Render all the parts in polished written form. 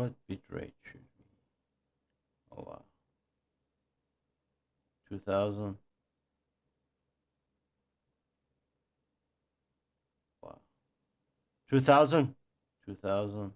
what bitrate should be? Oh wow. 2000. Wow. 2000. 2000.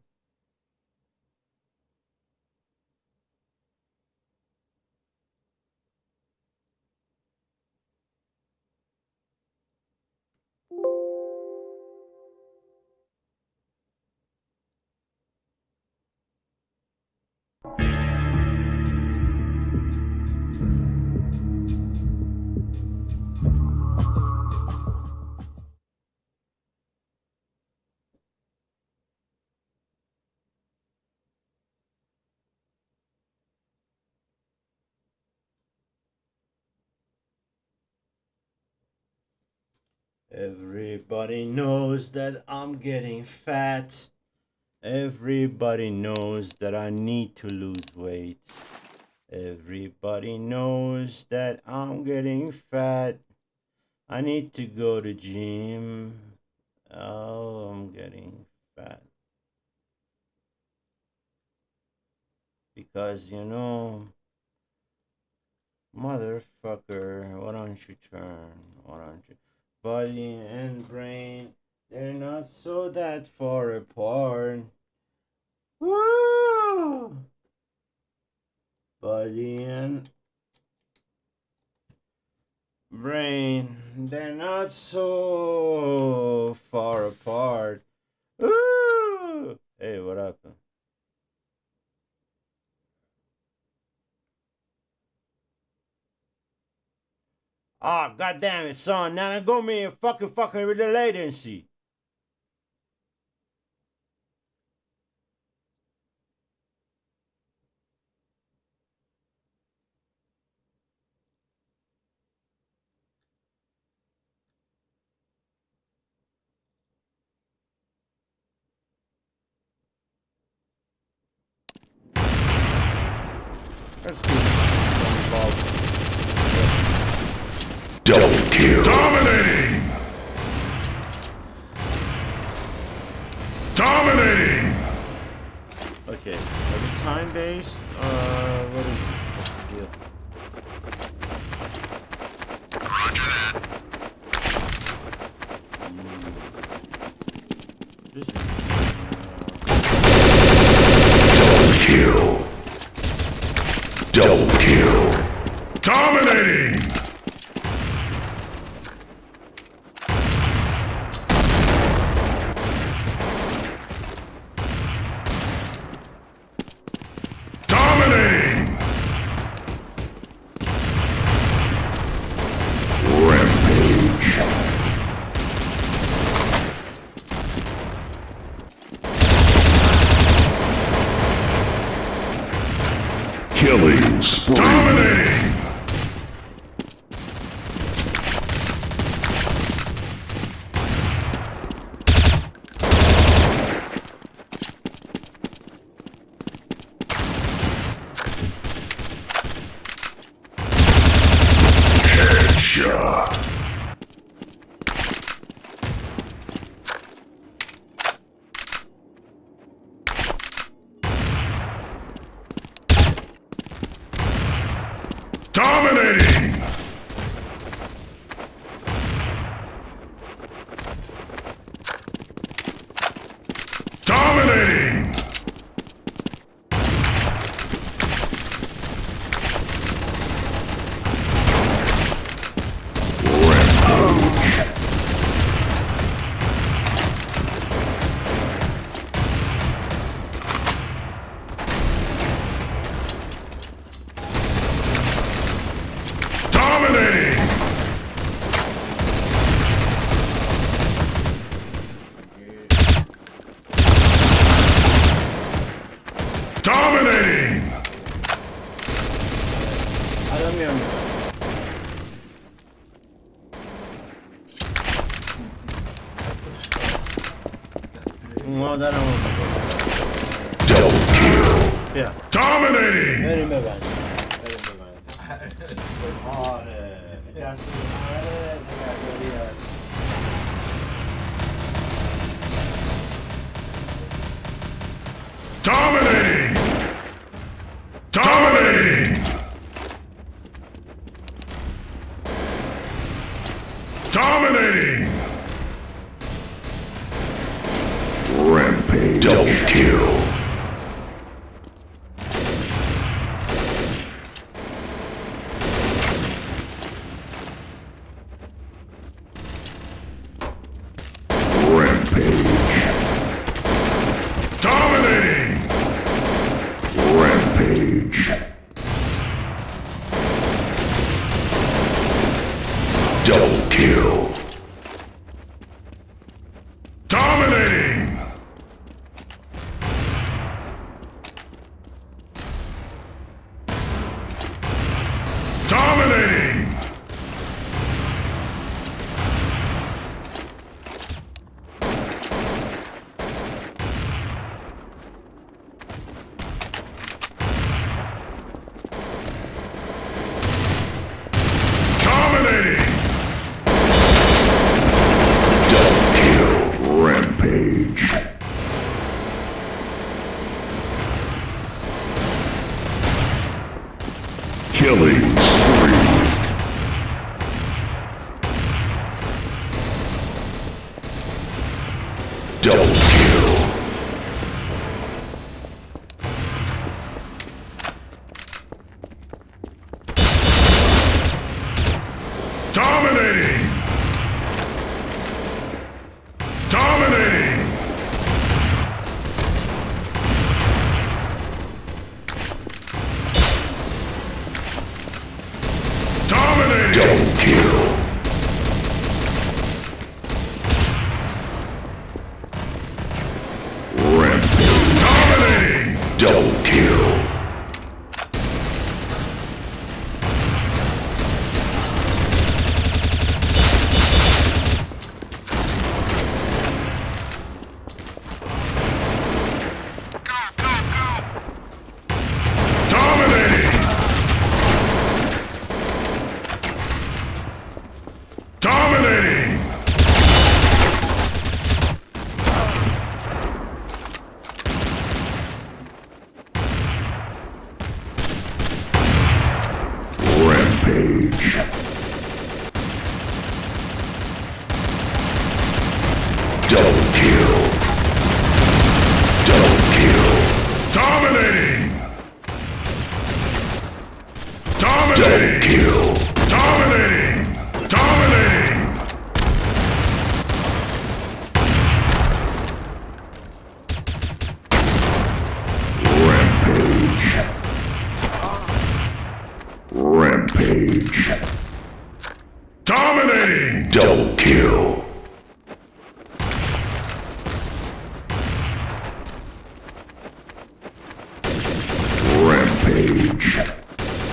Everybody knows that I'm getting fat. Everybody knows that I need to lose weight. Everybody knows that I'm getting fat. I need to go to gym. Oh, I'm getting fat. Because, you know, motherfucker, why don't you turn? Why don't you? Body and brain, they're not so that far apart. Woo! Body and brain, they're not so far apart. Woo! Hey, what happened? Ah, oh, goddamn it, son. Now go me and fucking with the latency. Let's do double kill. Dominating! Dominating! Okay, are we time based? What is what's the deal? Roger that. This is double kill. Dominating! Killing spree. Dominating! Headshot. Dominating! Dominating! Dominating! 아니면 double kill. Yeah. Dominating! Very bad. Oh, yeah. Dominating! Dominating! Dominating! Rampage. Double kill. Rampage. Dominating! Rampage. Double kill. Dominating! Dominating! Dominating! Double kill. Rampage. Killing spree. Double kill. Dominating! Dominating! Dominating! Double kill. Rampage. Dominating! Double kill. Dominating! Dominating! Rampage. Double kill. Double kill. Dominating! Dominating! Double kill. Dominating! Dominating! Rampage. Rampage. Dominating! Double kill. Rampage.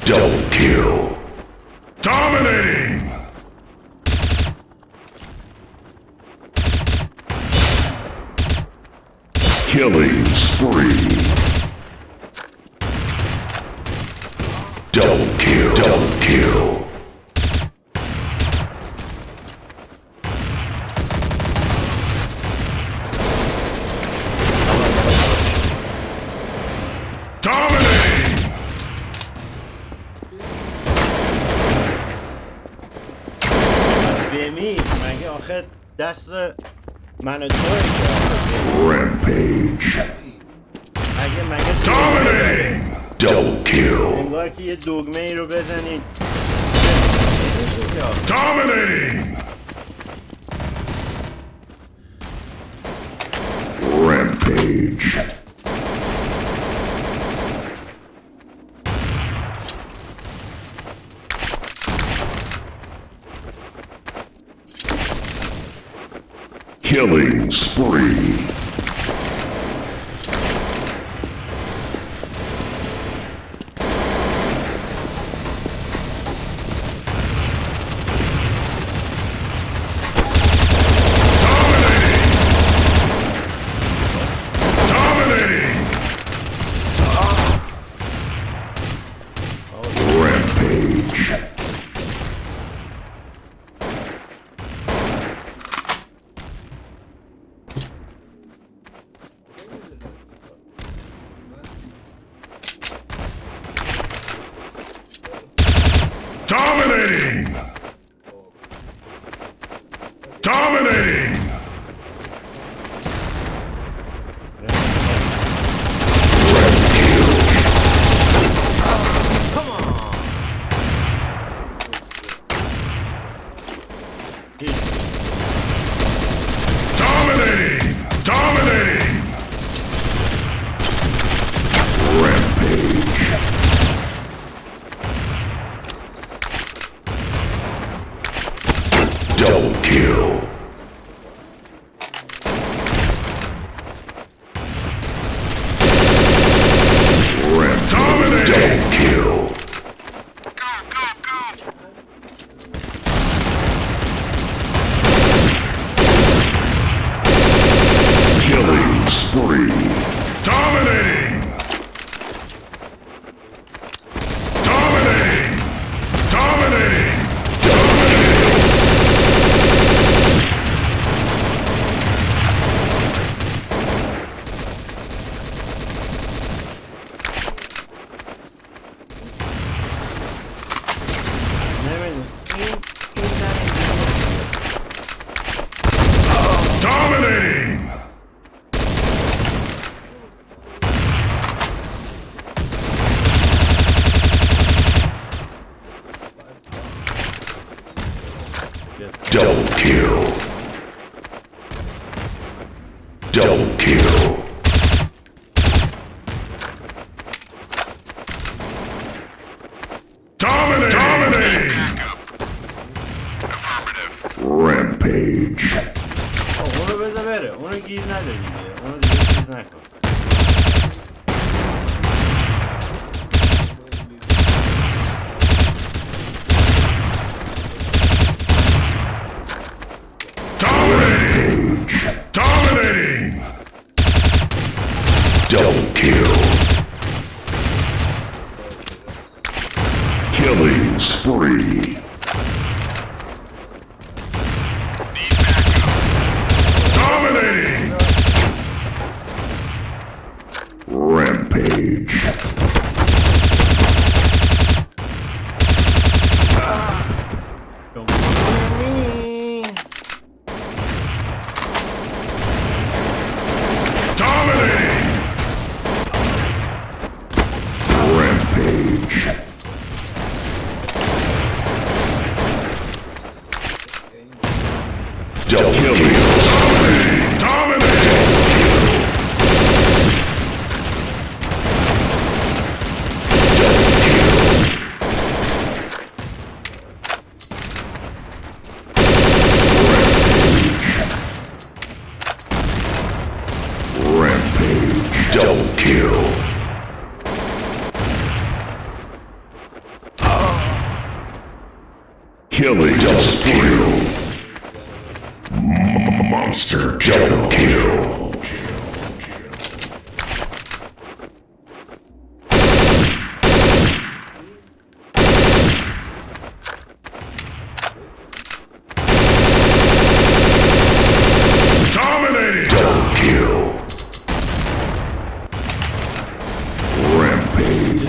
Double kill. Dominating! Killing spree. Double kill. Double kill. Dominating! بمی مگه آخه دست من و توی که Rampage. مگه Dominating! Double kill. انگار که یه دگمه ای رو بزنید Dominating! Rampage. Killing spree. Dominating! Dominating! Come on! Dominating! Dominating! Rampage. Double kill. Rampage. Double kill. Killing spree. Dominating! Dominating! Dominating! Dominating! Dominating! Double kill. Double kill. Dominating! Rampage. Uno bez zabere, uno chi znajde vidje, uno gdje znako. Dominating! Dominating! Double kill. Killing spree. Dominating! Rampage. Don't come me. Dominating! Rampage. Double kill. Dominating! Dominating! Double kill. Rampage. Double kill. Killing spree. Monster double kill. Dominating. Double kill. Rampage.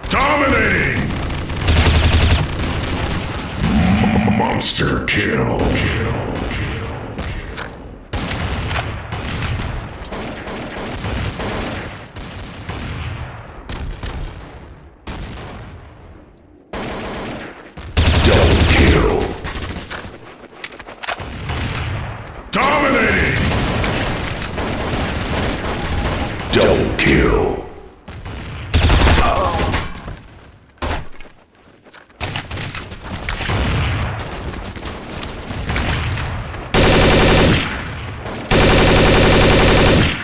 Dominating! Monster kill. Double kill. Dominating! Double kill.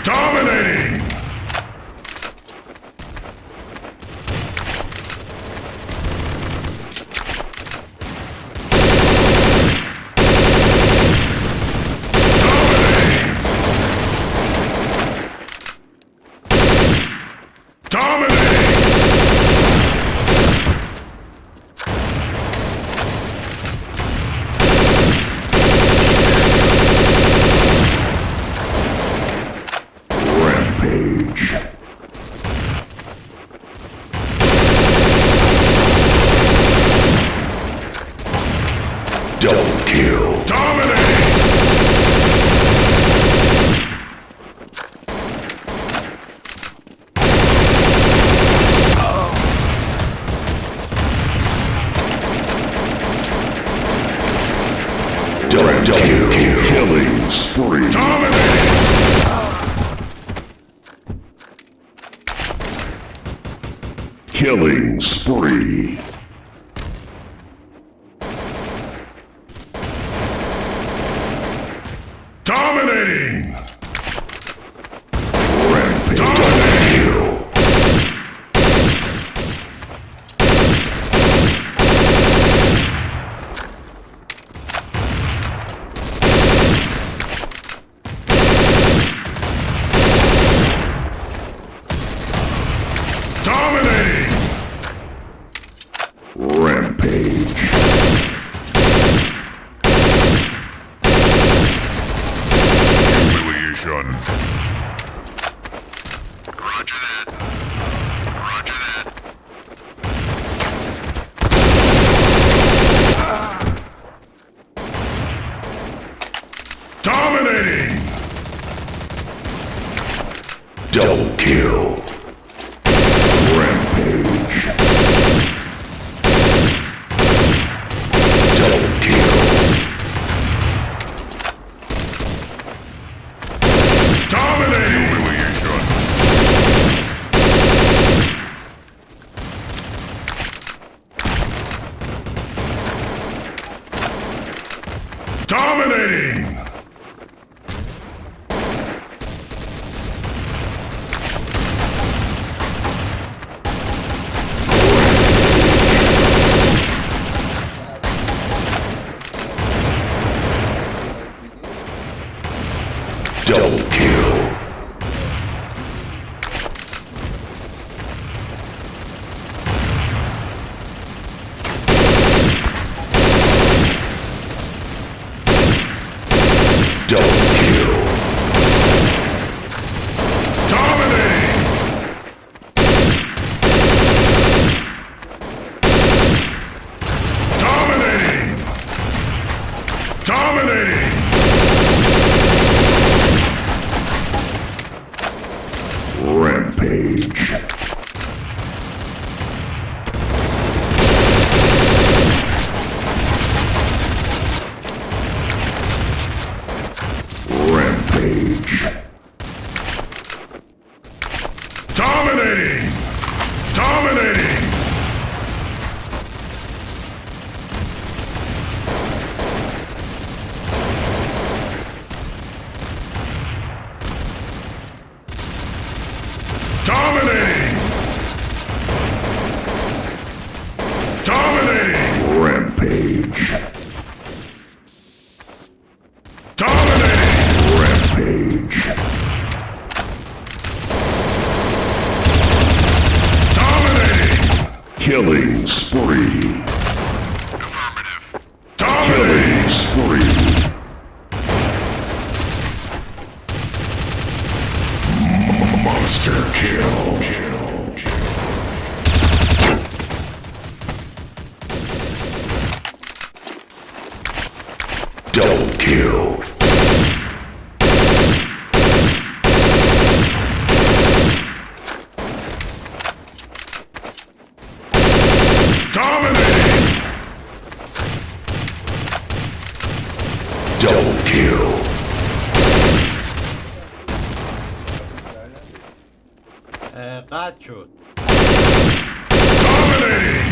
Dominating! Rampage. Double kill. Dominating! Double kill. Killing spree. Dominating! Killing spree. Dominating! Rampage. Dominating! Dominating! Rampage. Humiliation. Roger that. Roger that. Dominating! Double kill. Rampage. Double kill. Dominating! Humiliation. Dominating! Double kill. Double kill. Dominating! Dominating! Dominating! Rampage. Rampage. Dominating! Dominating! Dominating! Dominating! Rampage. Dominating! Rampage. Dominating! Killing spree. Affirmative. Dominating! Killing spree. Monster kill. Dominating! Double kill! قطع شد. Dominating!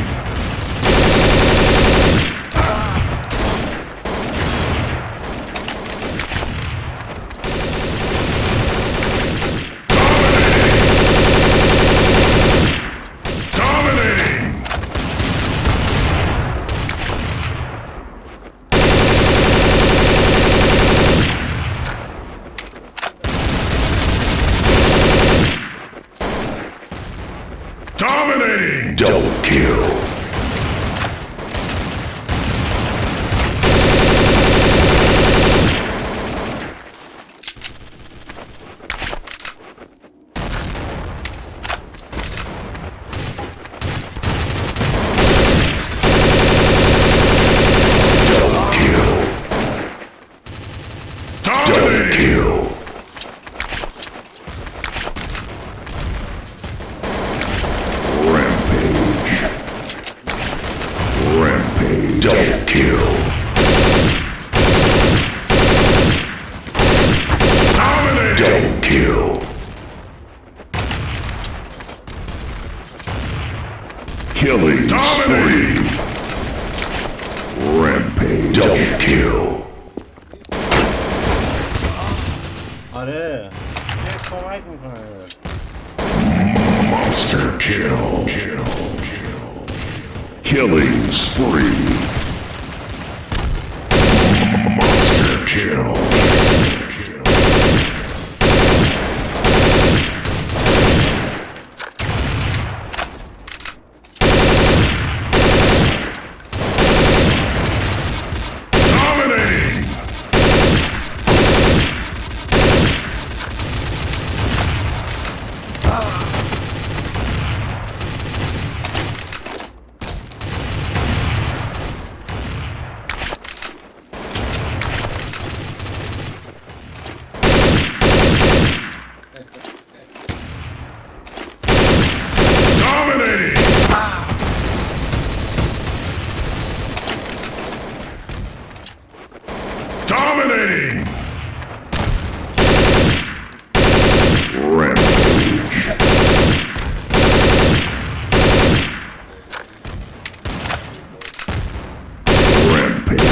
Dominating! Double kill! Double kill! Rampage. Double kill. Dominating. Double kill. Killing spree. Rampage. Double kill. آره یه کمک میکنه. Monster kill. Killing spree. Monster kill. Dominating. Dominating! Rampage. Rampage.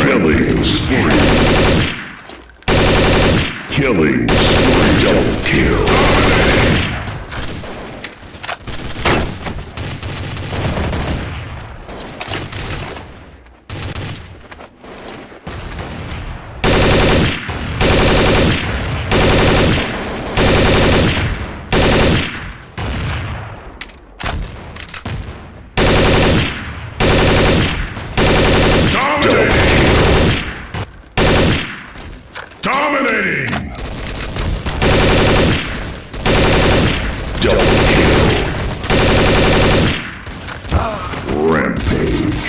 Killing spree. Killing spree. Double kill. Dominating! Double kill. Rampage.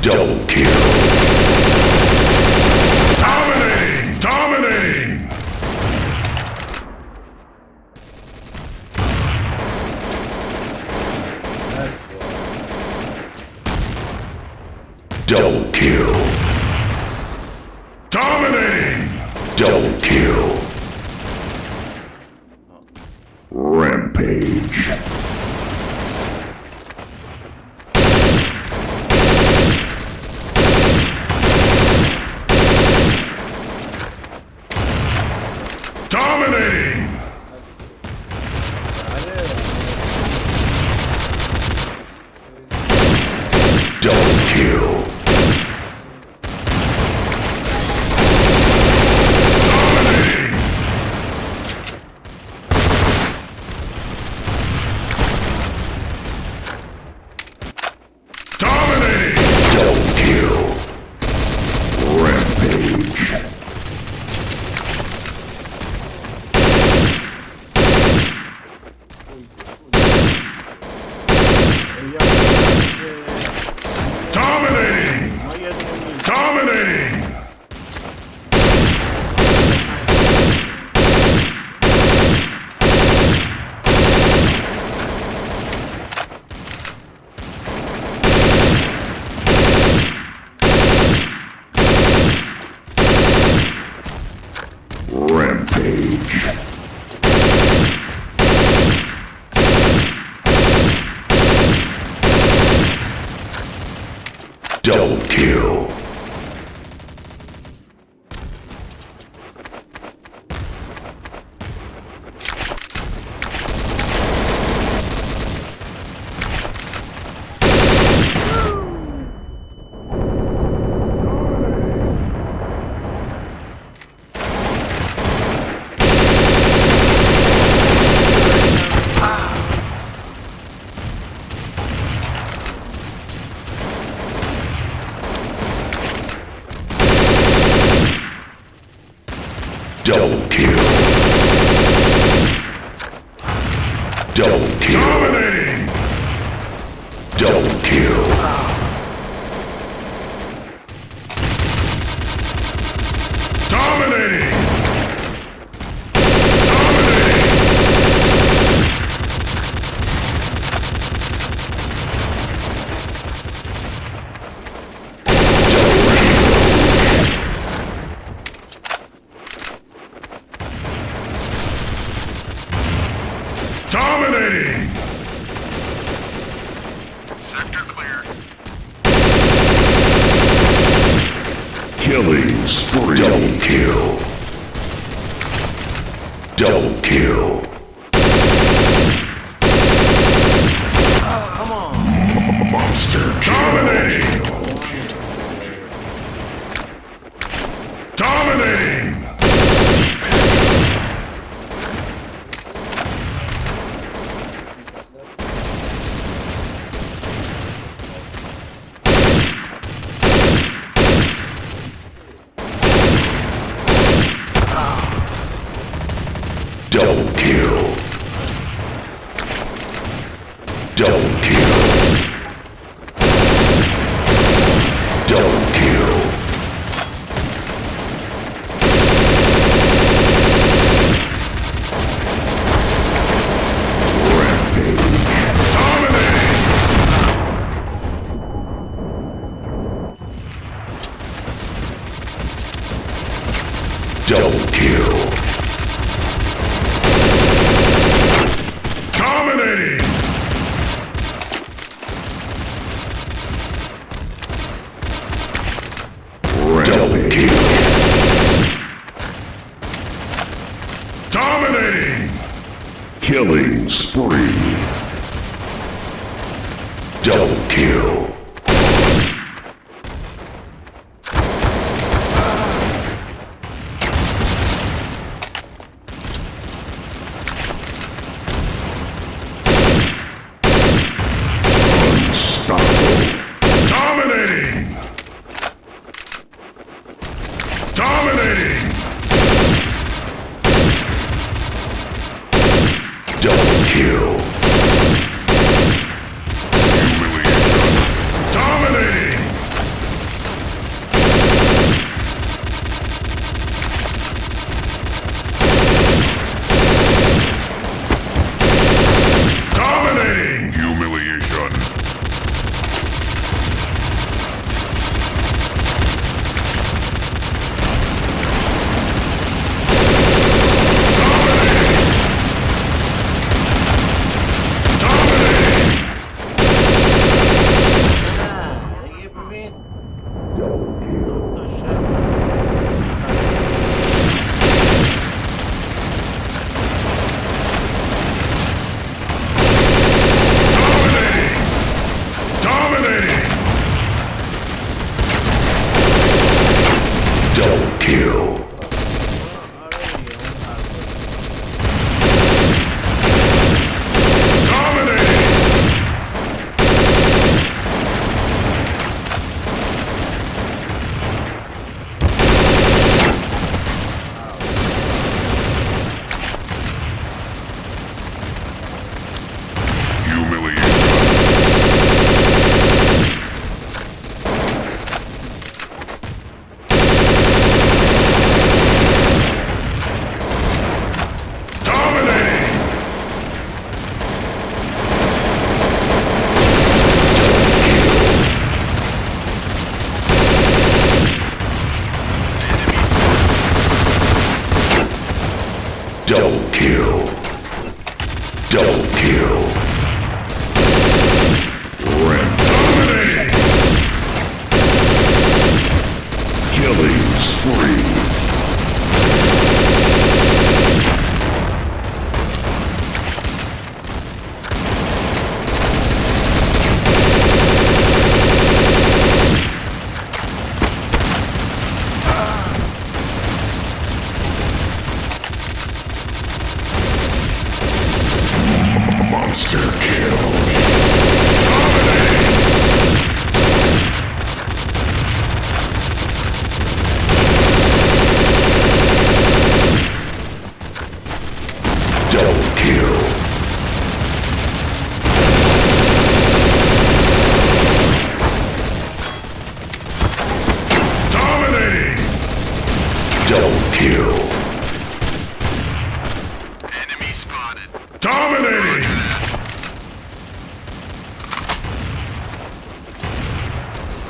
Double kill. Dominating! Dominating! That's why. Double kill. Dominating! Double kill. Rampage. Dominating! Double kill. Dominating! Dominating! Dominating! Dominating! Rampage. Double kill. Double kill. Double kill. Dominating. Double kill. Dominating. Dominating! Sector clear. Killing spree. Double kill. Double kill. Come on. Monster. Dominating! Dominating! Double kill. Double kill. Double kill. Rampage. Dominating. Double kill. Dominating! Double kill. Dominating! Killing spree. Double kill. Dominating! Dominating! Double kill. Humiliation.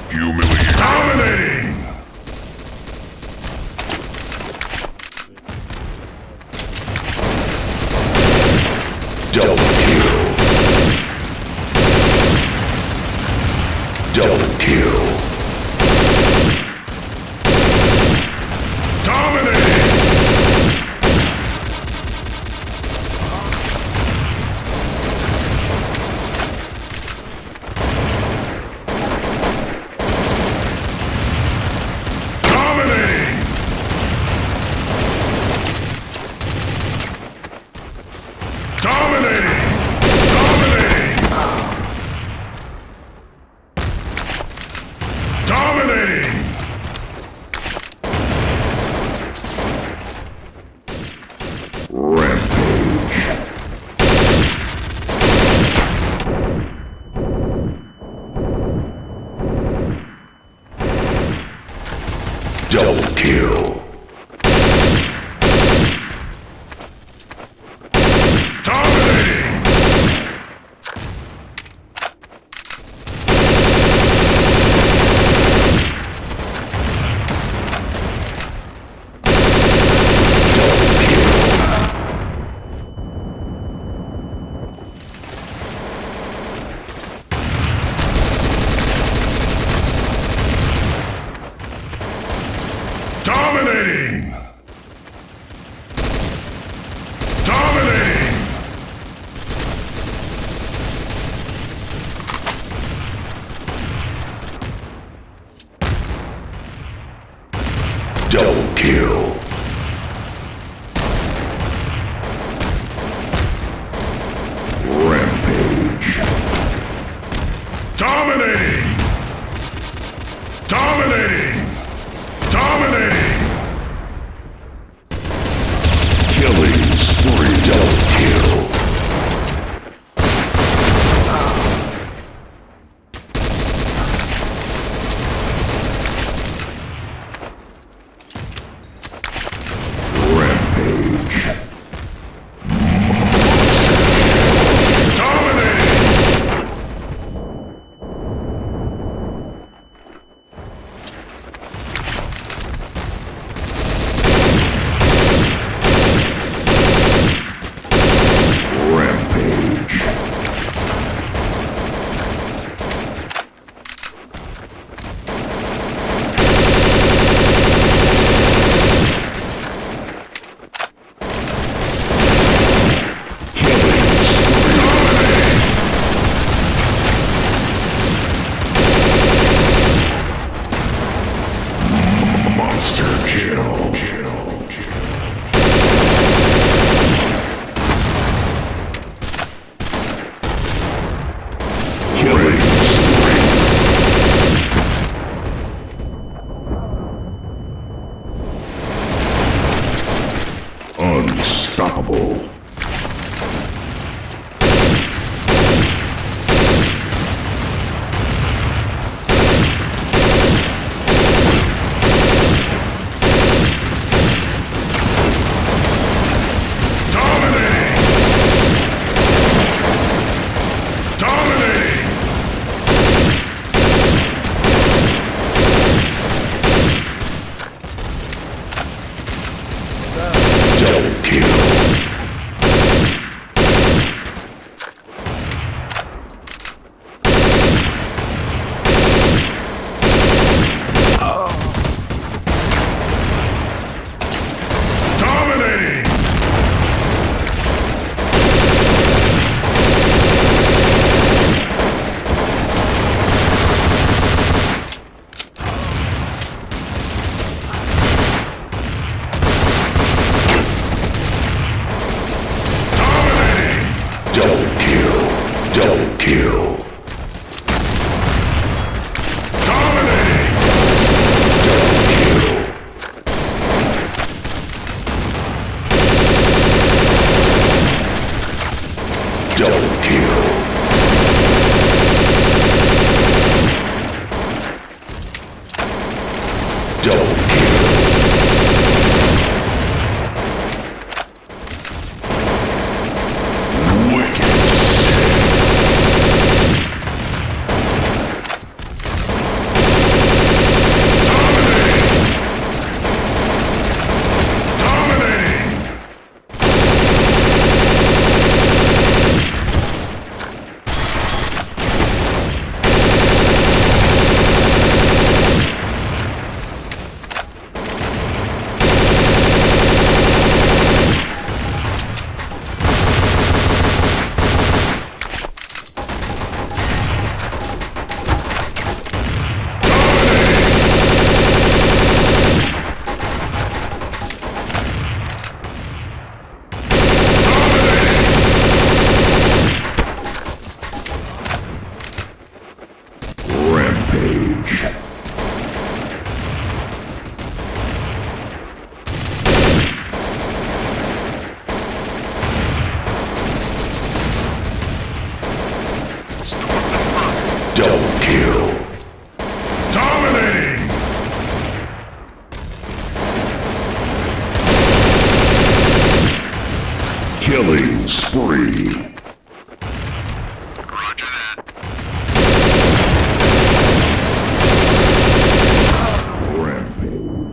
Humiliating. Dominating. Double kill. Double kill. Dominating. Dominating. Dominating. Dominating! Rampage. Double kill. Dominating! Dominating! Dominating! Double kill. Rampage. Dominating! Dominating! Dominating! Killing spree. Double kill. Rampage. Dominating! Rampage. Double kill. Dominating! Killing spree. Rampage.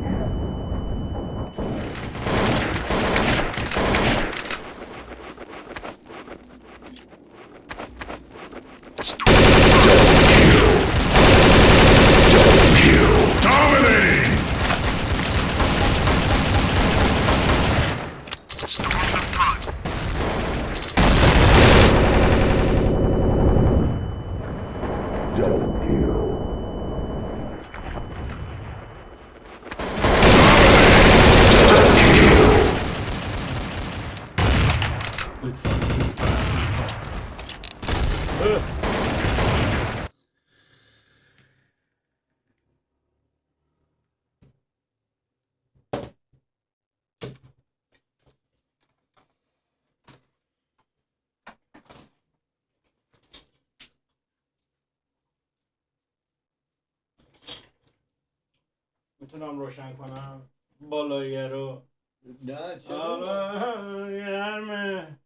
Double kill. Dominating! Double kill. Double kill. میتونم روشن کنم بالاییه رو. نه چرا؟ آره گرمه.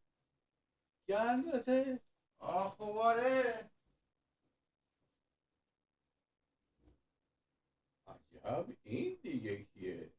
گرمته؟ خب آره. عجب این دیگه کیه؟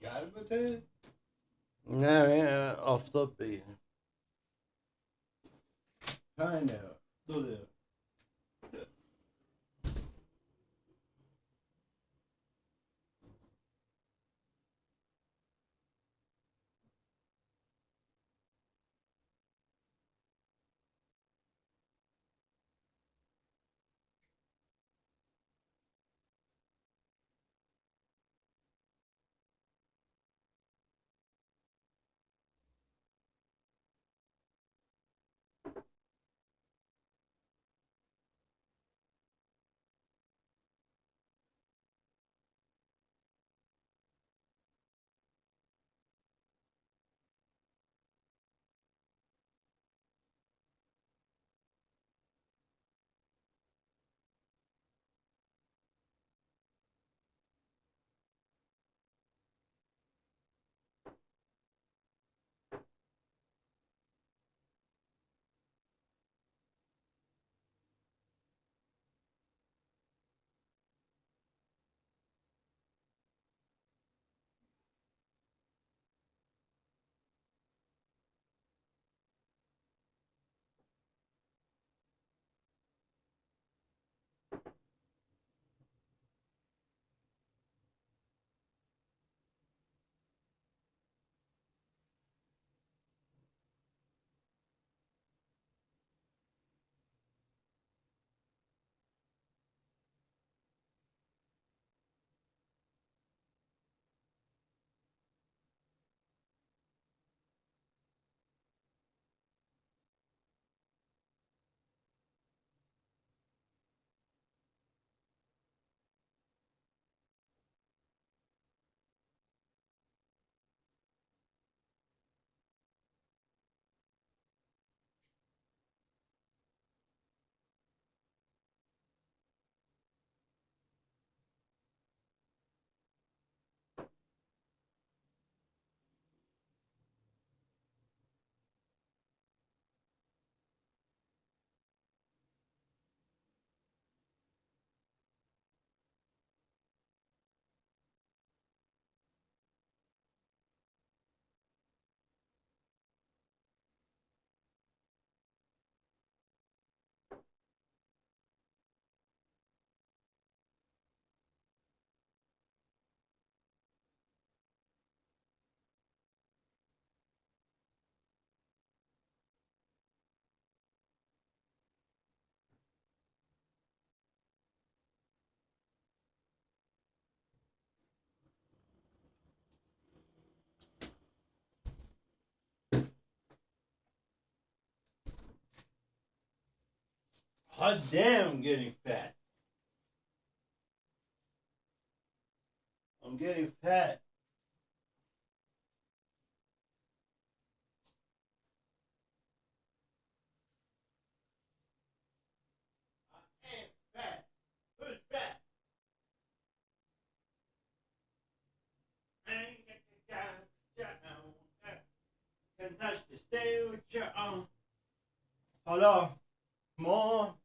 گرمته؟ نه آفتاب بگیریم. kind of. 2 دقیقه. Hot damn, I'm getting fat. I'm getting fat. I am fat. Who's fat? I ain't got the guy. Can touch the stage with your own. حالا ما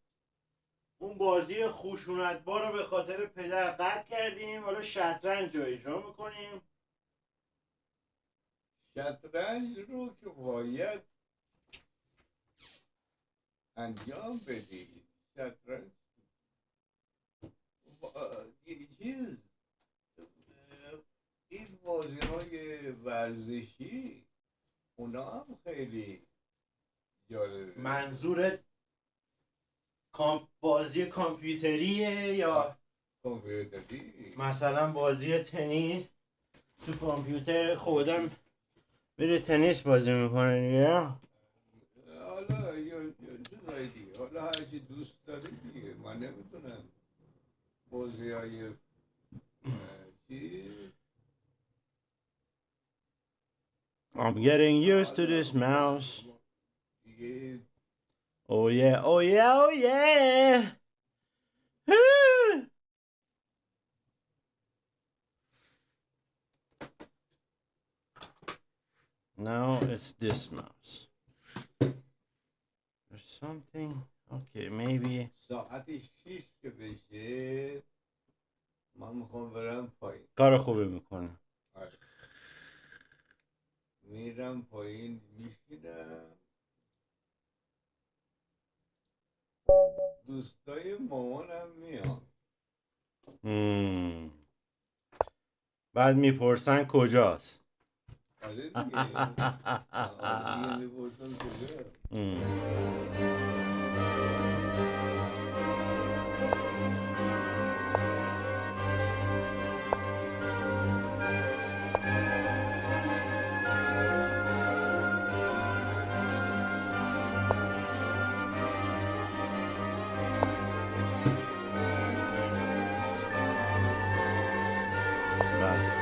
اون بازی خشونتبار رو به خاطر پدر قطع کردیم، حالا شطرنج رو اجرا میکنیم. شطرنج رو که باید انجام بدی. شطرنج چیز این بازی های ورزشی اونا هم خیلی جالبه. منظورت بازی کامپیوتریه یا کامپیوتری؟ مثلا بازی تنیس تو کامپیوتر خودم میره تنیس بازی میکنه دیگه؟ حالا یا چیزایی دیگه، حالا هرچی دوست داری دیگه. من نمیتونم بازی های چی؟ I'm getting used to this mouse. دیگه Oh yeah, oh yeah, oh yeah. Woo! No, it's this mouse. There's something. Okay, maybe. ساعت 6 که بشه من میخوام برم پایین. کار خوبی میکنه. آره. میرم پایین میشینم، دوستای مامانم میان. بعد میپرسن کجاست. آره دیگه. آره دیگه میپرسن کجا. بله.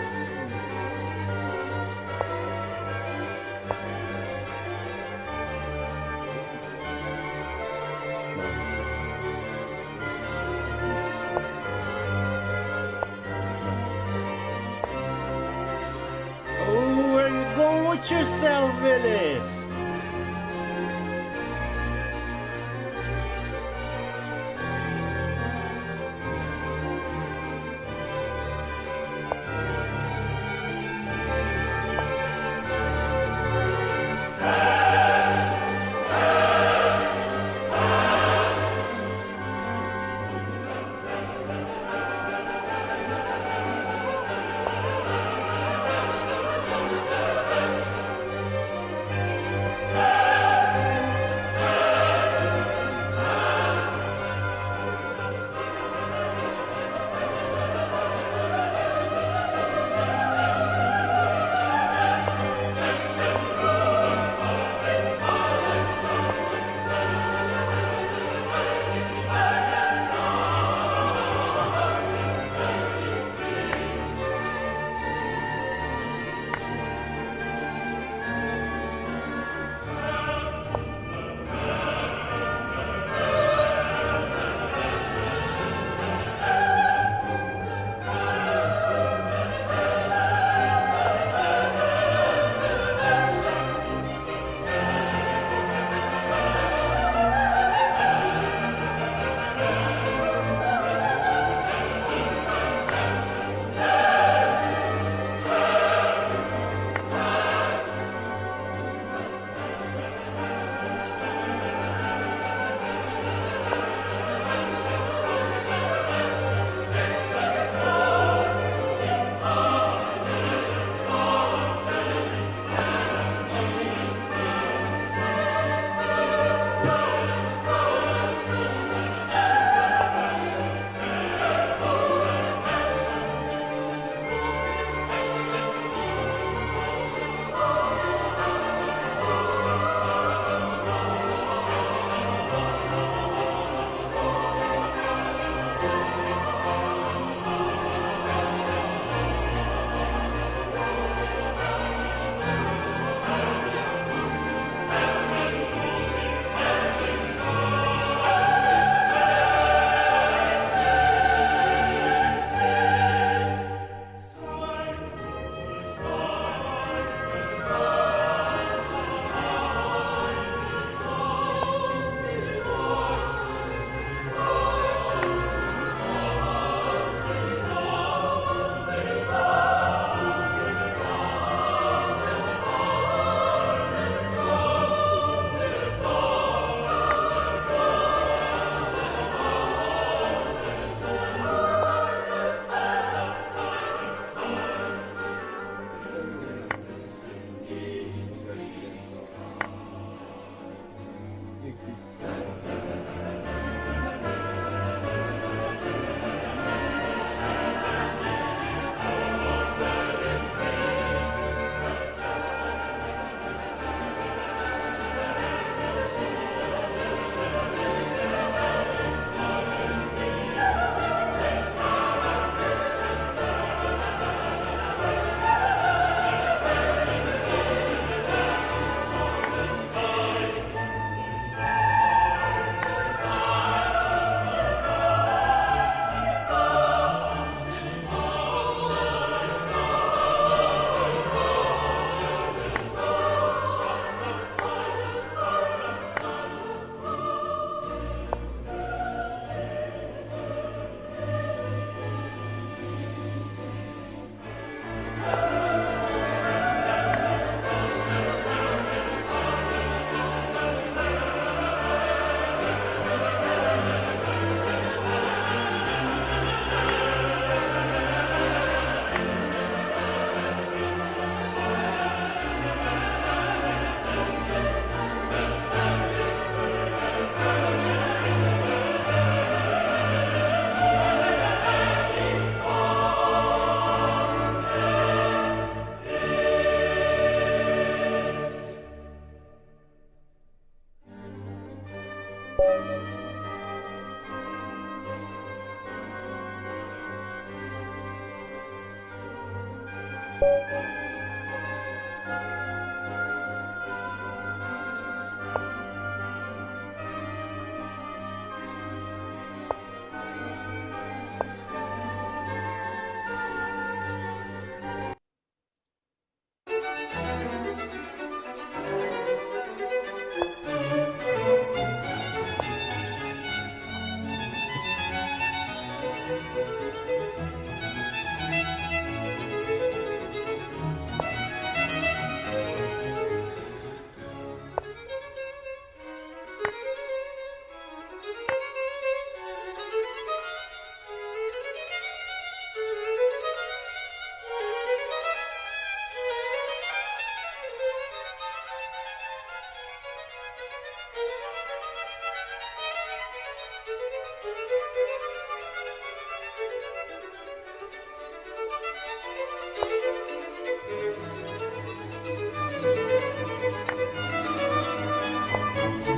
Oh, where you going with yourself, Willis?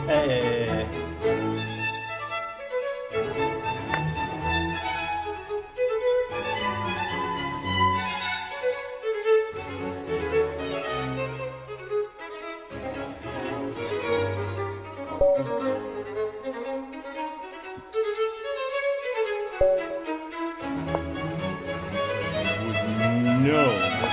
Hey. No.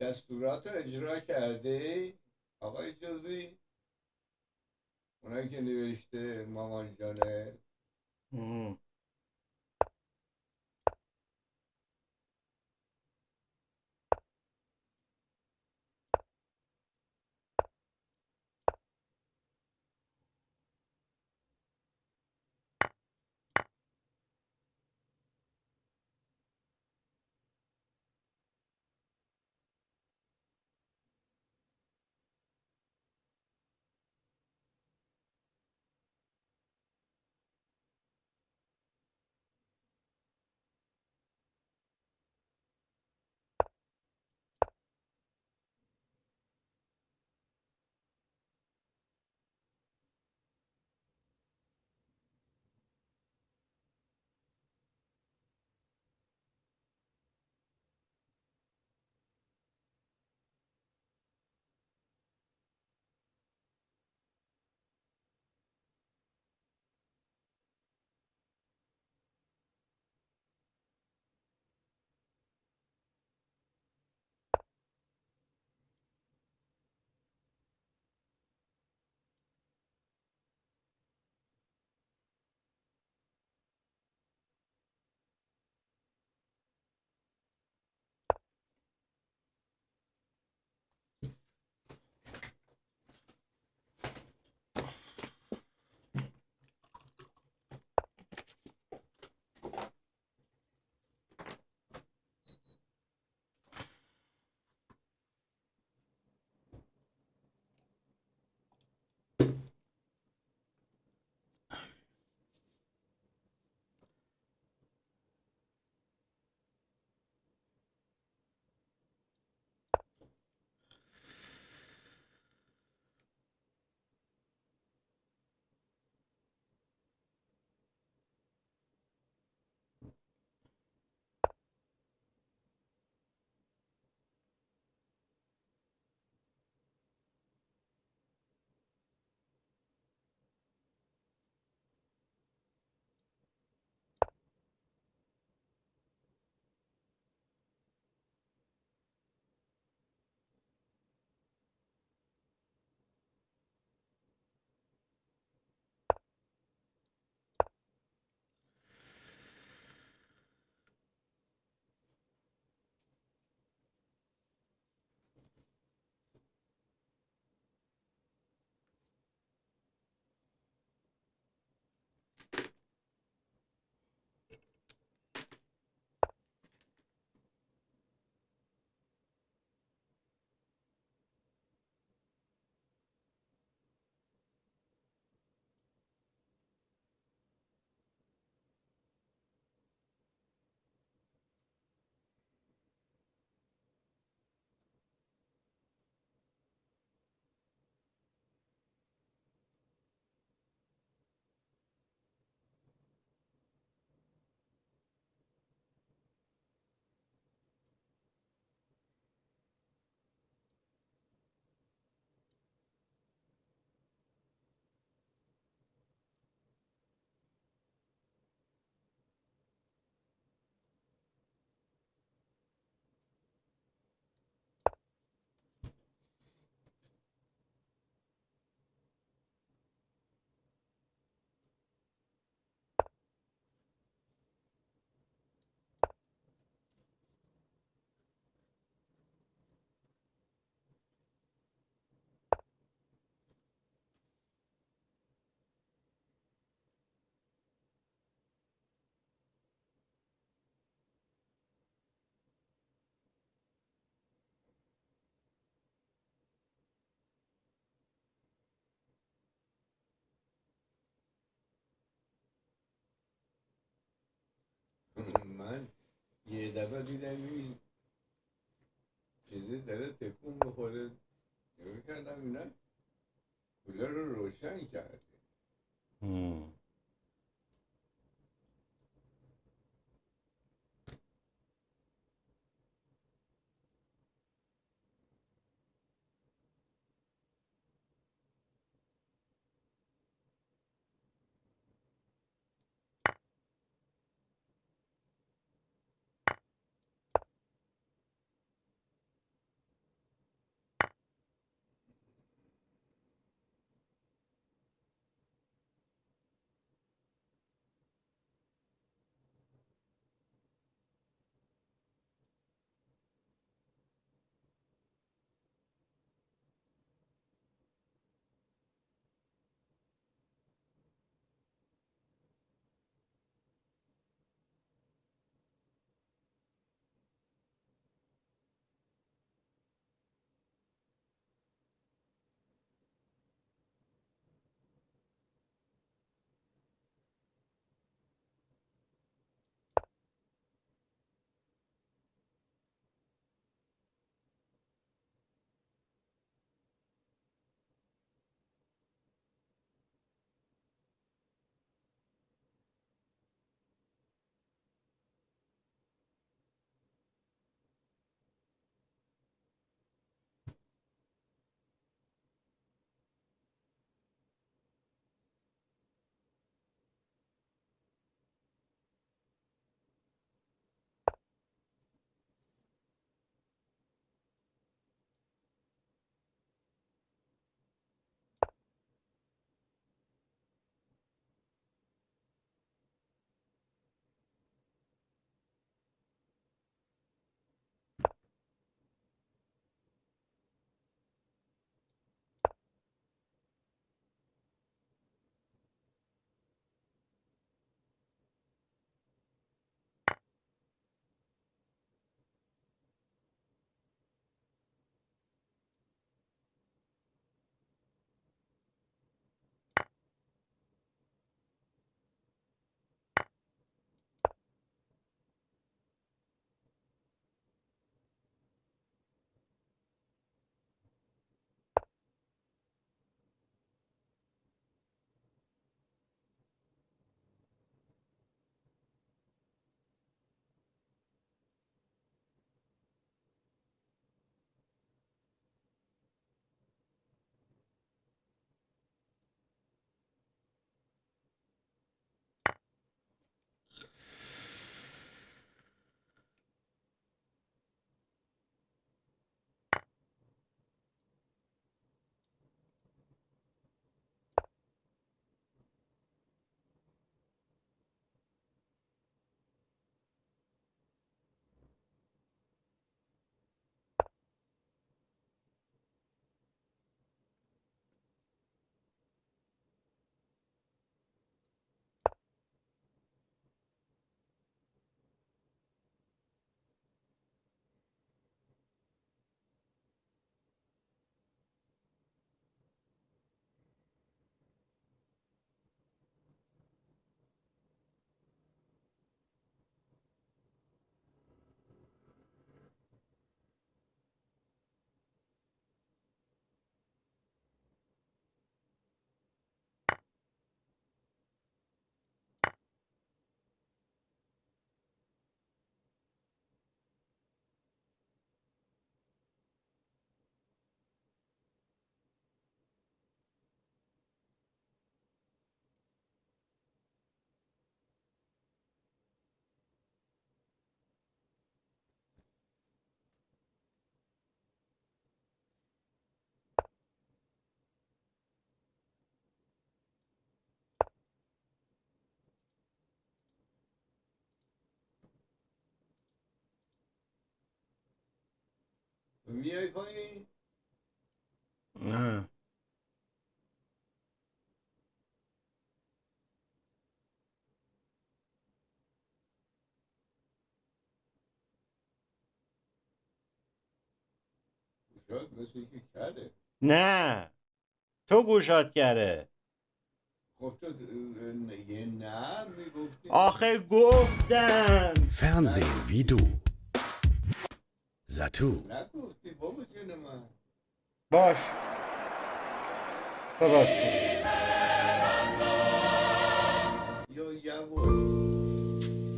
دستورات رو اجرا کرده آقای جزی؟ اونایی که نوشته مامان جانه. دفعه دیدم این چیزی داره تکون بخوره، نگاه کردم اینا کولر رو روشن کرد. میای پایین؟ نه شاید مثل که کره. نه تو گوشات کره. خب تو یه نه میگفتی. آخه گفتم Fernsehen wie du. Zatu. نگفتی بابا جون من. باش تو راست میگی. یا یواش.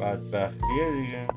بدبختیه دیگه.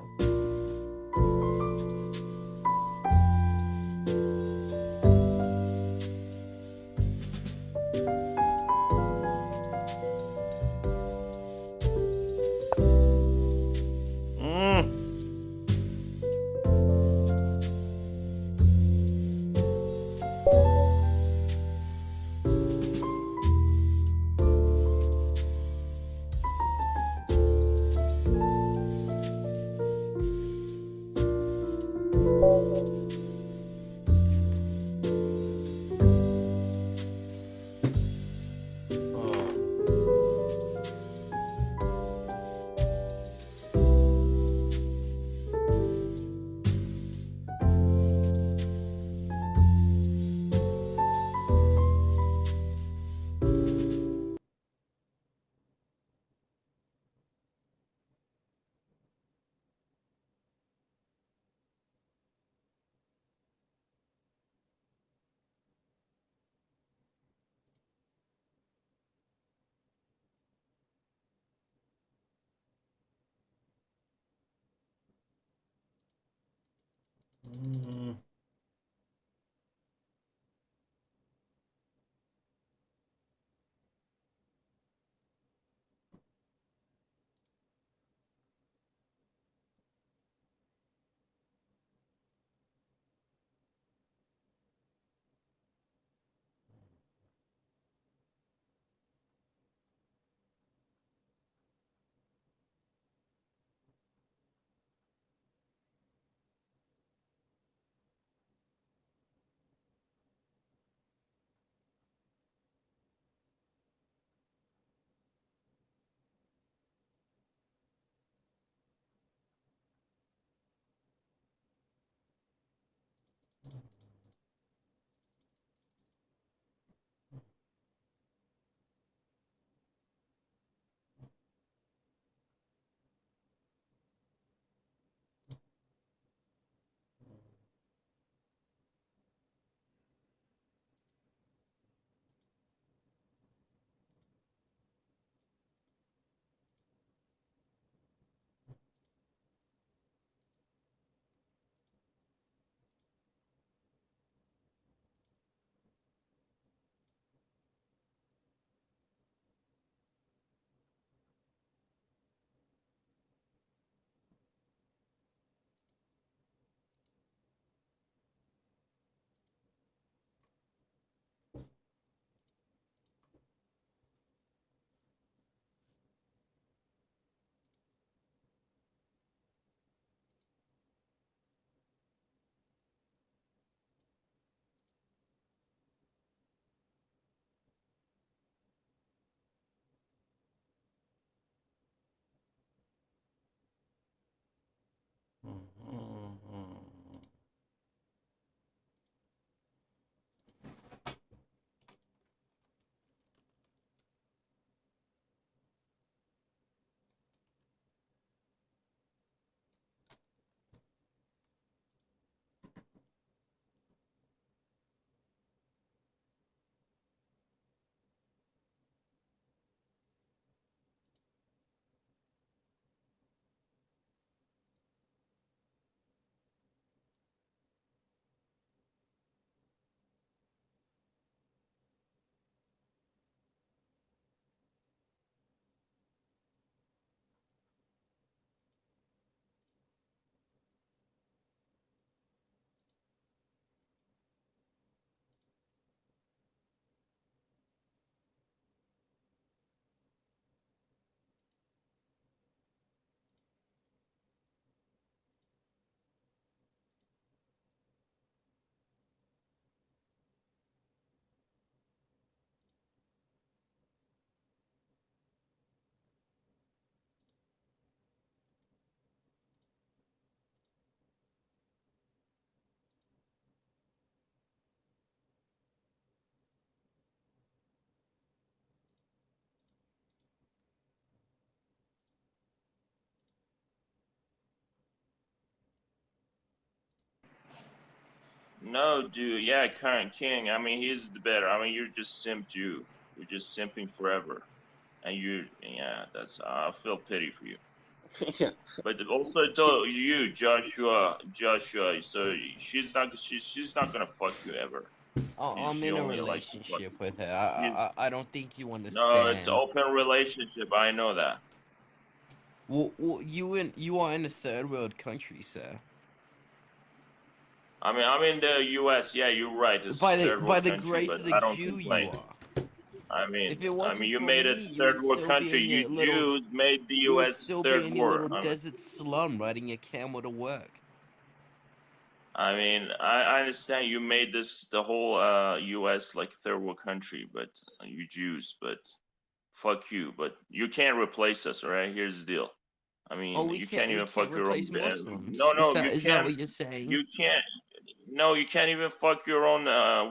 No, dude. Yeah, current king. I mean, he's the better. I mean, you're just simp Jew. You're just simping forever, and yeah. That's I feel pity for you. Yeah. But also, though, you, Joshua. So she's not gonna fuck you ever. I'm She in a only likes to fuck relationship you. with her. She's I don't think you no, it's understand. open relationship. I know that. Well, you are in a third world country, sir. I mean, I'm in the U.S. Yeah, you're right. It's a third By world the country, grace but of the I don't Jew, you complain. are. I mean, If it I mean, wasn't you for made me, it third world country. You Jews made the you would U.S. still be third in your world. little desert slum riding a camel to work. I mean, I understand you made this the whole U.S. like third world country, but you Jews, but fuck you. But you can't replace us, all right? Here's the deal. I Oh, mean, you can't we even can't fuck your own. replace No, Muslims. no, you Is that can't. what you're saying? You can't. No, you can't even fuck your own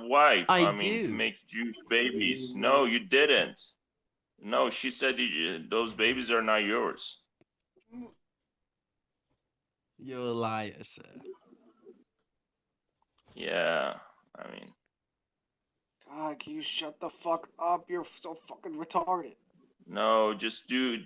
wife. I I mean, to do. make Jewish babies. No, you didn't. No, she said those babies are not yours. You're a liar, sir. Yeah, I mean, God, can you shut the fuck up? You're so fucking retarded. no, just do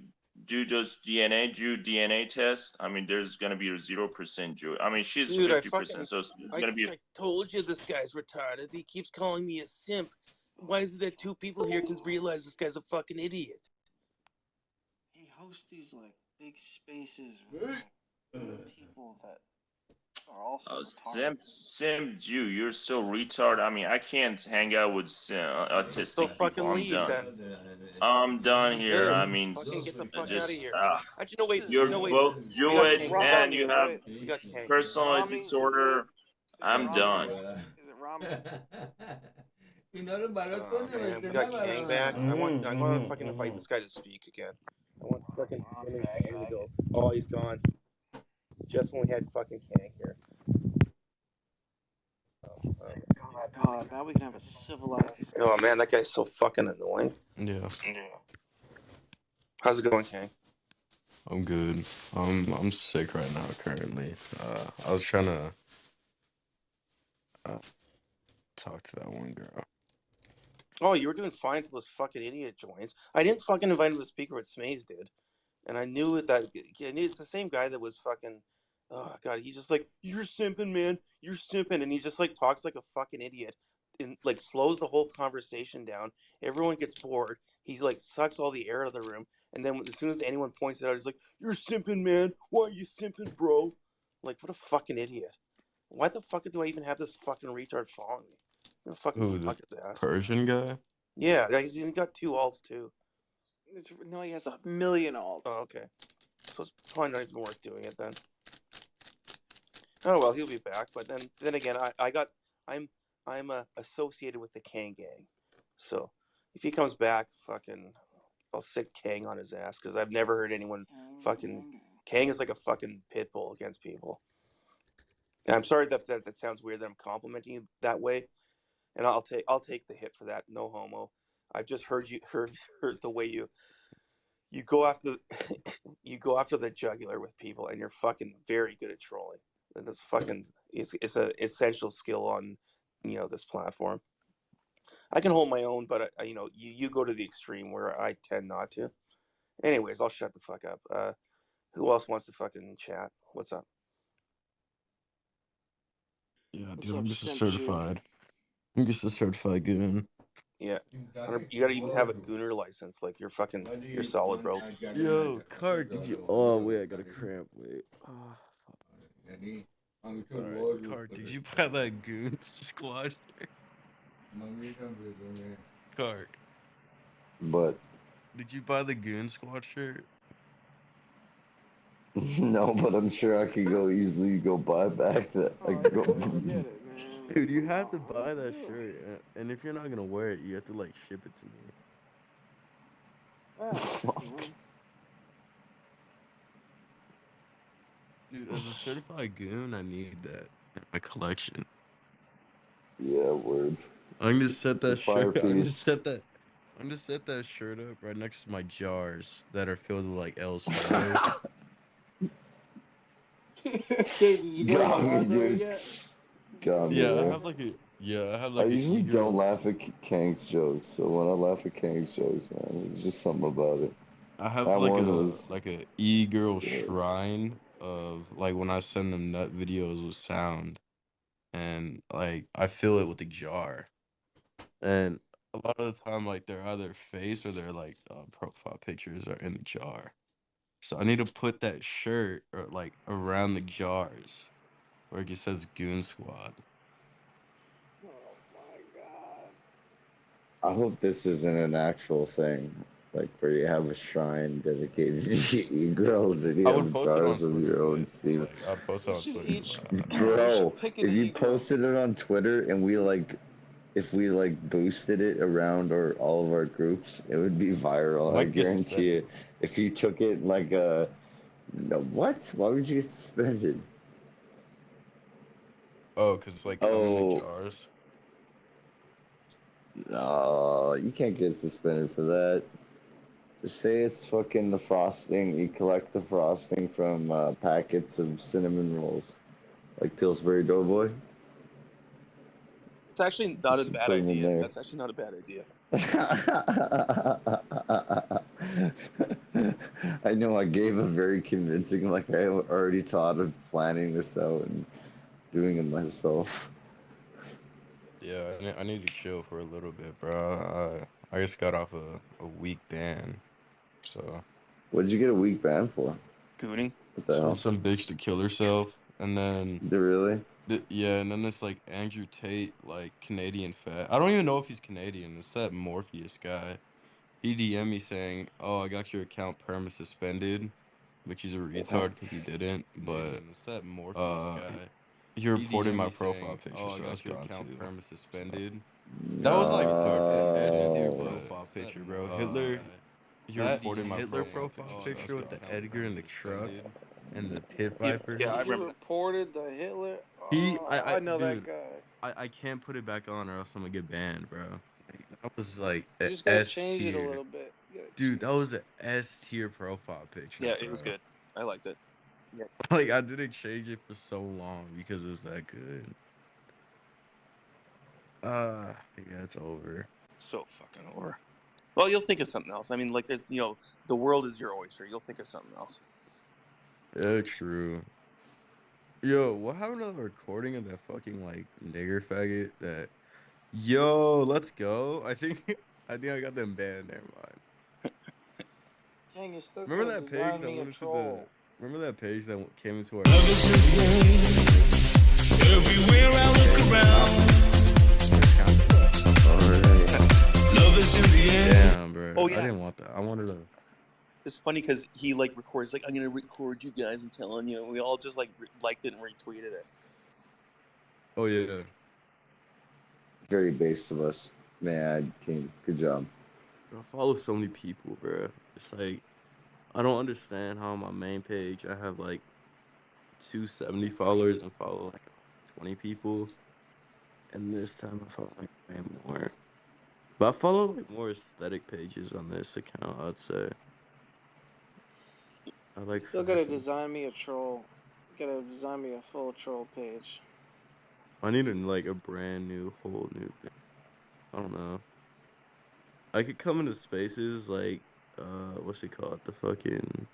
just Jew DNA test. I mean, there's gonna be a 0% Jew. I mean, she's Dude, 50%, so it's gonna be. I told you this guy's retarded. He keeps calling me a simp. Why is it that two people here can realize this guy's a fucking idiot? He hosts these like big spaces with like people that are also Oh, retarded. Sim Jew, you're so retard. I mean, I can't hang out with So autistic people. fucking I'm leave done. then. I'm done here. Good. I mean, Fucking get the fuck out of just here. Actually, no, wait. you're No, wait. both We got Jewish Kang. We got and Rami, you Kang. have right? We got Kang. personality Rami? disorder. Is it I'm Rami? done. Is it Rami? Oh man, we got Kang back. I want to fucking invite this guy to speak again. I want fucking him and Kang to go. Oh, he's gone. Just when we had fucking Kang here. Oh my god, now we can have a civilized discussion. Oh man, that guy's so fucking annoying. Yeah. How's it going, Kang? I'm good. I'm sick right now currently. I was trying to talk to that one girl. Oh, you were doing fine till this fucking idiot joins. I didn't fucking invite him to speak what Smaves did. And I knew that I knew it's the same guy that was fucking oh god, he's just like, you're simping, man. You're simping, and he just like talks like a fucking idiot and like slows the whole conversation down. Everyone gets bored. He's like sucks all the air out of the room. And then as soon as anyone points it out, he's like, you're simping, man. Why are you simping, bro? Like, what a fucking idiot. Why the fuck do I even have this fucking retard following me? I'm gonna fucking Who, the fuck his ass. Persian guy? Yeah, he's got 2 alts too. No, he has 1,000,000 alts. Oh, okay. So it's probably not even worth doing it then. Oh well, he'll be back. But then again, I'm associated with the Kang gang, so if he comes back, fucking, I'll sick Kang on his ass because I've never heard anyone fucking. Kang is like a fucking pit bull against people. And I'm sorry that sounds weird that I'm complimenting you that way, and I'll take the hit for that. No homo. I've just heard the way you go after you go after the jugular with people, and you're fucking very good at trolling. That's fucking it's an essential skill on this platform. I can hold my own, but you go to the extreme where I tend not to. Anyways, I'll shut the fuck up. Who else wants to fucking chat? What's up? Yeah, What's dude, up, I'm just a Simp Jew? certified. I'm just a certified goon. Yeah, you gotta even have a gooner license. Like you're solid, bro. Yo, Card, did you? Oh wait, I got a cramp. Wait. Oh, alright, Card, did you buy that goon squad shirt? Card, But did you buy the goon squad shirt? no, but I'm sure I could go easily go buy back that. I Oh could yeah, go. forget it, man. Dude, you have to Nah, buy let's that do it. shirt, and if you're not gonna wear it, you have to like ship it to me. Yeah, Dude, as a certified goon, I need that in my collection. Yeah, word. I'm gonna set that The fire shirt. I'm gonna piece. set that. I'm gonna set that shirt up right next to my jars that are filled with like L's photos. Okay, did you go to Got the me, library dude. yet? got me Yeah, I there. have like a I usually don't e-girl. laugh at Kang's jokes, so when I laugh at Kang's jokes, man, there's just something about it. I have That one was like a e-girl yeah. shrine of like when I send them nut videos with sound, and like I fill it with a jar. And a lot of the time, like their either face or their like profile pictures are in the jar. So I need to put that shirt or like around the jars where it just says Goon Squad. Oh my god. I hope this isn't an actual thing, like where you have a shrine dedicated to e-girls and you I would have post it on jars of Twitter, your own but semen. like I'd post it We on should Twitter, each. but No, we Bro, should pick an if you e-girl. posted it on Twitter and if we like boosted it around all of our groups, it would be viral. I might get guarantee suspended. you. If you took it like a no, what? Why would you get suspended? Oh, because like come in the Oh, jars. no, you can't get suspended for that. Just say it's fucking the frosting. You collect the frosting from packets of cinnamon rolls, like Pillsbury Doughboy. It's actually You not a should bad put them in idea. there. That's actually not a bad idea. I know I gave a very convincing, like I already thought of planning this out and doing it myself. Yeah, I need to chill for a little bit, bro. I just got off a week ban, so What did you get a week ban for? Gooning. What the hell? some bitch to kill herself, and then Really? yeah, and then this like Andrew Tate, like Canadian fat. I don't even know if he's Canadian. It's that Morpheus guy. He DM me saying, "Oh, I got your account perma suspended," which he's a retard because he didn't. But It's that Morpheus guy. he reported DM my me profile saying, picture, "Oh, I so that's got your gone account too. perma suspended." That was He's a like retard because he S didn't. tier No. profile But picture, bro. Hitler, He that reported my Hitler profile profile picture, so that's picture with gone the too. Edgar in the truck and the pit Yeah, vipers. yeah, I he remember that. reported the Hitler. He, Oh, I know that dude, guy. I can't put it back on or else I'm gonna get banned, bro. Like, that was like You a just gotta S change it a tier. little bit. You gotta Dude, change that was a S tier profile picture, Yeah, it was bro. good. I liked it. Yeah. Like I didn't change it for so long because it was that good. Yeah, it's over. So fucking over. Well, you'll think of something else. I mean, like there's, the world is your oyster. You'll think of something else. Yeah, true. Yo, what happened to the recording of that fucking like nigger faggot that yo, let's go. I think I got them banned, never mind. Dang, you still Remember gotta that page design that me a went into the troll. remember that page that came into our Everywhere I look around, love is in the air. Damn, bro. Oh I yeah, didn't want that. I wanted to. it's funny because he like records like I'm gonna record you guys and telling you. And we all just like liked it and retweeted it. Oh yeah. Very base of us. Man, team. Good job. Bro, I follow so many people, bro. It's like I don't understand how on my main page I have like 270 followers and follow like 20 people, and this time I follow like way more. But I follow like more aesthetic pages on this account, I'd say. I You like still gotta fashion. design me a troll. You gotta design me a full troll page. I need like a brand new, whole new thing. I don't know. I could come into spaces like what's it called? The fucking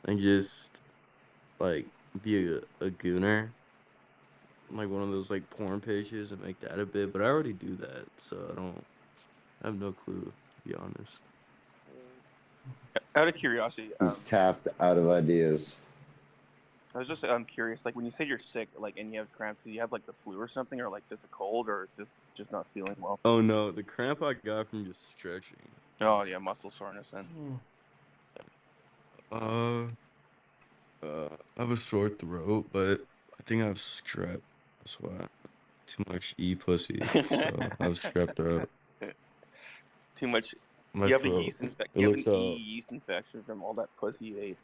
and just like be a gooner. Like one of those like porn pages and make that a bit, but I already do that, so I have no clue, to be honest. Out of curiosity, He's tapped out of ideas. I'm curious. Like when you say you're sick, like and you have cramps, do you have like the flu or something, or like just a cold, or just not feeling well? Oh no, the cramp I got from just stretching. Oh yeah, muscle soreness then. Uh, I have a sore throat, but I think I have strep. That's why. Too much pussy, so I have strep throat. Too much. My You have a throat. yeast infection. It You have looks an yeast infection from all that pussy you ate.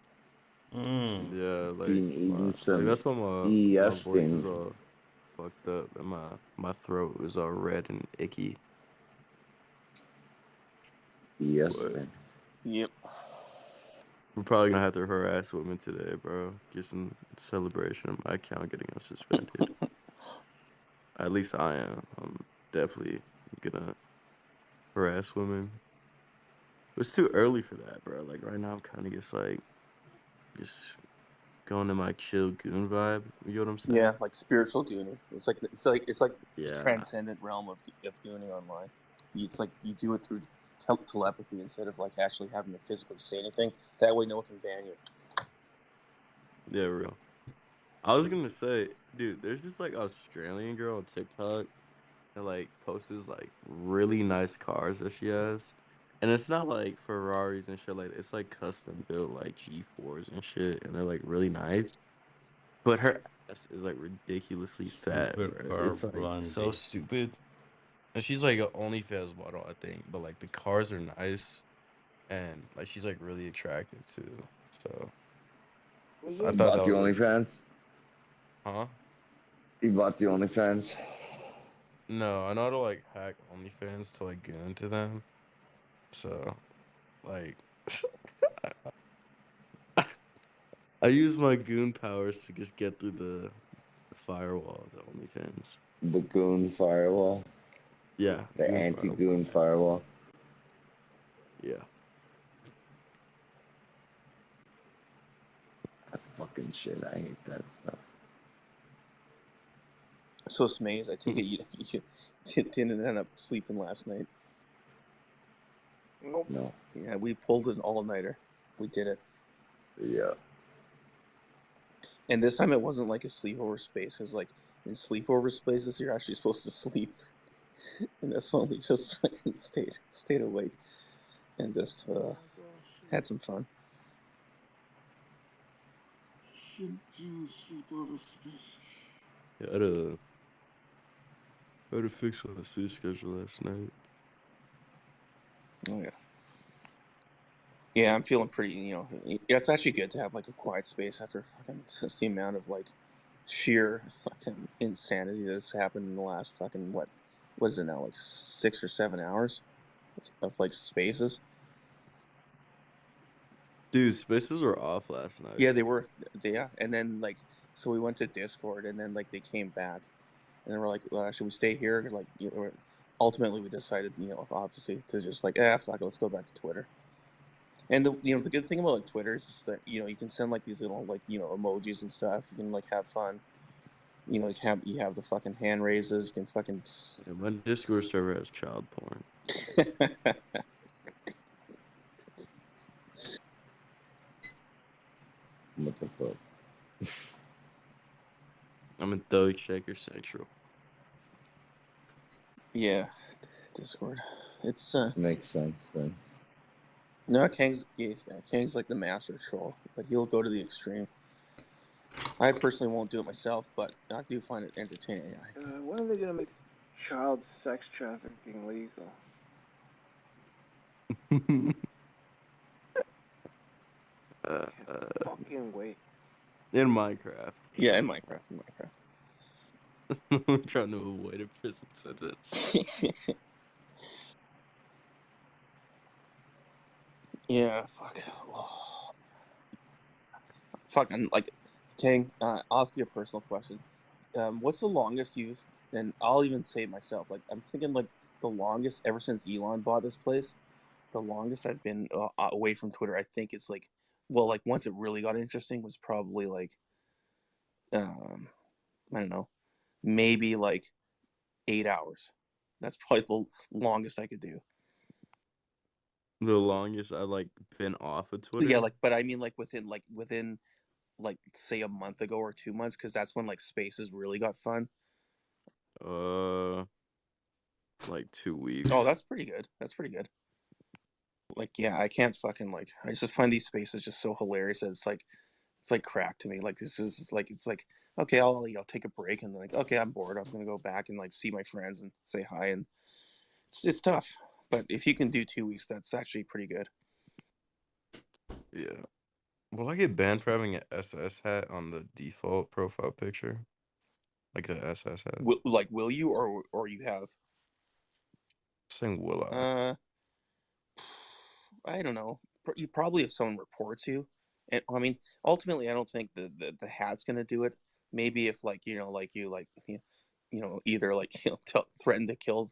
yeah, like Been eating some that's why my voice is ESting. all fucked up and my throat is all red and icky. But ESting. Yep. we're probably gonna have to harass women today, bro. Just in celebration of my account getting us suspended. At least I am. I'm definitely gonna harass women. It's too early for that, bro. Like right now, I'm kind of just going to my chill goon vibe. You know what I'm saying? Yeah, like spiritual gooning. It's like the Yeah. transcendent realm of gooning online. It's like you do it through telepathy instead of like actually having to physically say anything. That way, no one can ban you. Yeah, real. I was gonna say, dude, there's this like Australian girl on TikTok that like posts like really nice cars that she has. And it's not like Ferraris and shit like it's like custom built like G4s and shit, and they're like really nice. But her ass is like ridiculously fat, bro. Supercar It's like so Blondie. stupid. And she's like an OnlyFans model, I think. But like the cars are nice and like she's like really attractive too. So Was I You it? thought bought that the was like, OnlyFans? huh? You bought the OnlyFans? No, I know how to like hack OnlyFans to like get into them. So like I use my goon powers to just get through the firewall of the OnlyFans. The Goon Firewall? Yeah, The goon firewall. anti-Goon Firewall? Yeah. That fucking shit, I hate that stuff. So Smaze, I take it you didn't end up sleeping last night. Nope. No. Yeah, we pulled an all-nighter. We did it. Yeah. And this time it wasn't like a sleepover space. It was like in sleepover spaces you're actually supposed to sleep. And this one we just fucking stayed awake and just Oh my gosh. had some fun. Should do sleepover space. Yeah, I had to fix my sleep schedule last night. Oh yeah. Yeah, I'm feeling pretty, yeah, it's actually good to have like a quiet space after fucking just the amount of like sheer fucking insanity that's happened in the last fucking what is it now, like 6 or 7 hours of like spaces. Dude, spaces were off last night. Yeah, they were. Yeah, and then like so we went to Discord, and then like they came back, and then we're like, should we stay here? Like, ultimately we decided, obviously to just like, fuck it, let's go back to Twitter. And the good thing about like Twitter is just that you can send like these little like emojis and stuff. You can like have fun. Like you have the fucking hand raises. You can fucking. Yeah, my Discord server has child porn. What the fuck? I'm in Thug Shaker Central. Yeah, Discord. It's Makes sense then. no, Kang's like the master troll, but he'll go to the extreme. I personally won't do it myself, but I do find it entertaining. When are they gonna make child sex trafficking legal? Can't fucking wait. In Minecraft. Yeah, in Minecraft. I'm trying to avoid a prison sentence. Yeah, fuck. Oh, fuck, I'm like, Kang, I'll ask you a personal question. What's the longest you've, and I'll even say it myself, like, I'm thinking like the longest ever since Elon bought this place, the longest I've been away from Twitter, I think it's like, well, like once it really got interesting was probably like, I don't know, maybe like 8 hours. That's probably the longest I could do. The longest I like been off of Yeah, Twitter. like, but I mean, like within like say a month ago or 2 months, because that's when like Spaces really got fun. Like 2 weeks. Oh, that's pretty good. That's pretty good. Like, yeah, I can't fucking like. I just find these spaces just so hilarious that it's like crack to me. Like this is like it's like okay, I'll take a break and like okay, I'm bored. I'm gonna go back and like see my friends and say hi, and it's tough. But if you can do 2 weeks, that's actually pretty good. Yeah. Will I get banned for having an SS hat on the default profile picture? Like the SS hat? Will you or you have? Saying will I? I don't know. You probably if someone reports you, and I mean, ultimately, I don't think the hat's gonna do it. Maybe if like like either like threaten to kill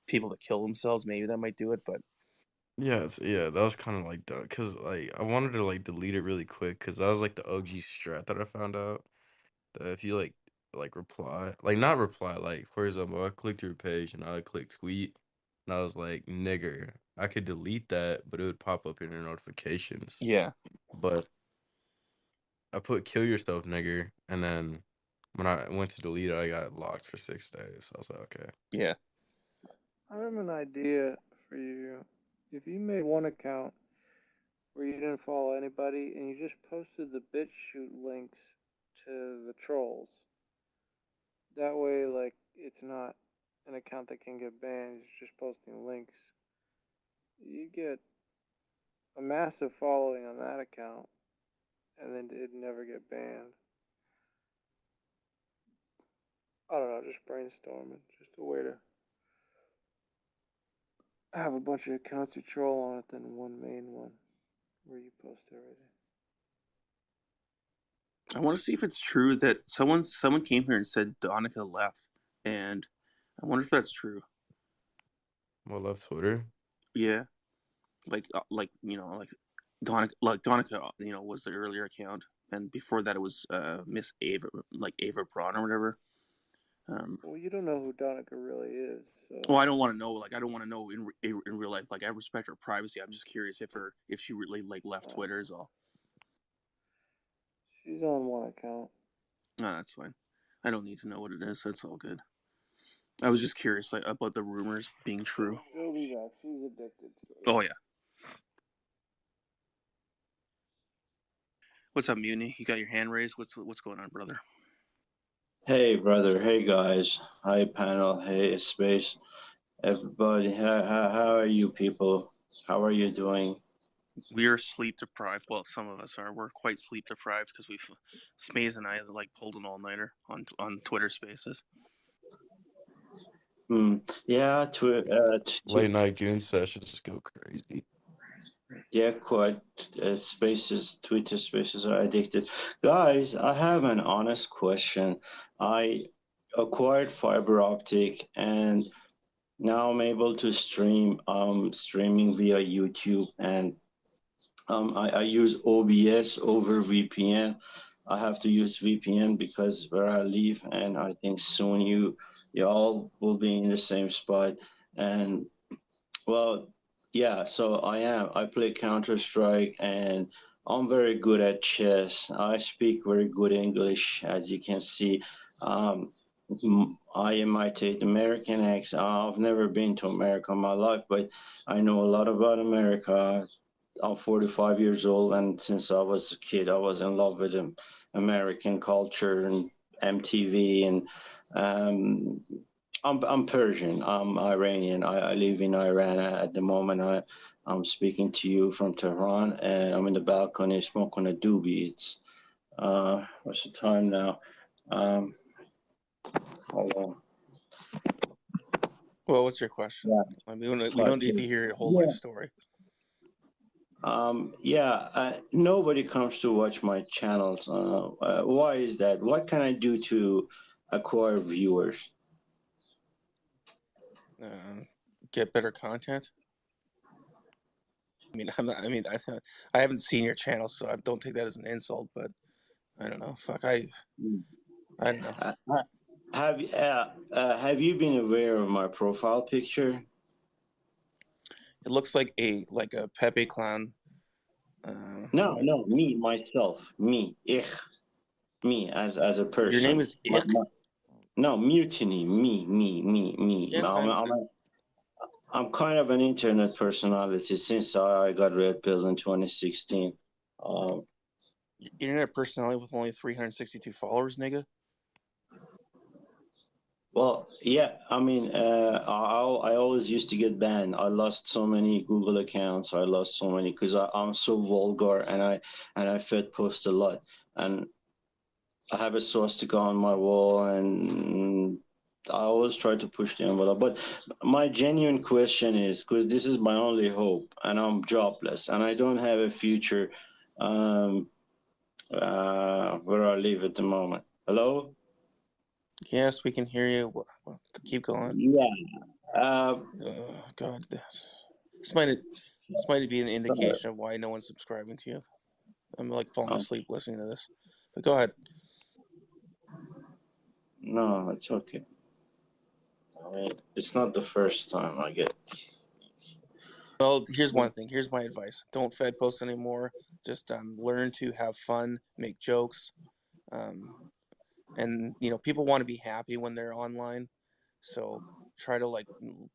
people to kill themselves. Maybe that might do it, but Yeah, that was kind of like dumb because like I wanted to like delete it really quick because that was like the OG strat that I found out that if you like reply like not reply like for example I clicked your page and I clicked tweet and I was like nigger I could delete that but it would pop up in your notifications yeah, but I put kill yourself nigger and then when I went to delete it I got locked for 6 days. I was like okay. yeah. I have an idea for you. If you made one account where you didn't follow anybody and you just posted the BitChute links to the trolls, that way, like, it's not an account that can get banned. It's just posting links. You get a massive following on that account, and then it'd never get banned. I don't know, just brainstorming. Just a way to have a bunch of accounts you troll on it than one main one where you post everything. I want to see if it's true that someone came here and said Donica left, and I wonder if that's true. What left Twitter? Yeah, like Donica, was the earlier account, and before that it was Miss Ava, like Ava Braun or whatever. Well, you don't know who Donica really is, so. Well, I don't want to know. Like, I don't want to know in real life. Like, I respect her privacy. I'm just curious if she really like left Twitter is all. She's on one account. No, that's fine. I don't need to know what it is. That's all good. I was just curious, like, about the rumors being true. She'll be back. She's addicted to it. Oh yeah. What's up, Muni? You got your hand raised. What's going on, brother? Hey, brother. Hey, guys. Hi, panel. Hey, space. Everybody. How are you people? How are you doing? We are sleep deprived. Well, some of us are. We're quite sleep deprived because Smaze and I like pulled an all nighter on Twitter Spaces. Yeah, Late night goon sessions just go crazy. yeah, quite. Spaces, Twitter spaces are addicted. Guys, I have an honest question. I acquired fiber optic and now I'm able to stream. Streaming via YouTube and I use OBS over VPN. I have to use VPN because where I live, and I think soon you all will be in the same spot. And well, yeah, so I play Counter Strike, and I'm very good at chess. I speak very good English, as you can see. Um, I imitate American accent. I've never been to America in my life, but I know a lot about America. I'm 45 years old, and since I was a kid, I was in love with American culture and MTV. And um, I'm Persian. I'm Iranian. I live in Iran at the moment. I'm speaking to you from Tehran, and I'm in the balcony smoking a doobie. It's what's the time now? Um, hold on. Well, what's your question? Yeah, I mean, we don't need to hear your whole life story. Nobody comes to watch my channels. Why is that? What can I do to acquire viewers? Get better content. I mean, I haven't seen your channel, so I don't take that as an insult. But I don't know. Fuck, I don't know. Have you been aware of my profile picture? It looks like a Pepe clown. No, me myself, me as a person. Your name is Ich? No, mutiny, me. Yes, I'm kind of an internet personality since I got red pill in 2016. Internet personality with only 362 followers, nigga. Well, yeah, I mean, I always used to get banned. I lost so many Google accounts. I lost so many because I'm so vulgar and I fed post a lot. And I have a swastika on my wall, and I always try to push the envelope. But my genuine question is, because this is my only hope, and I'm jobless, and I don't have a future where I live at the moment. Hello? Yes, we can hear you. Well, keep going. Yeah. Oh God, this might be an indication of why no one's subscribing to you. I'm like falling asleep listening to this. But go ahead. No, it's okay. I mean, it's not the first time I get. Well, here's one thing. Here's my advice. Don't Fed post anymore. Just learn to have fun, make jokes. And people want to be happy when they're online. So try to like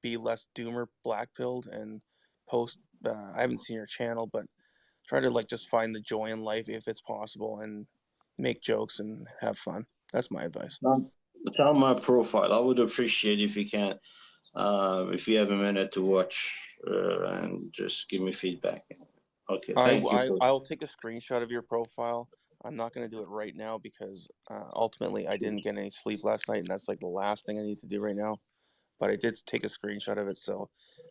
be less doomer black pilled and post. I haven't seen your channel, but try to like just find the joy in life if it's possible and make jokes and have fun. That's my advice. It's on my profile. I would appreciate if you can, if you have a minute to watch and just give me feedback. Okay, thank you for. I'll take a screenshot of your profile. I'm not going to do it right now because ultimately I didn't get any sleep last night, and that's like the last thing I need to do right now. But I did take a screenshot of it, so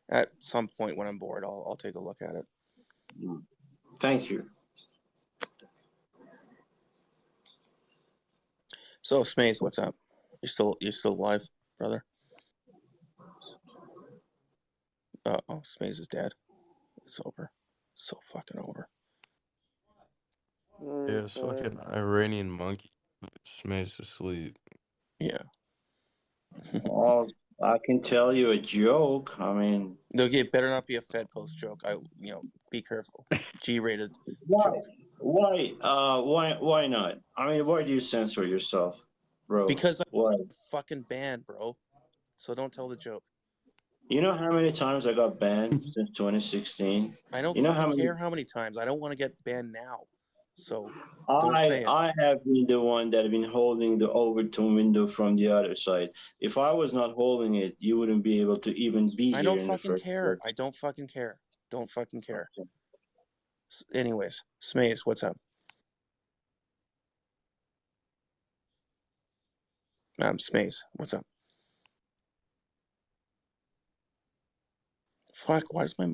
at some point when I'm bored, I'll take a look at it. Thank you. So Smaze, what's up? You're still alive, brother? Oh, Smaze is dead. It's over. So fucking over. Yeah, it's fucking Iranian monkey. Smash asleep. Yeah. Well, I can tell you a joke. I mean, Okay, it better not be a Fed post joke. Be careful. G-rated why? joke. Why not? I mean, why do you censor yourself, bro? Because Why? I'm fucking banned, bro. So don't tell the joke. You know how many times I got banned since 2016? I don't You know how fucking many? care how many times. I don't want to get banned now. So don't say it. I have been the one that have been holding the Overton window from the other side. If I was not holding it, you wouldn't be able to even be I here don't in the fucking first care. place. I don't fucking care. Don't fucking care. Anyways, Smaze, what's up? Smaze, what's up? Fuck, why is my...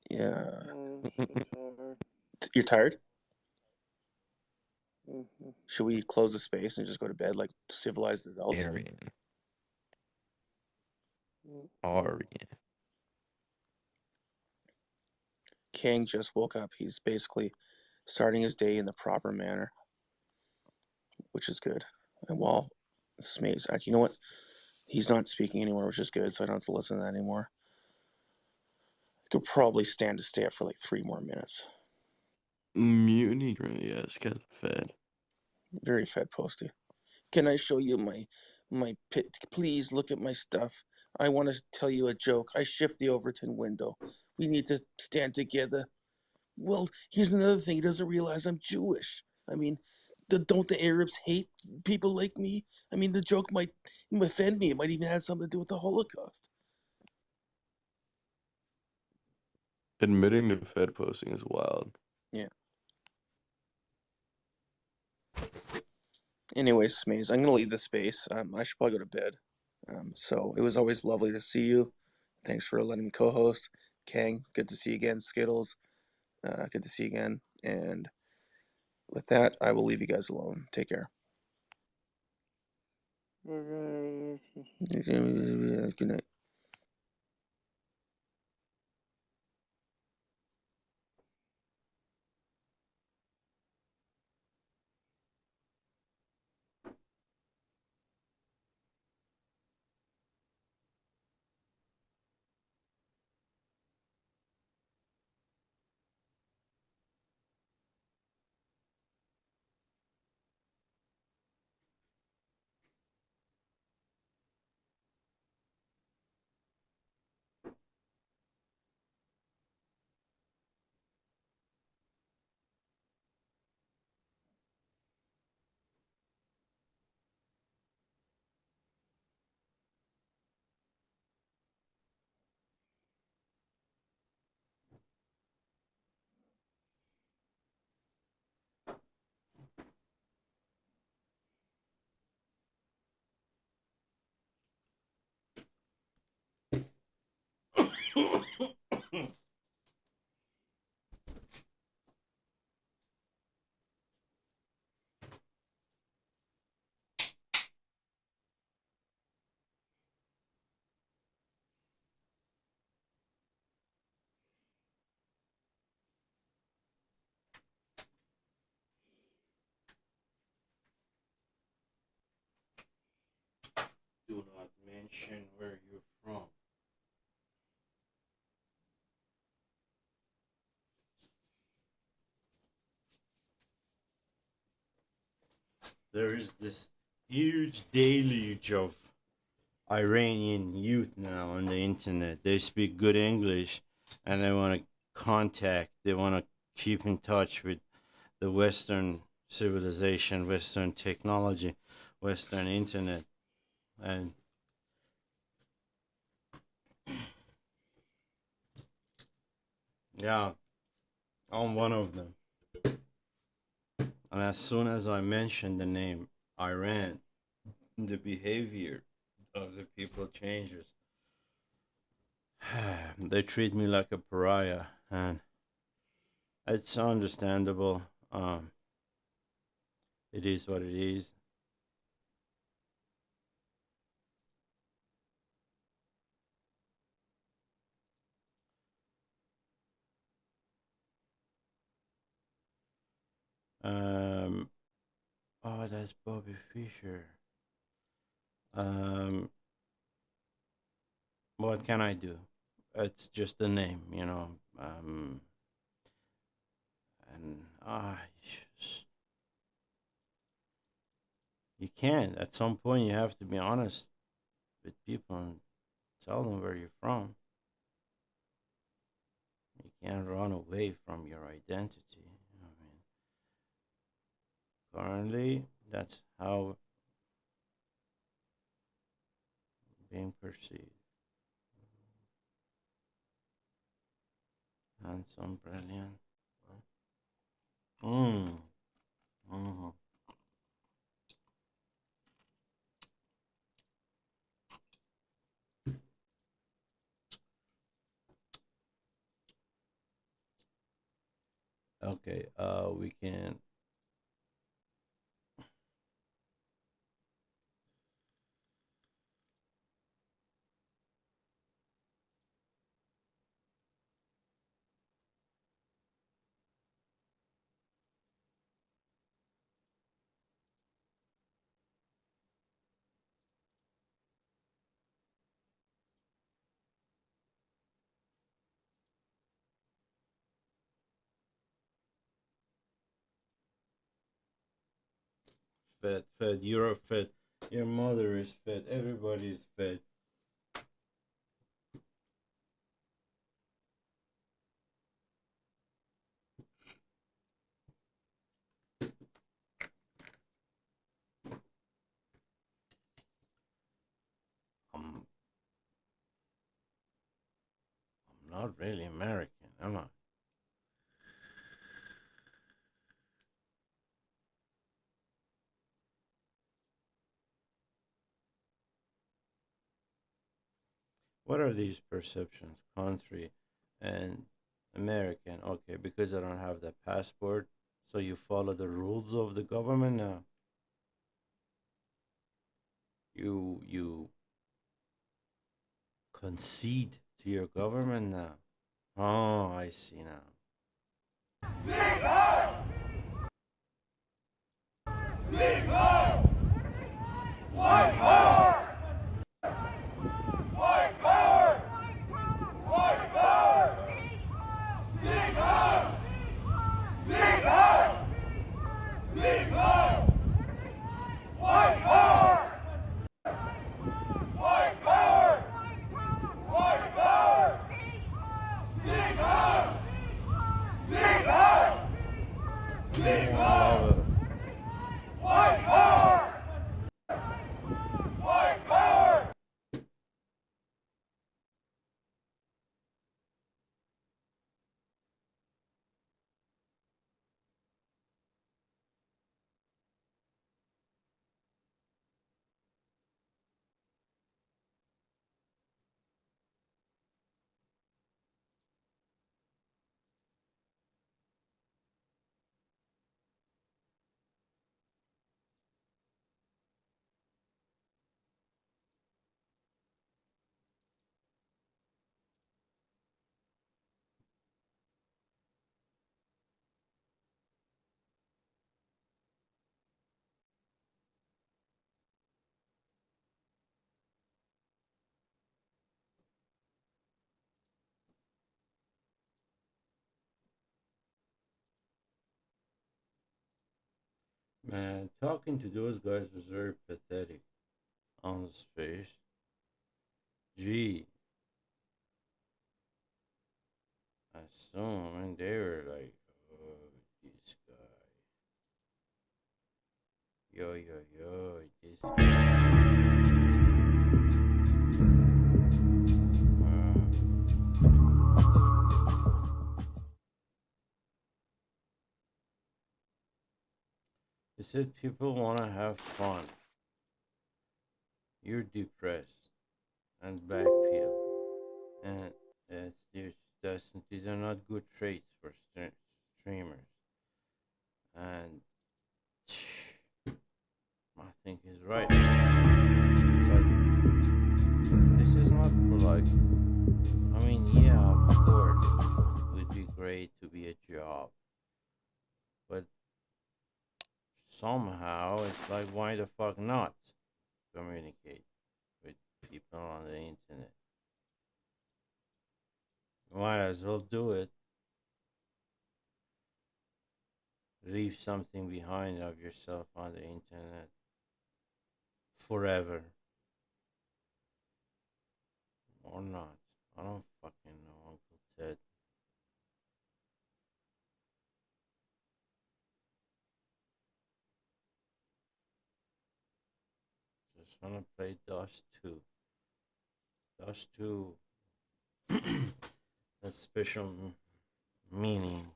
Yeah. I'm so tired. You're tired? Mm-hmm. Should we close the space and just go to bed like civilized adults? Aryan. Mm-hmm. Aryan. Kang just woke up. He's basically starting his day in the proper manner, which is good. And while Smaze, you know what? He's not speaking anymore, which is good, so I don't have to listen to that anymore. I could probably stand to stay up for like 3 more minutes. Mutiny. Yeah, it's got fed. Very Fed posty. Can I show you my pit? Please look at my stuff. I want to tell you a joke. I shift the Overton window. We need to stand together. Well, here's another thing. He doesn't realize I'm Jewish. I mean, don't the Arabs hate people like me? I mean, the joke might offend me. It might even have something to do with the Holocaust. Admitting to fed posting is wild. Yeah. Anyways, Smaze, I'm going to leave the space. I should probably go to bed. So it was always lovely to see you. Thanks for letting me co-host. Kang, good to see you again. Skittles, good to see you again. And with that, I will leave you guys alone. Take care. Good night. do not mention where you're from. There is this huge deluge of Iranian youth now on the internet. They speak good English and they want to they want to keep in touch with the Western civilization, Western technology, Western internet. And yeah, I'm one of them. And as soon as I mentioned the name Iran, the behavior of the people changes. They treat me like a pariah, and it's understandable. It is what it is. Um, oh, that's Bobby Fischer. Um, what can I do? It's just a name, you know. And you can't. At some point, you have to be honest with people and tell them where you're from. You can't run away from your identity. I mean, currently, that's how being perceived. Handsome, brilliant. Mm. Mm-hmm. Okay, we can. Fed, fed. You're fed. Your mother is fed. Everybody's fed. I'm, I'm not really American, am I? What are these perceptions? Country and American. Okay, because I don't have the passport, so you follow the rules of the government now. You concede to your government now. Oh, I see now. Love it. Man, talking to those guys was very pathetic on his face. Gee, I saw him and they were like, oh, this guy. Yo, this guy. He said people want to have fun. You're depressed and backpeel. And these are not good traits for streamers. And I think he's right. But this is not polite. I mean, yeah, of course, it would be great to be a job. But somehow it's like, why the fuck not communicate with people on the internet? Might as well do it. Leave something behind of yourself on the internet forever. Or not. I don't fucking know, Uncle Ted. Just wanna play Dust 2. Dust 2 has special meaning.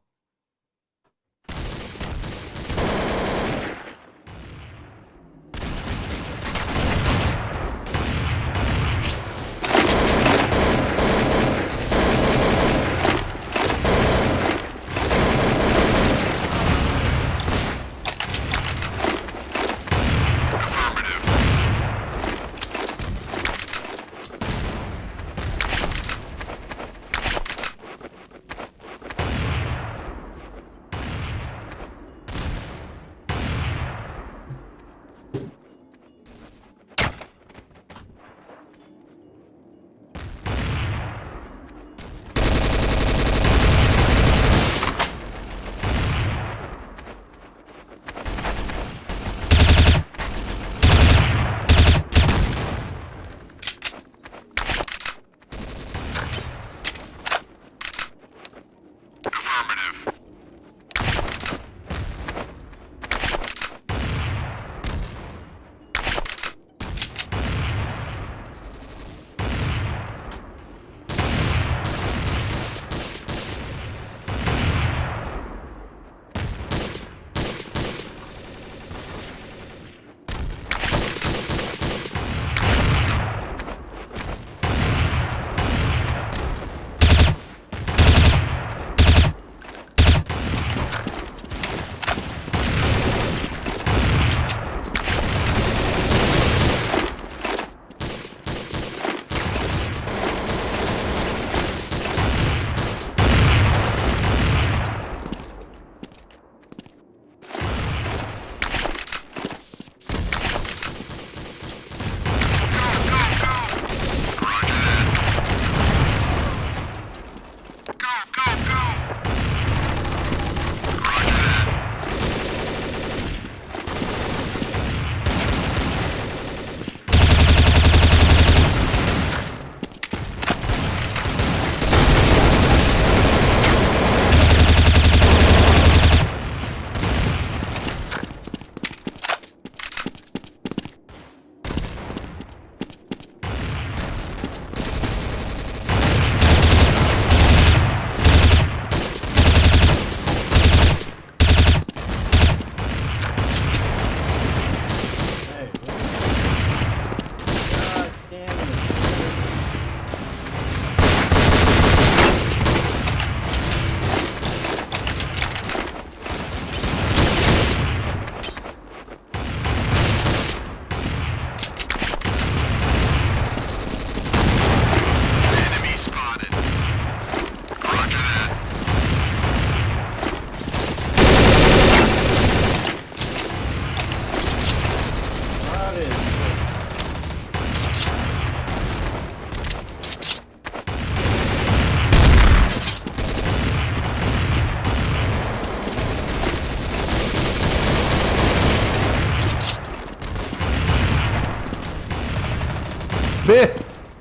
B!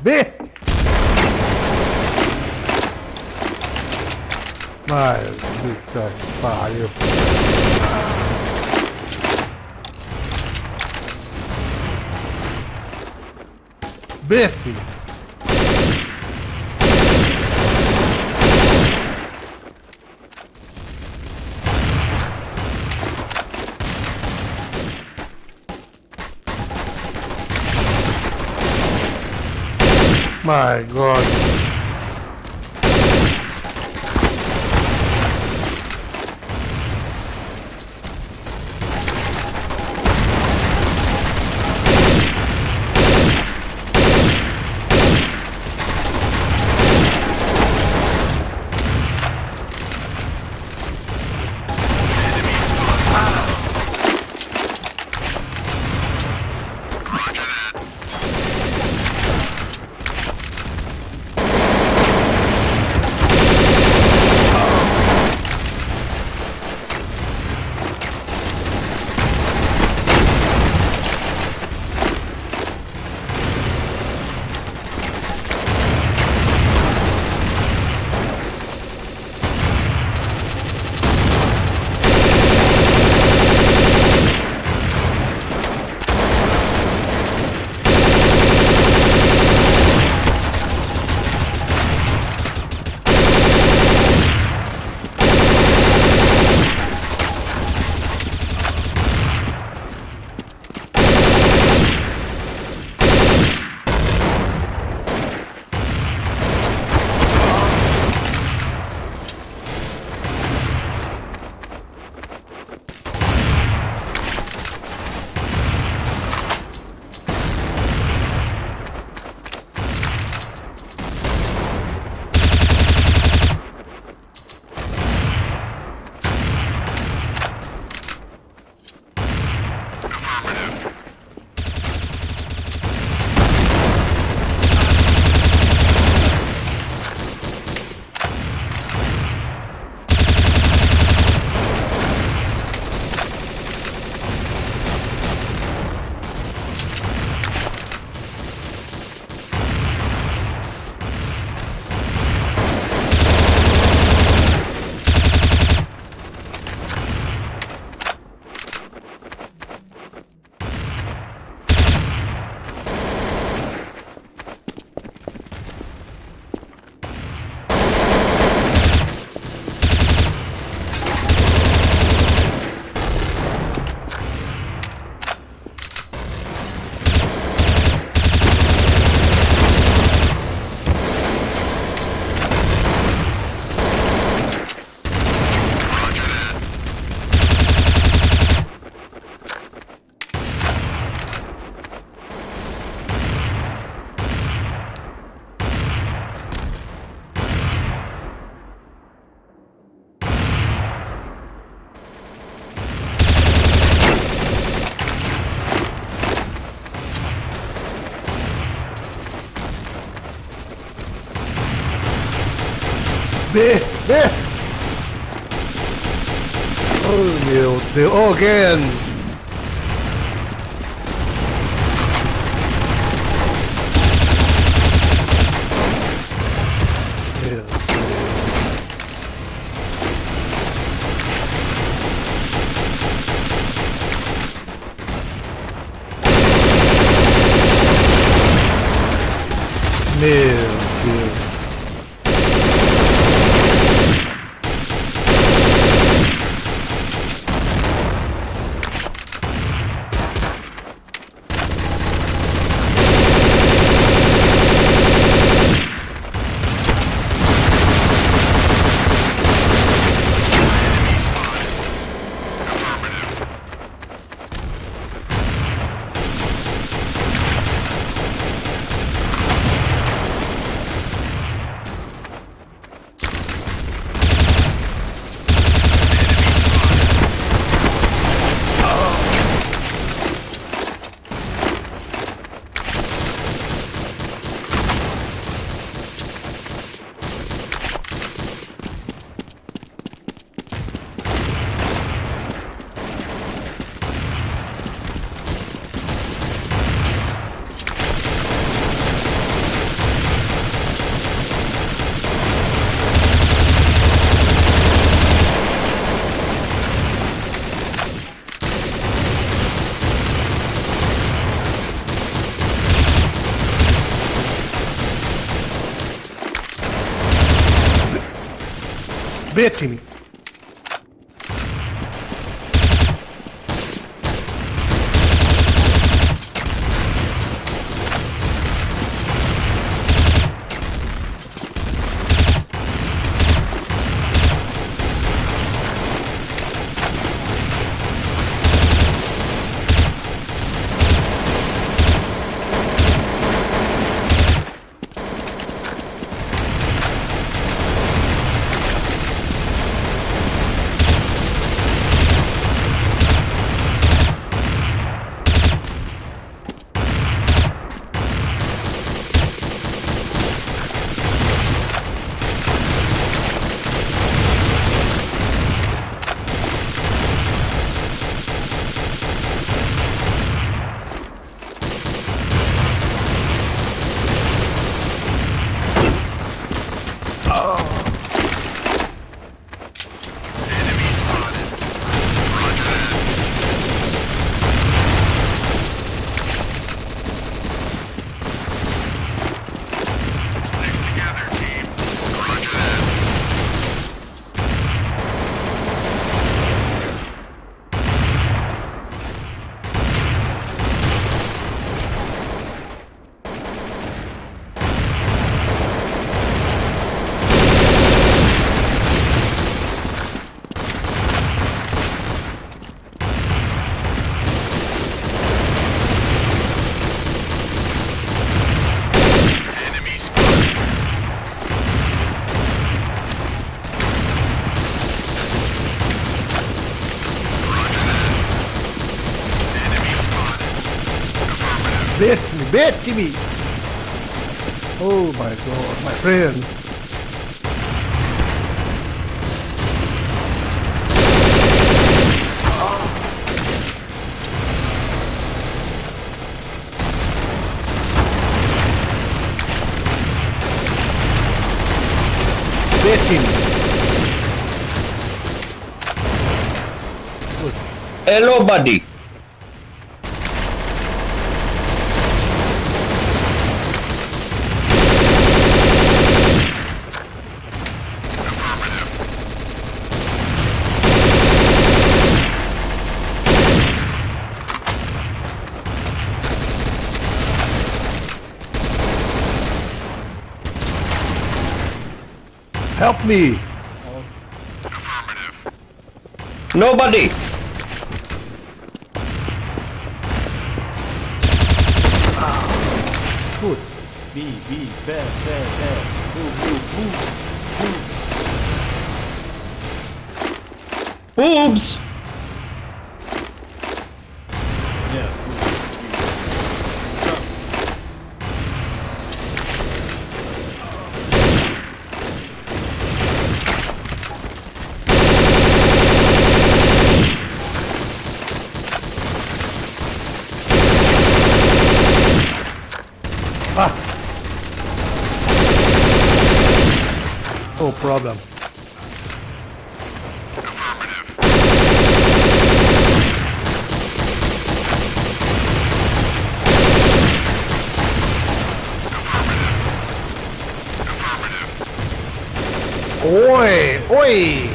B! My, puta que pariu. B, filho. My God. B! B! Oh meu Deus! Oh, again! Meu Deus. Meu Deus. Beat me. Stick together, team. Roger that. Enemy spotted. Roger that. Enemy spotted. Affirmative. Beat me. Oh my god, my friend. Beat him. Hello, buddy. Help me. Affirmative. Nobody. Good. B, fair. Move. Boobs. Yeah. No problem. Oi, oi.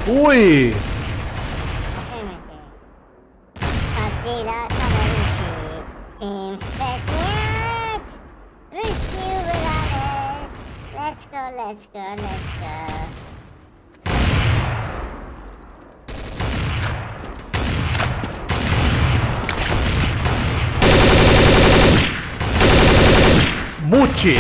Ui! Partida Tadarishi. Team Spec Ryskie let's go, let's go. Muchi!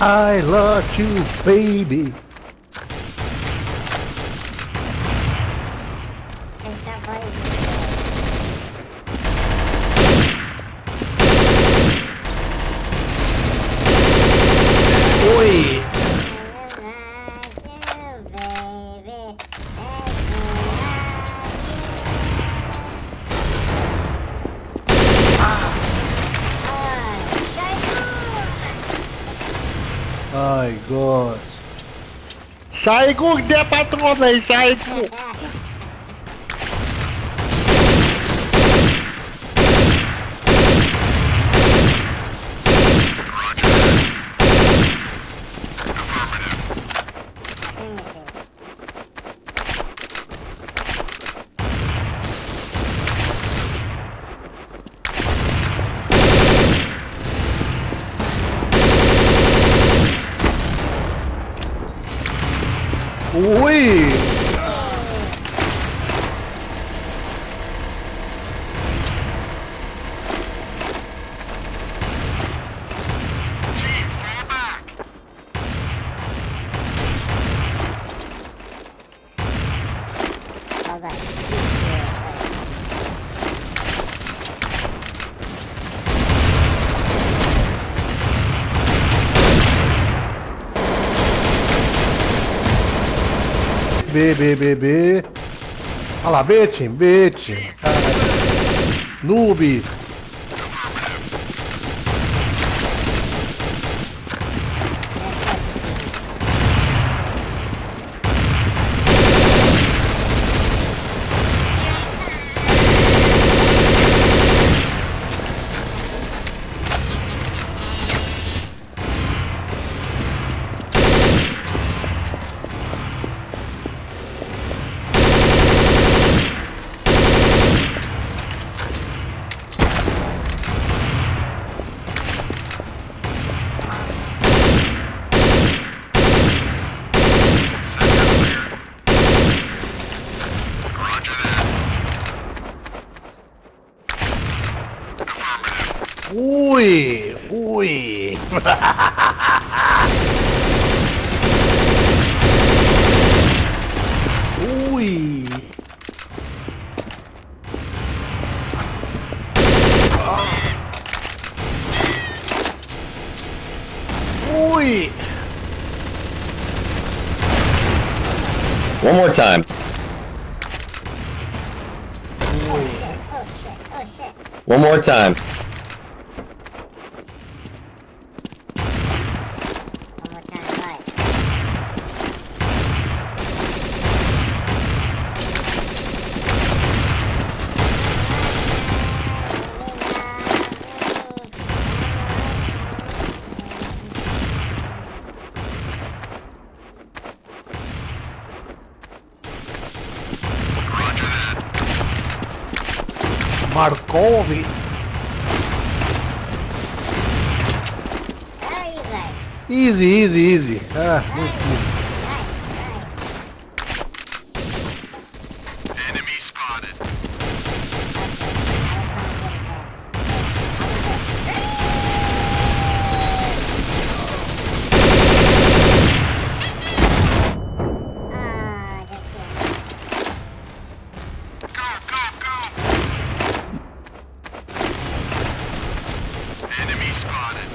I love you, baby. Oi! My God. Saigu, dê patrona aí, Saigu. Ui! B. Olha lá, Betim. Noob. Ui! Ui! Ui! Ui! One more time. Oh shit. One more time. Markovi! Easy. Ah, muito easy. Enemy spotted. Enemy spotted.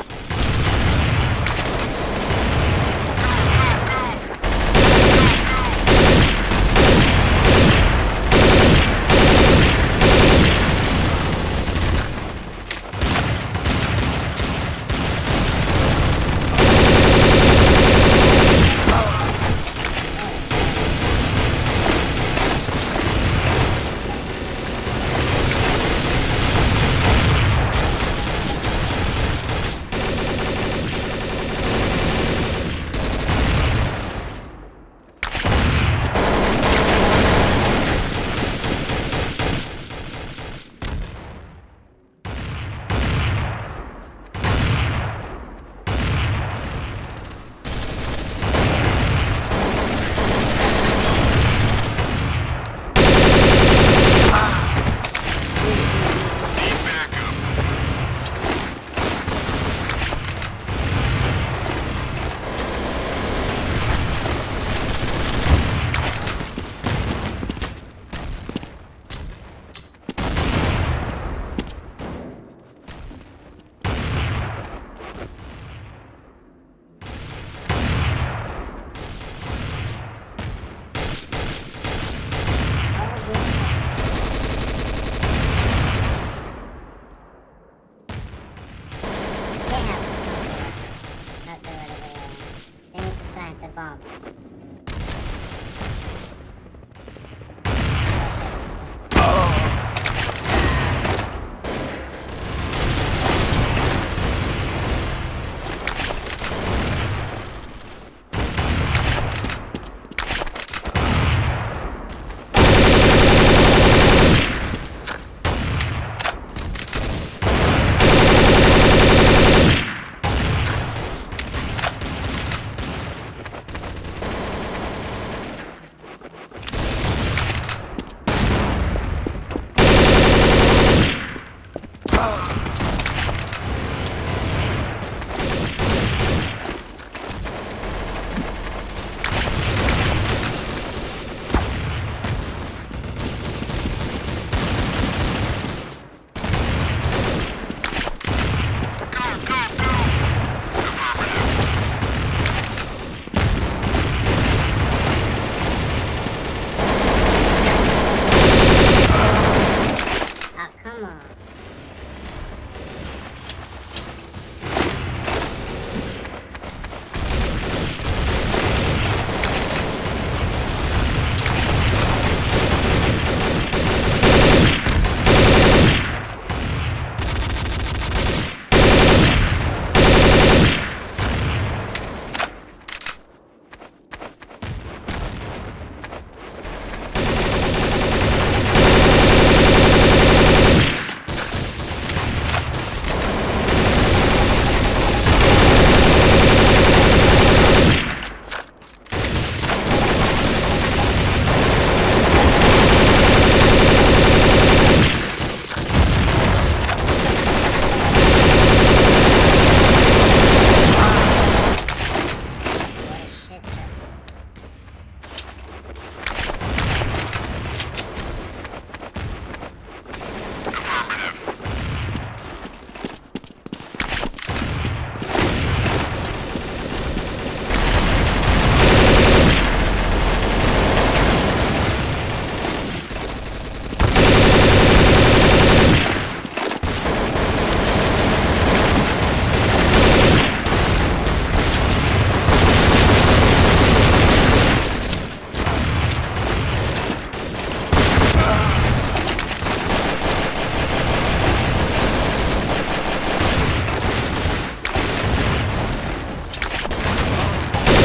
bomb. Ah, come on. What a shit show.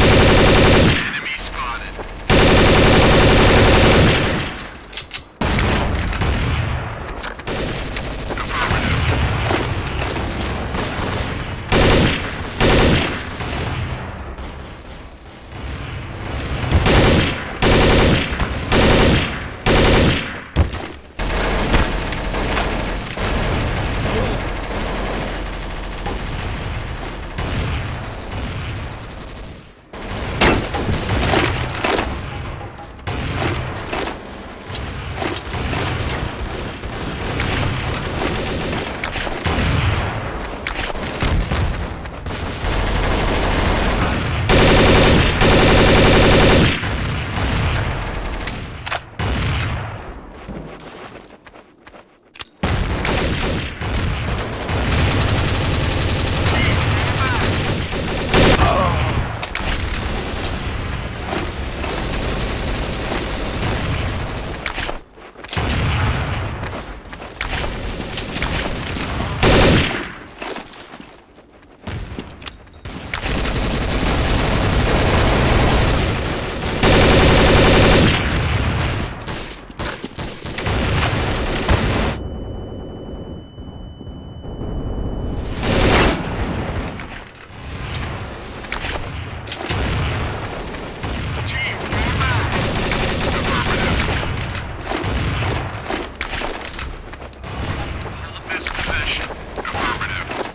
Enemy spotted. Team, fall back. Hold this position. Affirmative.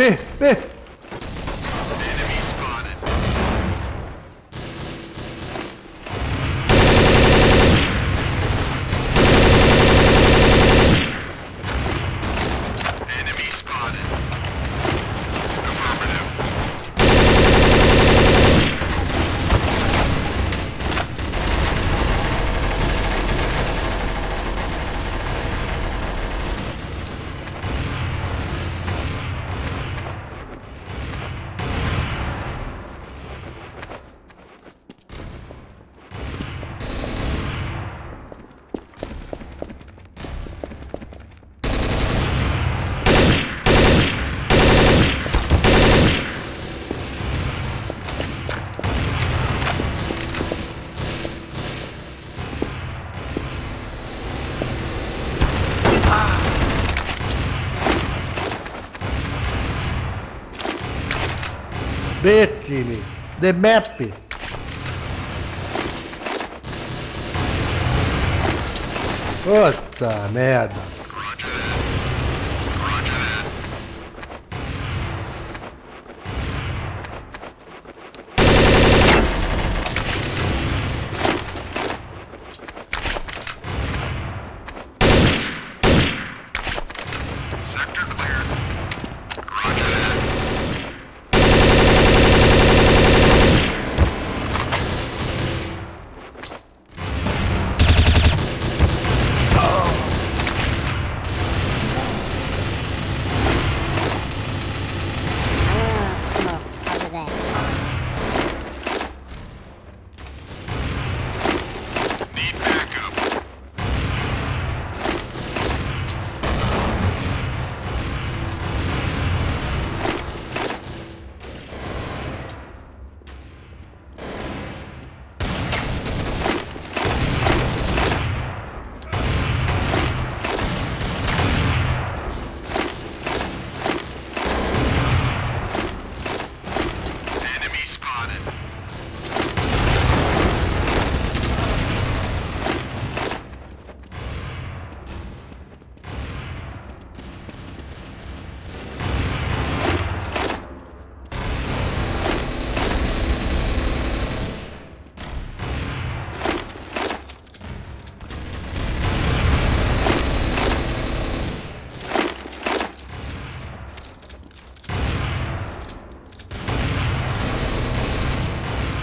B, B. Enemy spotted. Enemy spotted. Affirmative. Becchimi. The map. Puta merda. Roger that. Roger that. Sector clear. Roger that. I'm gonna smoke. I'll be back. Need backup. Enemy spotted.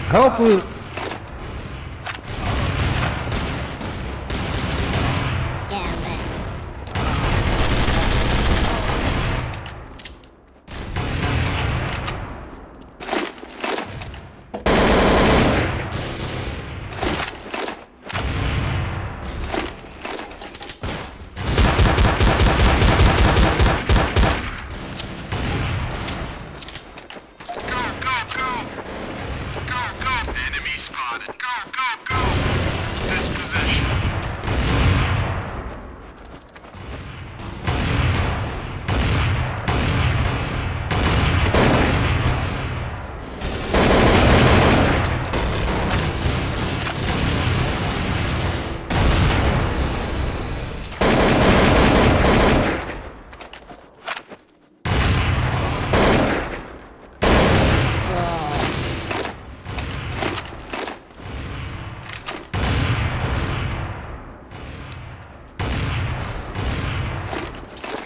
Hopefully. Yeah, I'm back. Go, go, go! Go, go! Enemy spotted. Go, go, go! This position.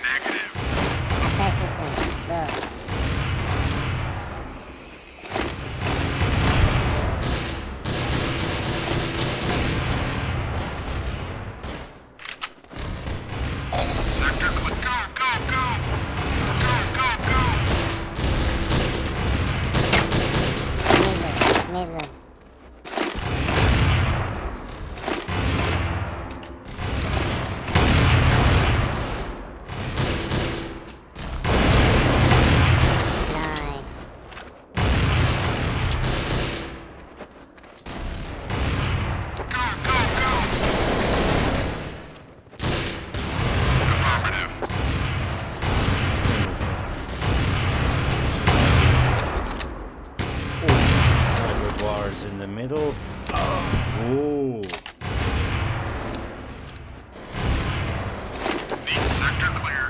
Negative. Attack it. Go. Sector clear. Go, go, go! Go, go, go! Middle. Nice. Go, go, go! Affirmative. Sniper bars in the middle. Ooh. Need sector clear.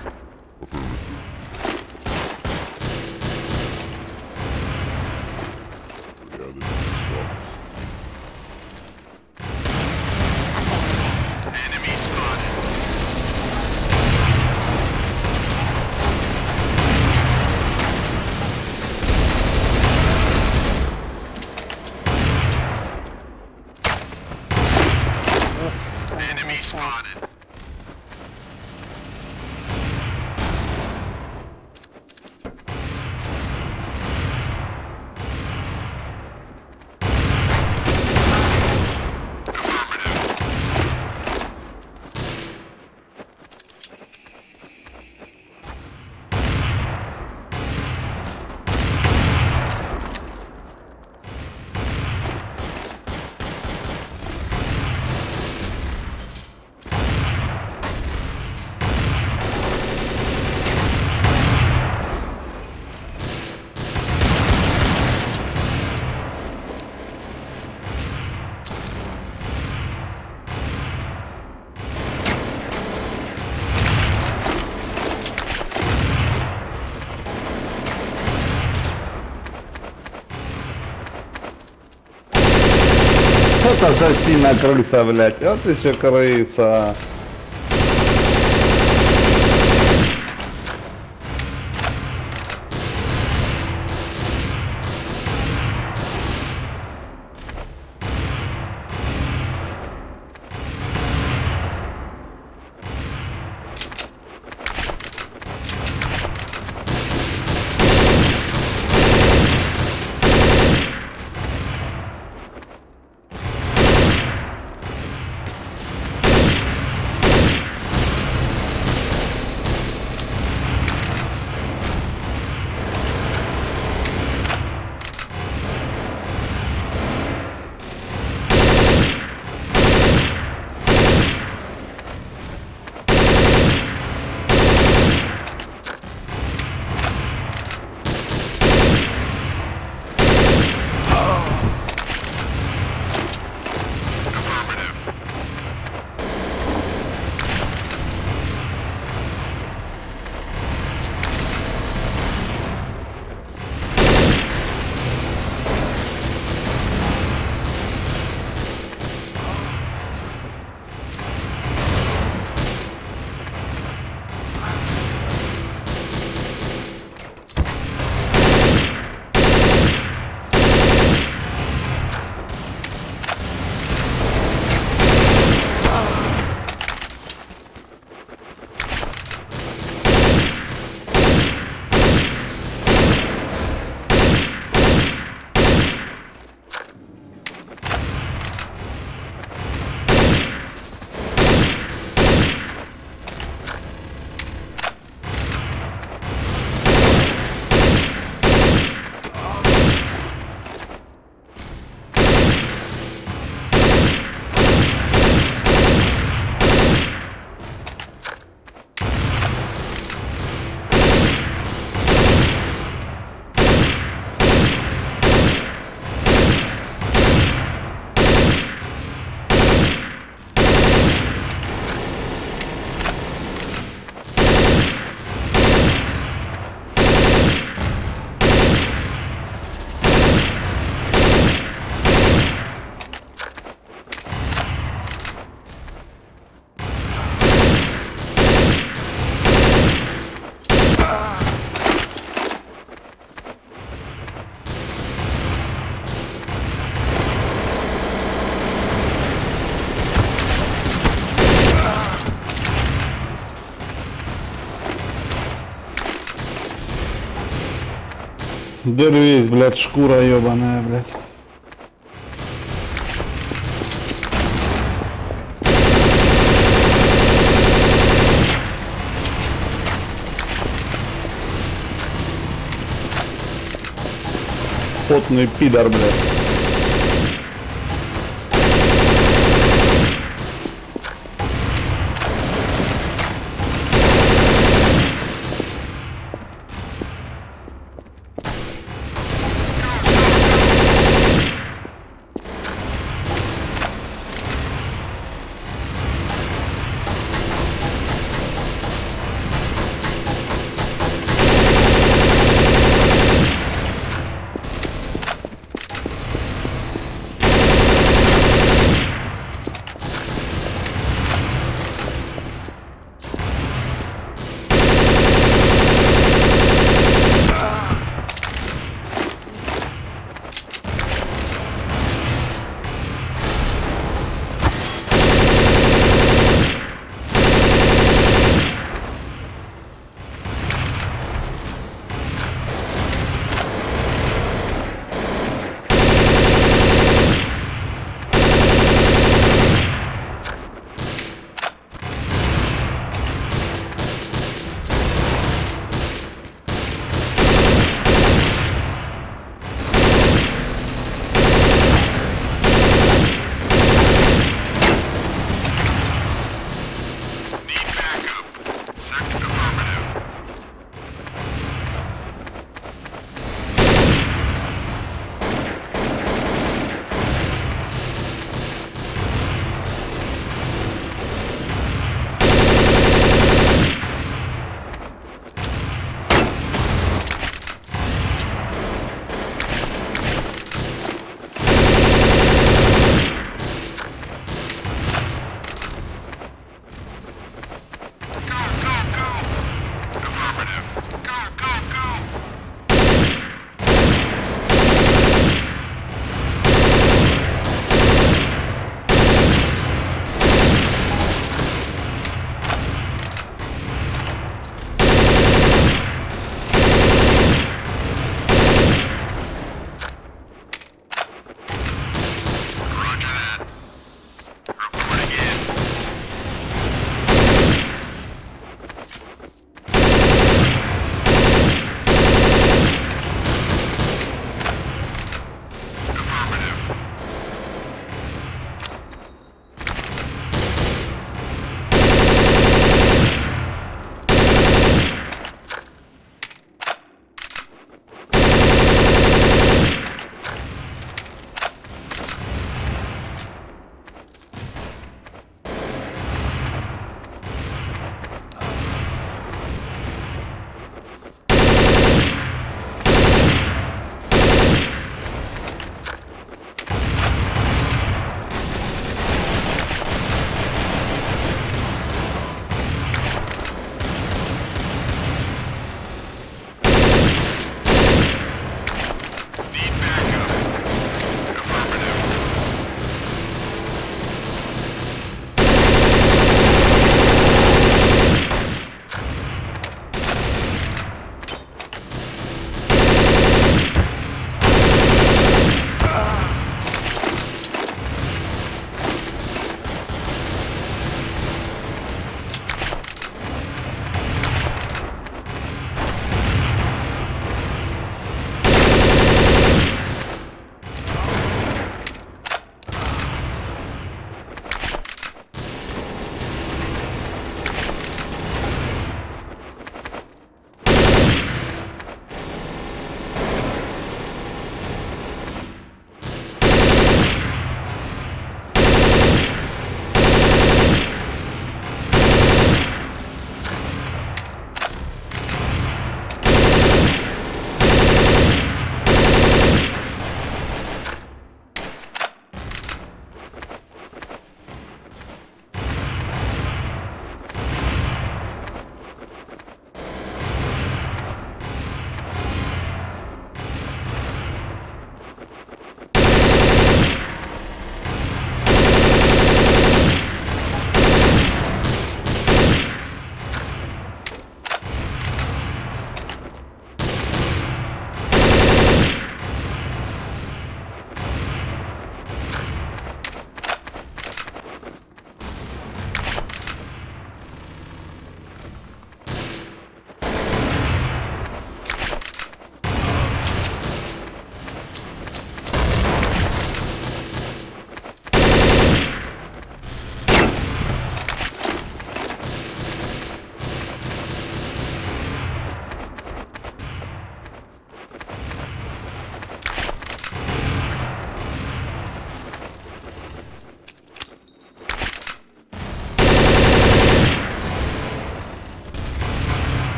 Вот ассасина крыса, блядь. Вот еще крыса. Дервись, блядь, шкура ебаная, блядь. Потный пидор, блядь.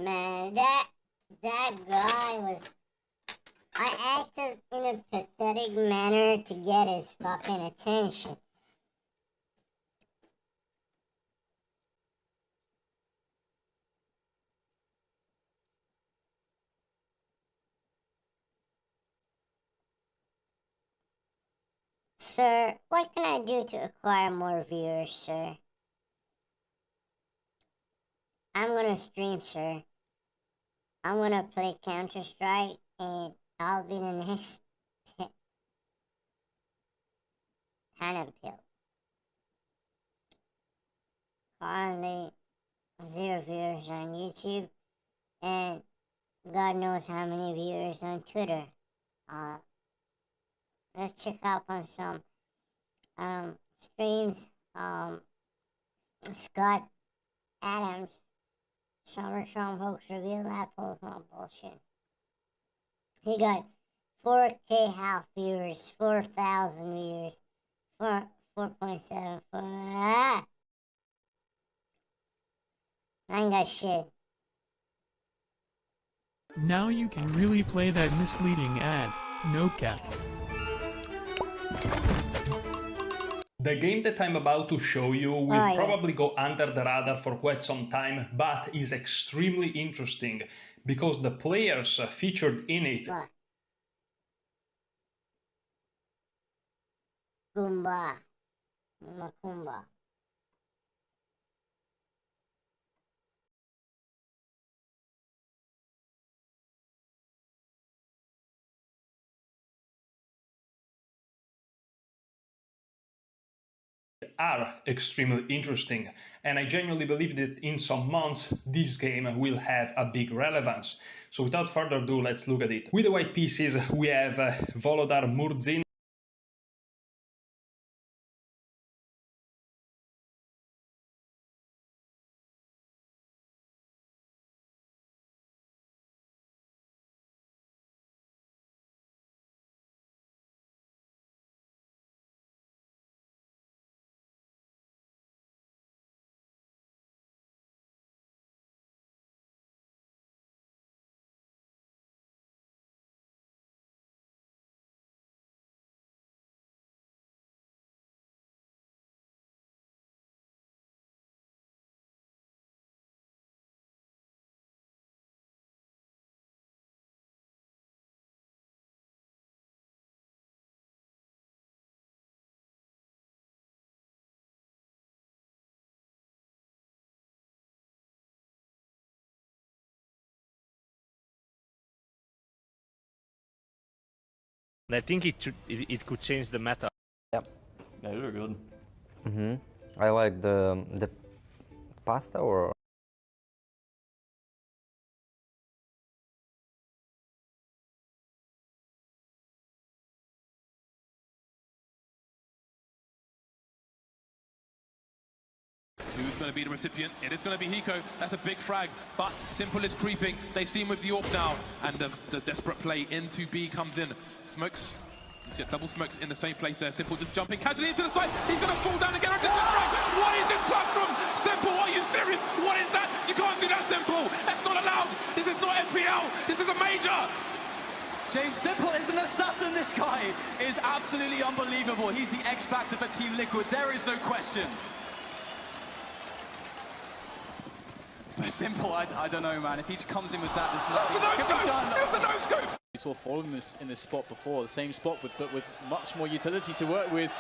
Man, that guy was... I acted in a pathetic manner to get his fucking attention. Sir, what can I do to acquire more viewers, sir? I'm gonna stream, sir. I'm gonna play Counter-Strike, and I'll be the next Phantom Pill. Currently, 0 viewers on YouTube, and God knows how many viewers on Twitter. Let's check out on some streams. Scott Adams, Summer Strong Hoax Reveal, that post on bullshit. He got 4K half viewers, 4,000 viewers, 4.74. I ain't got shit. Now you can really play that misleading ad. No cap. The game that I'm about to show you will probably go under the radar for quite some time, but is extremely interesting because the players featured in it Goomba. Macumba. are extremely interesting, and I genuinely believe that in some months this game will have a big relevance. So without further ado, let's look at it. With the white pieces we have Volodar Murzin, I think it could change the meta. Yep. Yeah, they were good. I like the pasta or. Who's going to be the recipient? It is going to be Hiko. That's a big frag, but Simple is creeping. They see him with the AWP now, and the desperate play into B comes in. Smokes, you see double smokes in the same place there. Simple just jumping casually into the side. He's going to fall down again. What is this clutch from Simple? Are you serious? What is that? You can't do that, Simple. That's not allowed. This is not FPL. This is a major. James Simple is an assassin. This guy is absolutely unbelievable. He's the X Factor for Team Liquid. There is no question. But Simple, I don't know, man. If he just comes in with that, there's nothing that can be done. It was a no-scope! We saw Fall in this spot before, the same spot, but with much more utility to work with.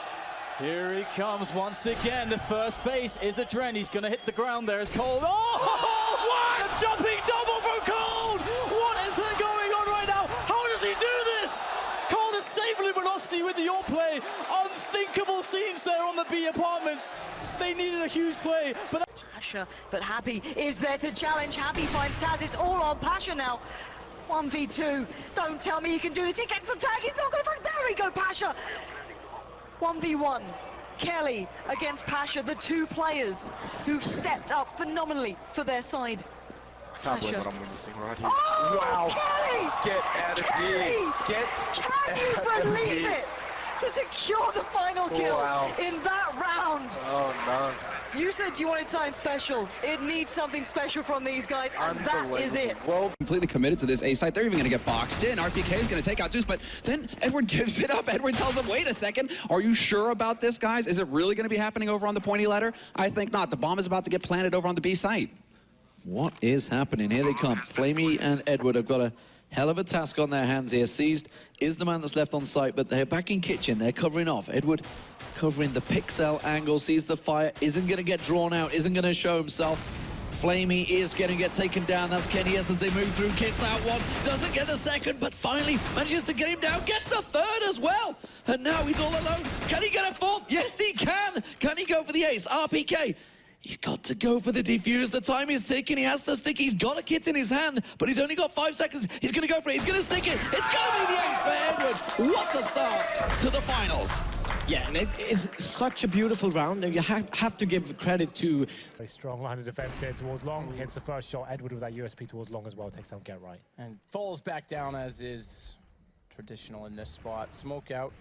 Here he comes once again. The first base is a Dren. He's going to hit the ground there as Cold. Oh! What? A jumping double from Cold! What is going on right now? How does he do this? Cold has saved Luminosity with the AWP play. Unthinkable scenes there on the B apartments. They needed a huge play, but Pasha, but Happy is there to challenge. Happy finds Taz. It's all on Pasha now. 1v2. Don't tell me he can do this. He gets the tag. He's not going to. There we go, Pasha. 1v1. Kelly against Pasha, the two players who've stepped up phenomenally for their side. Can't believe what I'm witnessing right here. Oh, wow. Kelly! Get out of here! Get Can you believe it? To secure the final kill in that round. Oh no. You said you wanted something special. It needs something special from these guys, and that is it. Well, completely committed to this A site. They're even going to get boxed in. RPK is going to take out Zeus, but then Edward gives it up. Edward tells them, wait a second, are you sure about this, guys? Is it really going to be happening over on the pointy ladder? I think not. The bomb is about to get planted over on the B site. What is happening? Here they come. Flamey and Edward have got a hell of a task on their hands here. Seized is the man that's left on site, but they're back in kitchen. They're covering off. Edward covering the pixel angle, sees the fire, isn't going to get drawn out, isn't going to show himself. Flamey is going to get taken down. That's Kenny as they move through. Kits out one, doesn't get the second, but finally manages to get him down, gets a third as well. And now he's all alone. Can he get a fourth? Yes, he can. Can he go for the ace? RPK. He's got to go for the defuse. The time is ticking. He has to stick. He's got a kit in his hand, but he's only got 5 seconds. He's going to go for it. He's going to stick it. It's going to be the ace for Edward. What a start to the finals. Yeah, and it is such a beautiful round. You have to give credit to... Very strong line of defense here towards long. Hits the first shot. Edward with that USP towards long as well. Takes down Get Right. And falls back down as is traditional in this spot. Smoke out.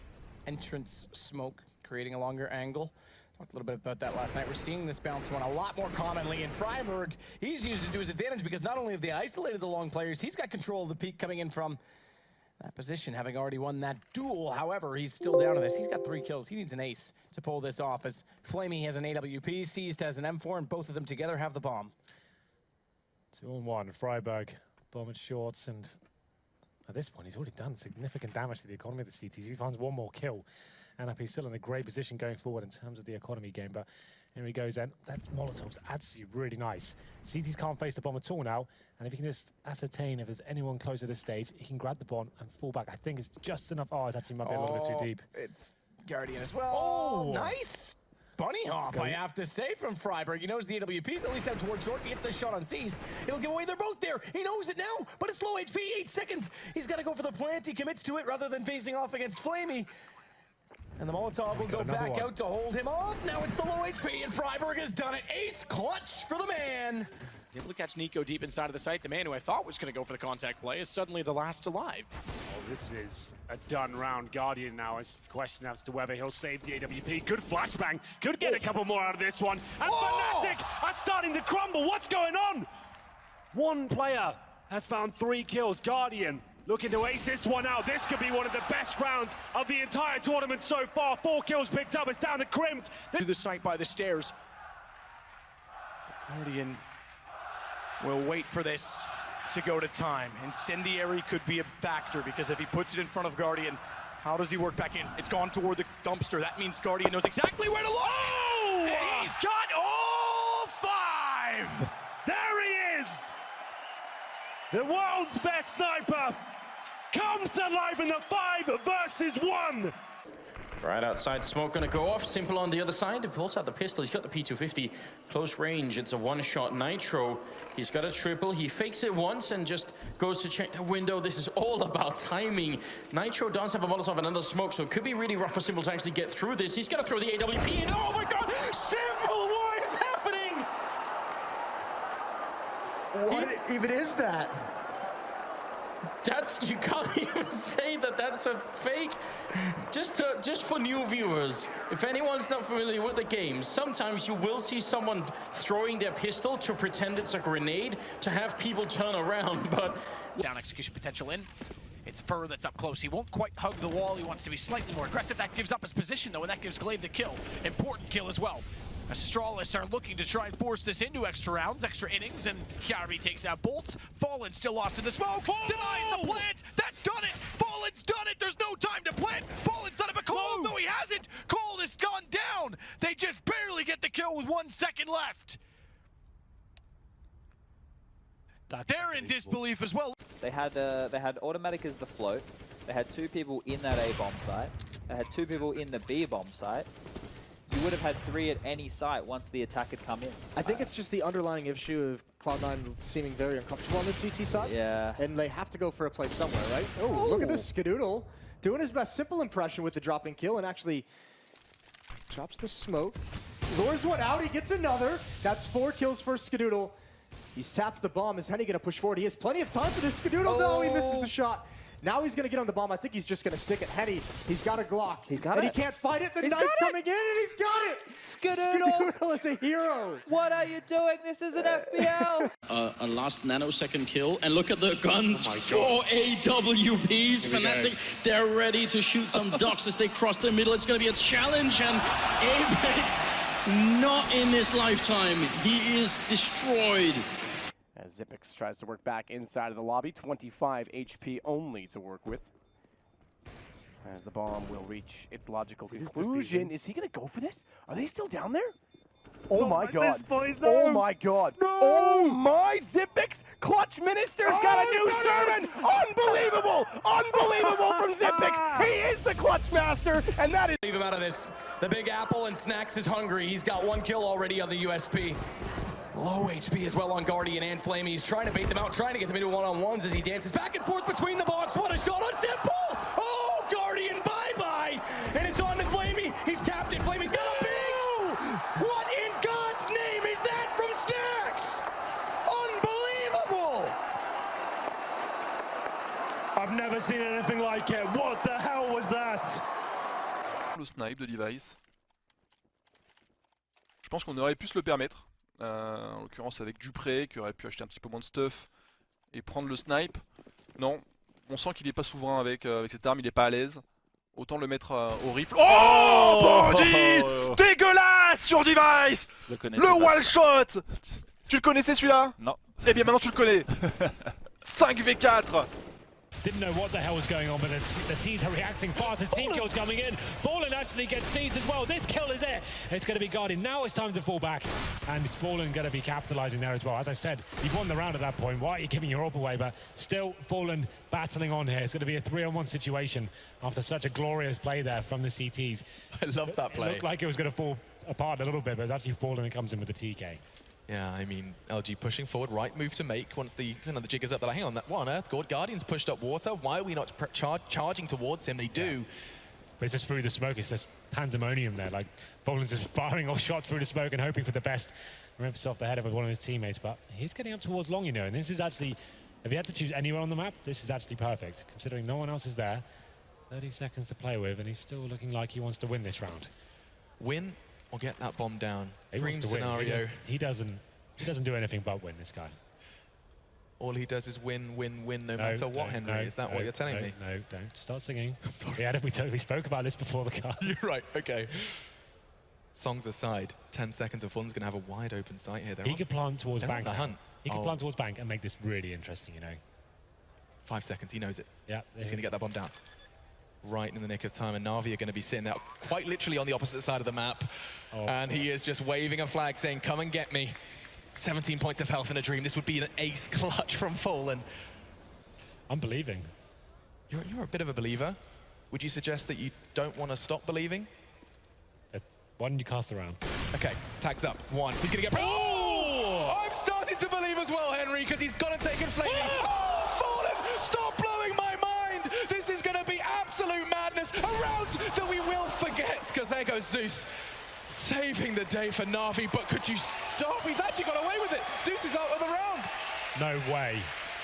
Entrance smoke, creating a longer angle. Talked a little bit about that last night. We're seeing this bounce one a lot more commonly in Freiburg. He's used it to his advantage because not only have they isolated the long players, he's got control of the peak coming in from that position, having already won that duel. However, he's still down to this. He's got 3 kills. He needs an ace to pull this off as Flamey has an AWP, Seized has an M4, and both of them together have the bomb. 2-on-1, Freiburg, bomb and shorts, and at this point, he's already done significant damage to the economy of the CTs. If he finds one more kill, he's still in a great position going forward in terms of the economy game, but here he goes, and that Molotov's actually really nice. CTs can't face the bomb at all now, and if he can just ascertain if there's anyone close to this stage, he can grab the bomb and fall back. I think it's just enough. Oh, it actually might be a little bit too deep. It's Guardian as well. Oh, nice bunny hop, I have to say, from Freiburg. He knows the AWP's at least out towards short. He hits the shot on Seized. He'll give away. They're both there. He knows it now, but it's low HP, 8 seconds. He's got to go for the plant. He commits to it rather than facing off against Flamey. And the Molotov will go back out to hold him off. Now it's the low HP, and Freiburg has done it. Ace clutch for the man. Able to catch Nico deep inside of the site. The man who I thought was going to go for the contact play is suddenly the last alive. Oh, this is a done round. Guardian now is the question as to whether he'll save the AWP. Good flashbang. Could get a couple more out of this one. And Fnatic are starting to crumble. What's going on? One player has found 3 kills. Guardian looking to ace this one out. This could be one of the best rounds of the entire tournament so far. 4 kills picked up. It's down to Crimped. To the site by the stairs. Guardian will wait for this to go to time. Incendiary could be a factor because if he puts it in front of Guardian, how does he work back in? It's gone toward the dumpster. That means Guardian knows exactly where to look. Oh! And he's got all 5. There he is. The world's best sniper comes to life in the 5 versus 1. Right outside, smoke gonna go off. Simple on the other side. He pulls out the pistol. He's got the P250. Close range. It's a 1-shot Nitro. He's got a triple. He fakes it once and just goes to check the window. This is all about timing. Nitro does have a Molotov and another smoke, so it could be really rough for Simple to actually get through this. He's gonna throw the AWP in. Oh my god! Simple, what is happening? What even is that? You can't even say that that's a fake. Just for new viewers, if anyone's not familiar with the game, sometimes you will see someone throwing their pistol to pretend it's a grenade to have people turn around, but... Down execution potential in. It's Fur that's up close. He won't quite hug the wall. He wants to be slightly more aggressive. That gives up his position, though, and that gives Glaive the kill. Important kill as well. Astralis are looking to try and force this into extra rounds, extra innings, and Chiari takes out Bolts. Fallen still lost in the smoke. Denies the plant. That's done it. Fallen's done it. There's no time to plant. Fallen's done it, but Cold, no, he hasn't. Cold has gone down. They just barely get the kill with 1 second left. They're in disbelief as well. They had automatic as the float. They had 2 people in that A bomb site. They had 2 people in the B bomb site. You would have had 3 at any site once the attack had come in. I think it's just the underlying issue of Cloud9 seeming very uncomfortable on the CT side. Yeah. And they have to go for a play somewhere, right? Oh, look at this Skadoodle doing his best Simple impression with the dropping kill and actually chops the smoke. Lures one out, he gets another. That's 4 kills for Skadoodle. He's tapped the bomb. Is Henny going to push forward? He has plenty of time for this Skadoodle. No, he misses the shot. Now he's going to get on the bomb. I think he's just going to stick it. Henny, he's got a Glock. He's got and it. he can't fight it. The He's knife got it. coming in, and he's got it. Skadoodle is a hero. What are you doing? This is an FPL. A last nanosecond kill, and look at the guns Oh my for AWPs. Here we go. Fnatic, they're ready to shoot some ducks as they cross the middle. It's going to be a challenge, and Apex, not in this lifetime. He is destroyed. As Zipix tries to work back inside of the lobby, 25 HP only to work with. As the bomb will reach its logical conclusion. Is he going to go for this? Are they still down there? Oh my god. Oh my god. Oh my Zipix! Clutch Minister's got a new sermon! Unbelievable! Unbelievable from Zipix! He is the Clutch Master, and that is... Leave him out of this. The Big Apple and Snacks is hungry. He's got 1 kill already on the USP. Low HP as well on Guardian and Flamey. He's trying to bait them out, trying to get them into one-on-ones as he dances back and forth between the box. What a shot on Simple! Oh, Guardian, bye-bye! And it's on to Flamey. He's tapped it. Flamey's got a big... What in God's name is that from Snacks? Unbelievable! I've never seen anything like it. What the hell was that? Le snipe de Device. Je pense qu'on aurait pu se le permettre. En l'occurrence avec Dupré qui aurait pu acheter un petit peu moins de stuff et prendre le snipe. Non, on sent qu'il n'est pas souverain avec cette arme, il n'est pas à l'aise. Autant le mettre au rifle. Oh, Bandit, dégueulasse sur Device. Le wall shot. Tu le connaissais celui-là? Non. Eh bien maintenant tu le connais. 5v4. Didn't know what the hell was going on, but the T's are reacting fast. His team kill's coming in. Fallen actually gets seized as well. This kill is it. It's going to be Guardian. Now it's time to fall back. And it's Fallen going to be capitalizing there as well. As I said, you've won the round at that point. Why are you giving your up away? But still, Fallen battling on here. It's going to be a 3-on-1 situation after such a glorious play there from the CTs. I love that play. It looked like it was going to fall apart a little bit, but it's actually Fallen and comes in with the TK. Yeah, I mean, LG pushing forward, right move to make once the the jig is up. They're like, hang on, what on earth? Guardian's pushed up water. Why are we not charging towards him? They do. Yeah. But it's just through the smoke. It's just pandemonium there. Like, Boland's just firing off shots through the smoke and hoping for the best. Rips off the head of one of his teammates, but he's getting up towards long, and this is actually, if he had to choose anywhere on the map, this is actually perfect, considering no one else is there. 30 seconds to play with, and he's still looking like he wants to win this round. Win or get that bomb down. He Dream wants to win. scenario. He doesn't do anything but win, this guy. All he does is win, win, win, no matter what, Henry. Is that what you're telling me? No, don't start singing. I'm sorry. We spoke about this before the card. You're right, okay. Songs aside, 10 seconds of Fun's going to have a wide open sight here. He could plant towards bank. The hunt. He could plant towards bank and make this really interesting, 5 seconds, he knows it. Yeah. He's going to get that bomb down. Right in the nick of time, and Na'Vi are going to be sitting there quite literally on the opposite side of the map. And he is just waving a flag saying, come and get me. 17 points of health in a dream. This would be an ace clutch from Fallen. I'm believing. You're a bit of a believer. Would you suggest that you don't want to stop believing? Why don't you cast around? Okay, tags up. 1. He's going to get... Oh! I'm starting to believe as well, Henry, because he's got to take and flame. Oh, Fallen! Stop blowing my mind! This is going to be absolute madness. A round that we will forget, because there goes Zeus. Saving the day for Na'Vi, but could you stop? He's actually got away with it. Zeus is out of the round. No way.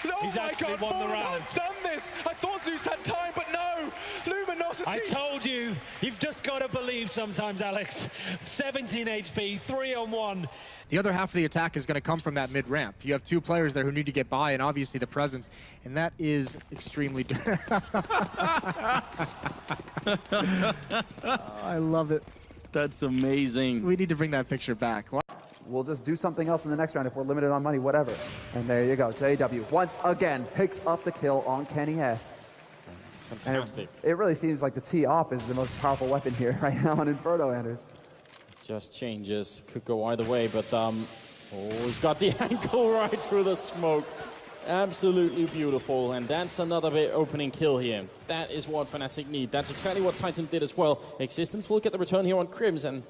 Oh He's my actually God, won Fallen the round. has done this. I thought Zeus had time, but no. Luminosity. I told you. You've just got to believe sometimes, Alex. 17 HP, 3-on-1. The other half of the attack is going to come from that mid-ramp. You have 2 players there who need to get by, and obviously the presence, and that is extremely... I love it. That's amazing. We need to bring that picture back. We'll just do something else in the next round if we're limited on money, whatever. And there you go. JW once again picks up the kill on Kenny S. Fantastic. It really seems like the T-op is the most powerful weapon here right now on Inferno, Anders. Just changes. Could go either way, but oh, he's got the ankle right through the smoke. Absolutely beautiful, and that's another bit opening kill here. That is what Fnatic need. That's exactly what Titan did as well. Existence will get the return here on Crims, and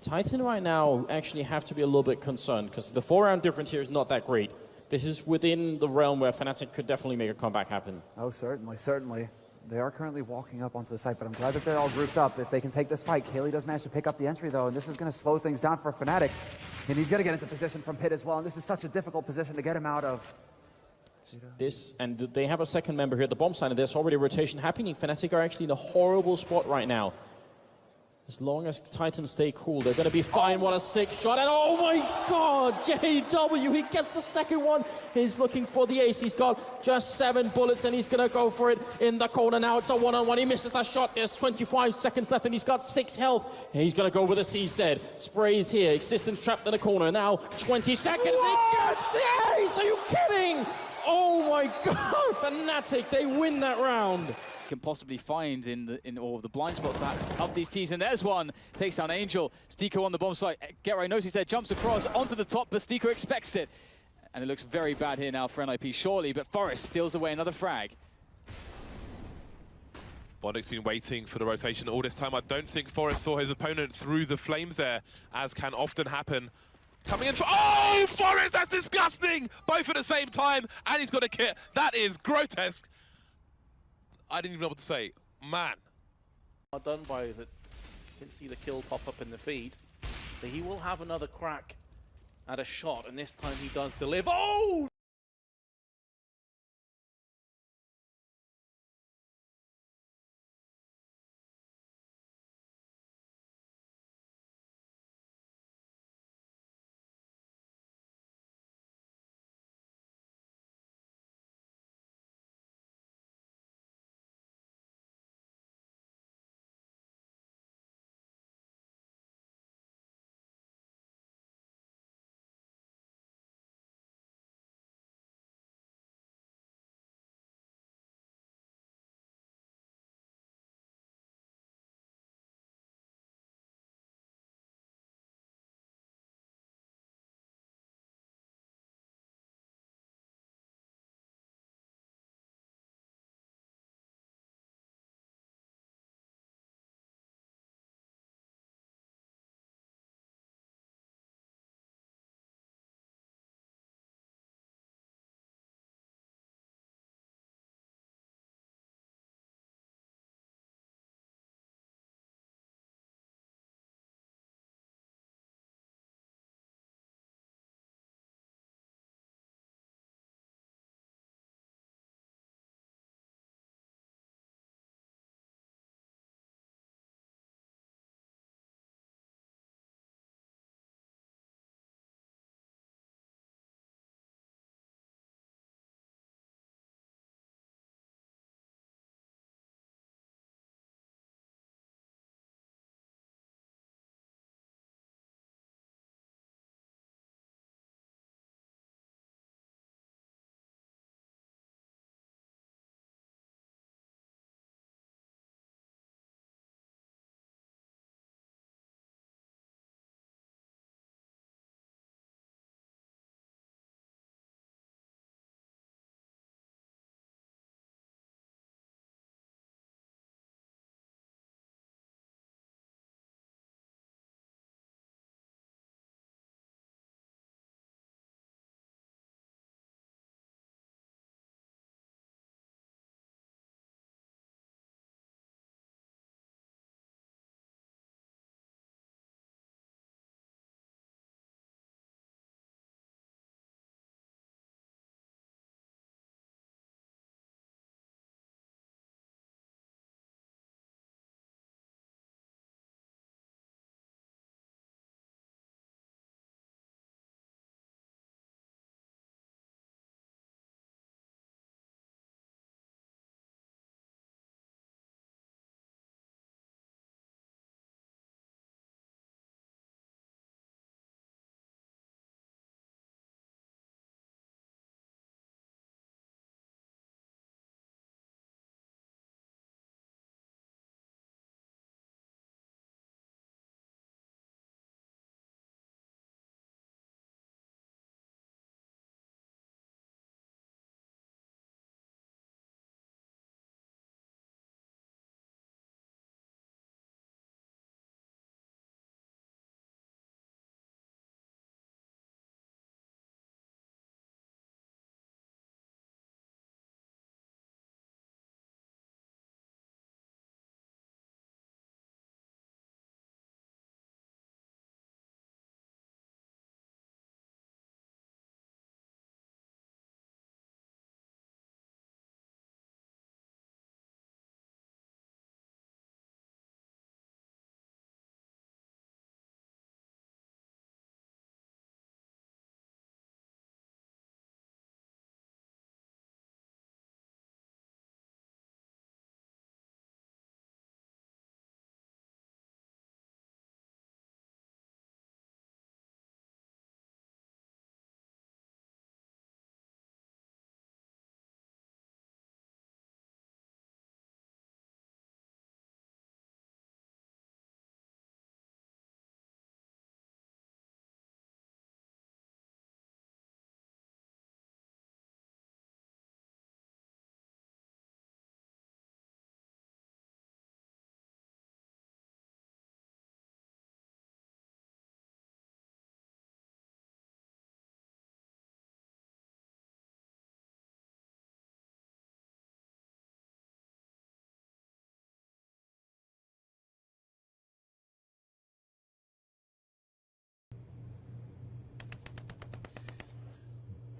Titan right now actually have to be a little bit concerned, because the 4-round difference here is not that great. This is within the realm where Fnatic could definitely make a comeback happen. Oh, certainly, certainly. They are currently walking up onto the site, but I'm glad that they're all grouped up. If they can take this fight, Kaylee does manage to pick up the entry, though, and this is going to slow things down for Fnatic. And he's going to get into position from Pit as well, and this is such a difficult position to get him out of. This, and they have a second member here at the bomb side, and there's already a rotation happening. Fnatic are actually in a horrible spot right now. As long as Titans stay cool, they're going to be fine. What a sick shot. And oh my god, JW, he gets the second one. He's looking for the ace. He's got just 7 bullets, and he's going to go for it in the corner now. It's a one-on-one. He misses that shot. There's 25 seconds left, and he's got 6 health. He's going to go with a CZ. Sprays here. Existence trapped in the corner. Now 20 seconds. He gets the ace. Are you kidding? Oh my god, Fnatic, they win that round. Can possibly find in all of the blind spots perhaps of these teams, and there's one. Takes down Angel. Stiko on the bomb site. Get right, notice there, jumps across onto the top, but Stiko expects it. And it looks very bad here now for NIP, surely, but Forest steals away another frag. Bondic's been waiting for the rotation all this time. I don't think Forest saw his opponent through the flames there, as can often happen. Coming in for, oh, Forest, that's disgusting! Both at the same time, and he's got a kit. That is grotesque. I didn't even know what to say. Man. Done by that. Didn't see the kill pop up in the feed. But he will have another crack at a shot, and this time he does deliver. Oh!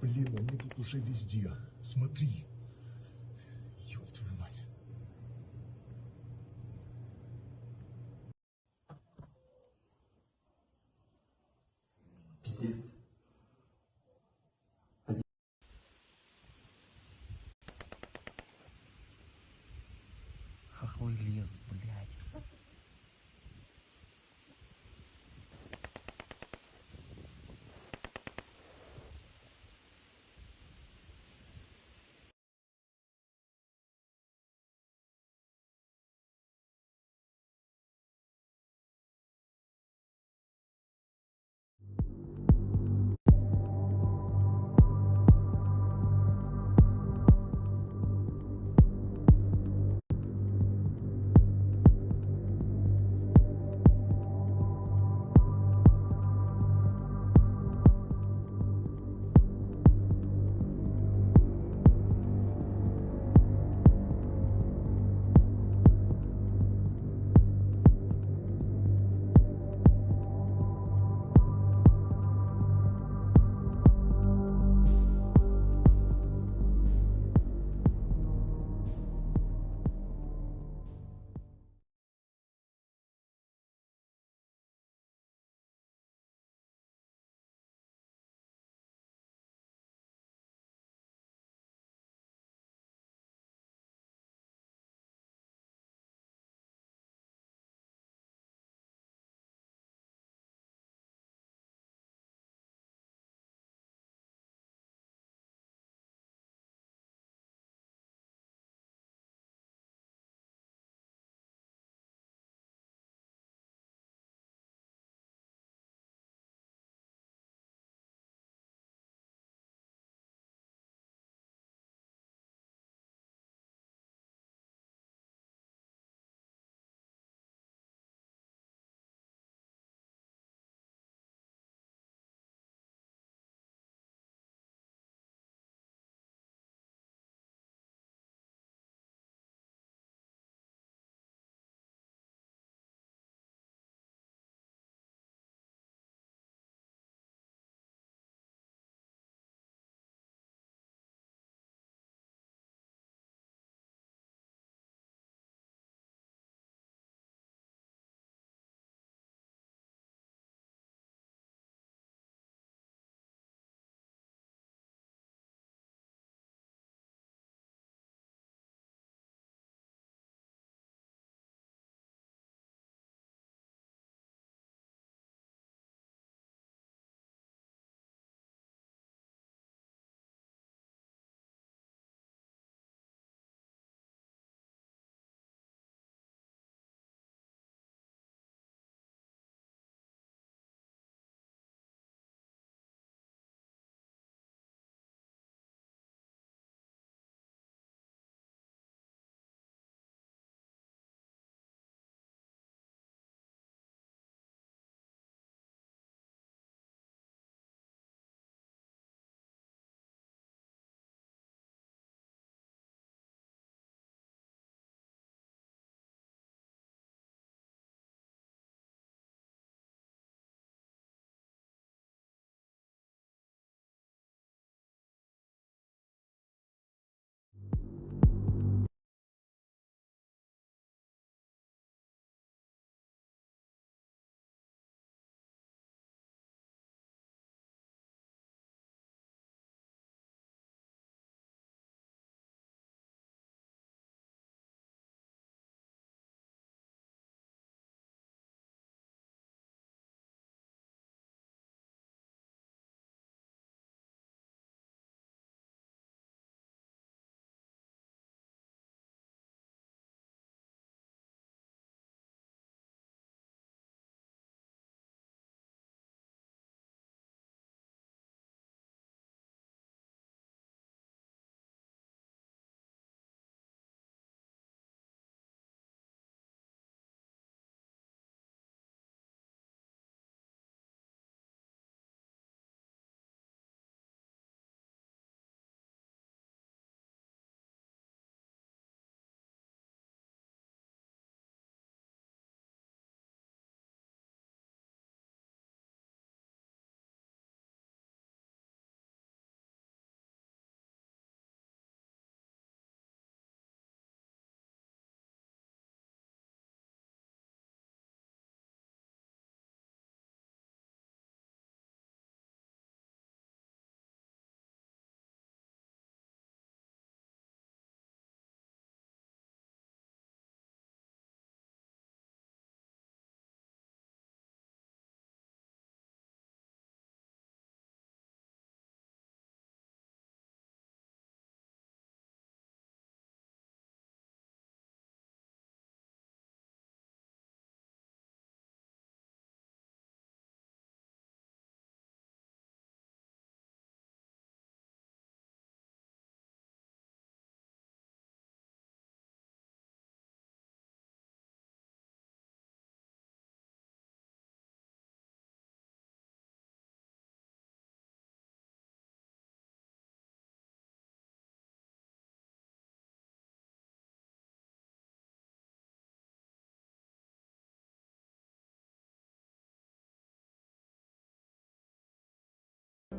Блин, они тут уже везде. Смотри. Ёб твою мать. Пиздец. Хохлы лезут, блядь.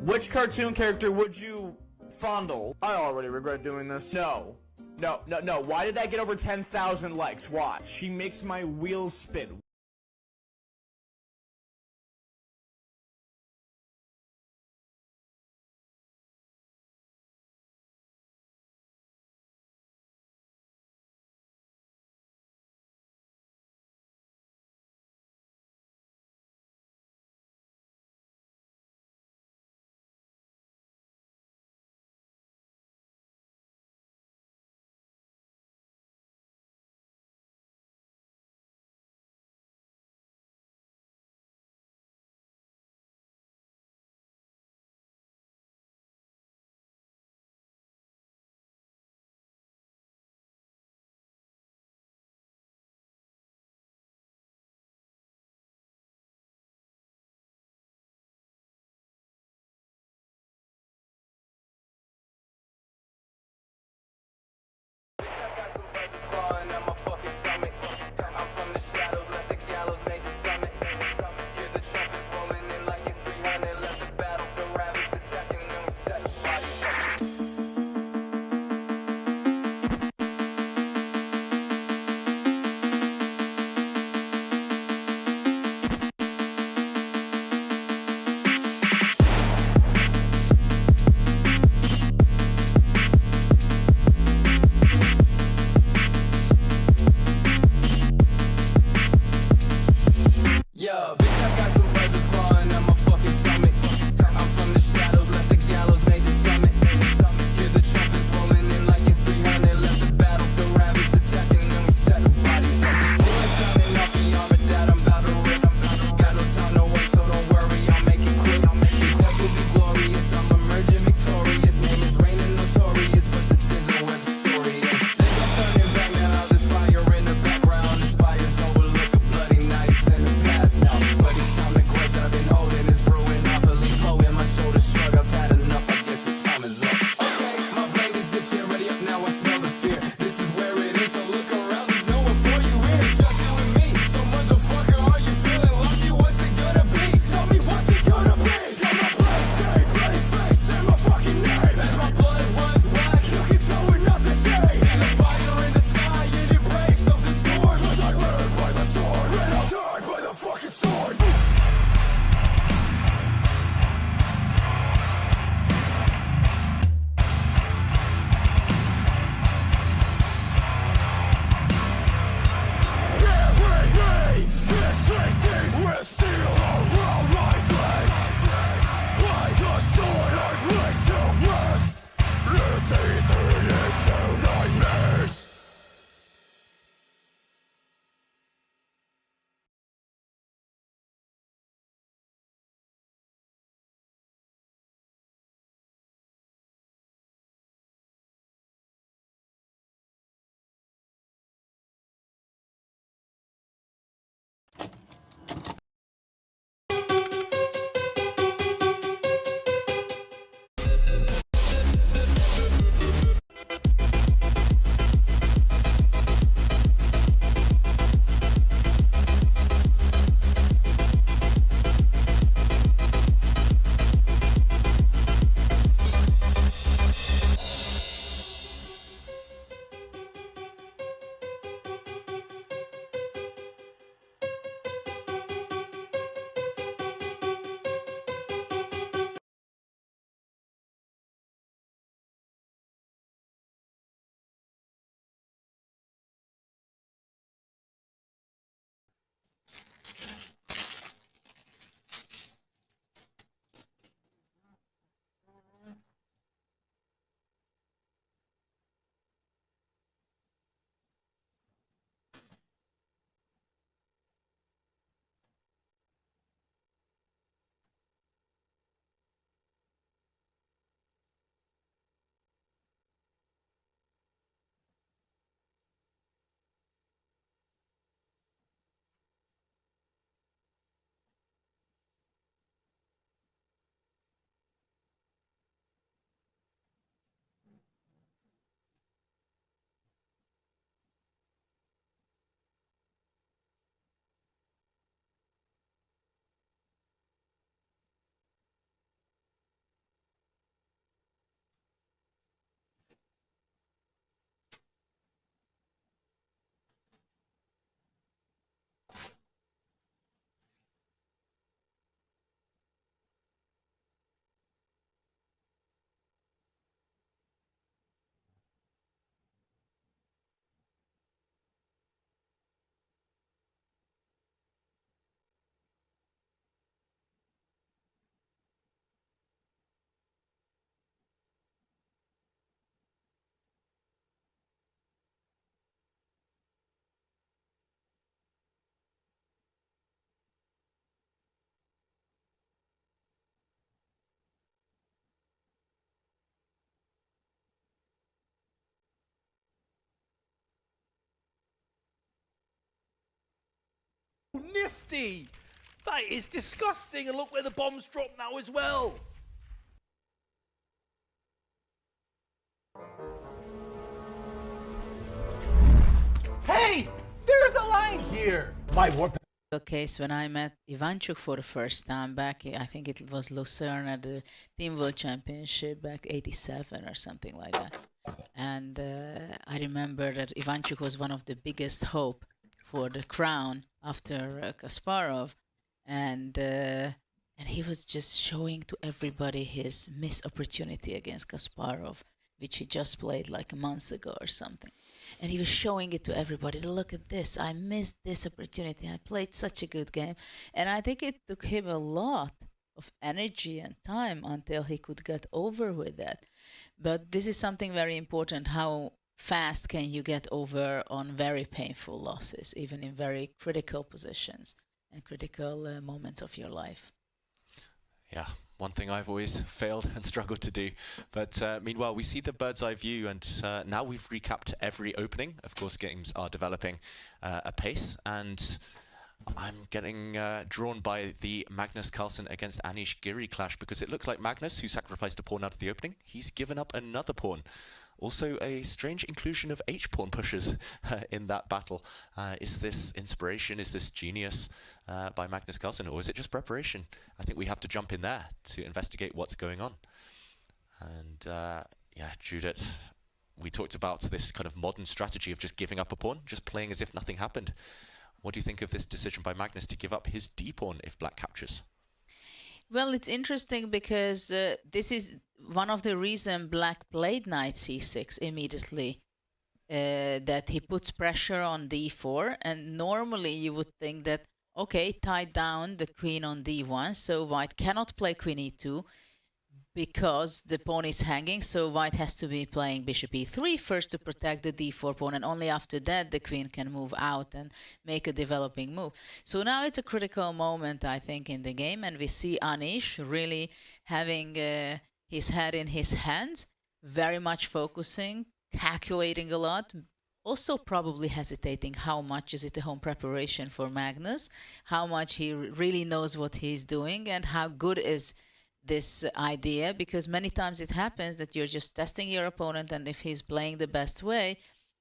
Which cartoon character would you fondle? I already regret doing this. No. No, no, no. Why did that get over 10,000 likes? Why? She makes my wheels spin. Nifty! That is disgusting, and look where the bomb's dropped now as well. Hey! There's a line here! My warp. Case when I met Ivanchuk for the first time back, I think it was Lucerne at the Team World Championship back '87 or something like that. And I remember that Ivanchuk was one of the biggest hope for the crown after Kasparov, and he was just showing to everybody his missed opportunity against Kasparov, which he just played like a month ago or something. And he was showing it to everybody. Look at this. I missed this opportunity. I played such a good game. And I think it took him a lot of energy and time until he could get over with that. But this is something very important. How fast can you get over on very painful losses, even in very critical positions and critical moments of your life? Yeah, one thing I've always failed and struggled to do. But meanwhile, we see the bird's eye view, and now we've recapped every opening. Of course, games are developing apace, and I'm getting drawn by the Magnus Carlsen against Anish Giri clash, because it looks like Magnus, who sacrificed a pawn out of the opening, he's given up another pawn. Also, a strange inclusion of H-pawn pushers in that battle. Is this inspiration? Is this genius by Magnus Carlsen? Or is it just preparation? I think we have to jump in there to investigate what's going on. And yeah, Judith, we talked about this kind of modern strategy of just giving up a pawn, just playing as if nothing happened. What do you think of this decision by Magnus to give up his D-pawn if black captures? Well, it's interesting because this is one of the reasons black played knight c6 immediately, that he puts pressure on d4, and normally you would think that, okay, tied down the queen on d1, so white cannot play queen e2 because the pawn is hanging, so white has to be playing bishop e3 first to protect the d4 pawn, and only after that the queen can move out and make a developing move. So now it's a critical moment, I think, in the game, and we see Anish really having his head in his hands, very much focusing, calculating a lot, also probably hesitating how much is it a home preparation for Magnus, how much he really knows what he's doing, and how good is this idea, because many times it happens that you're just testing your opponent, and if he's playing the best way,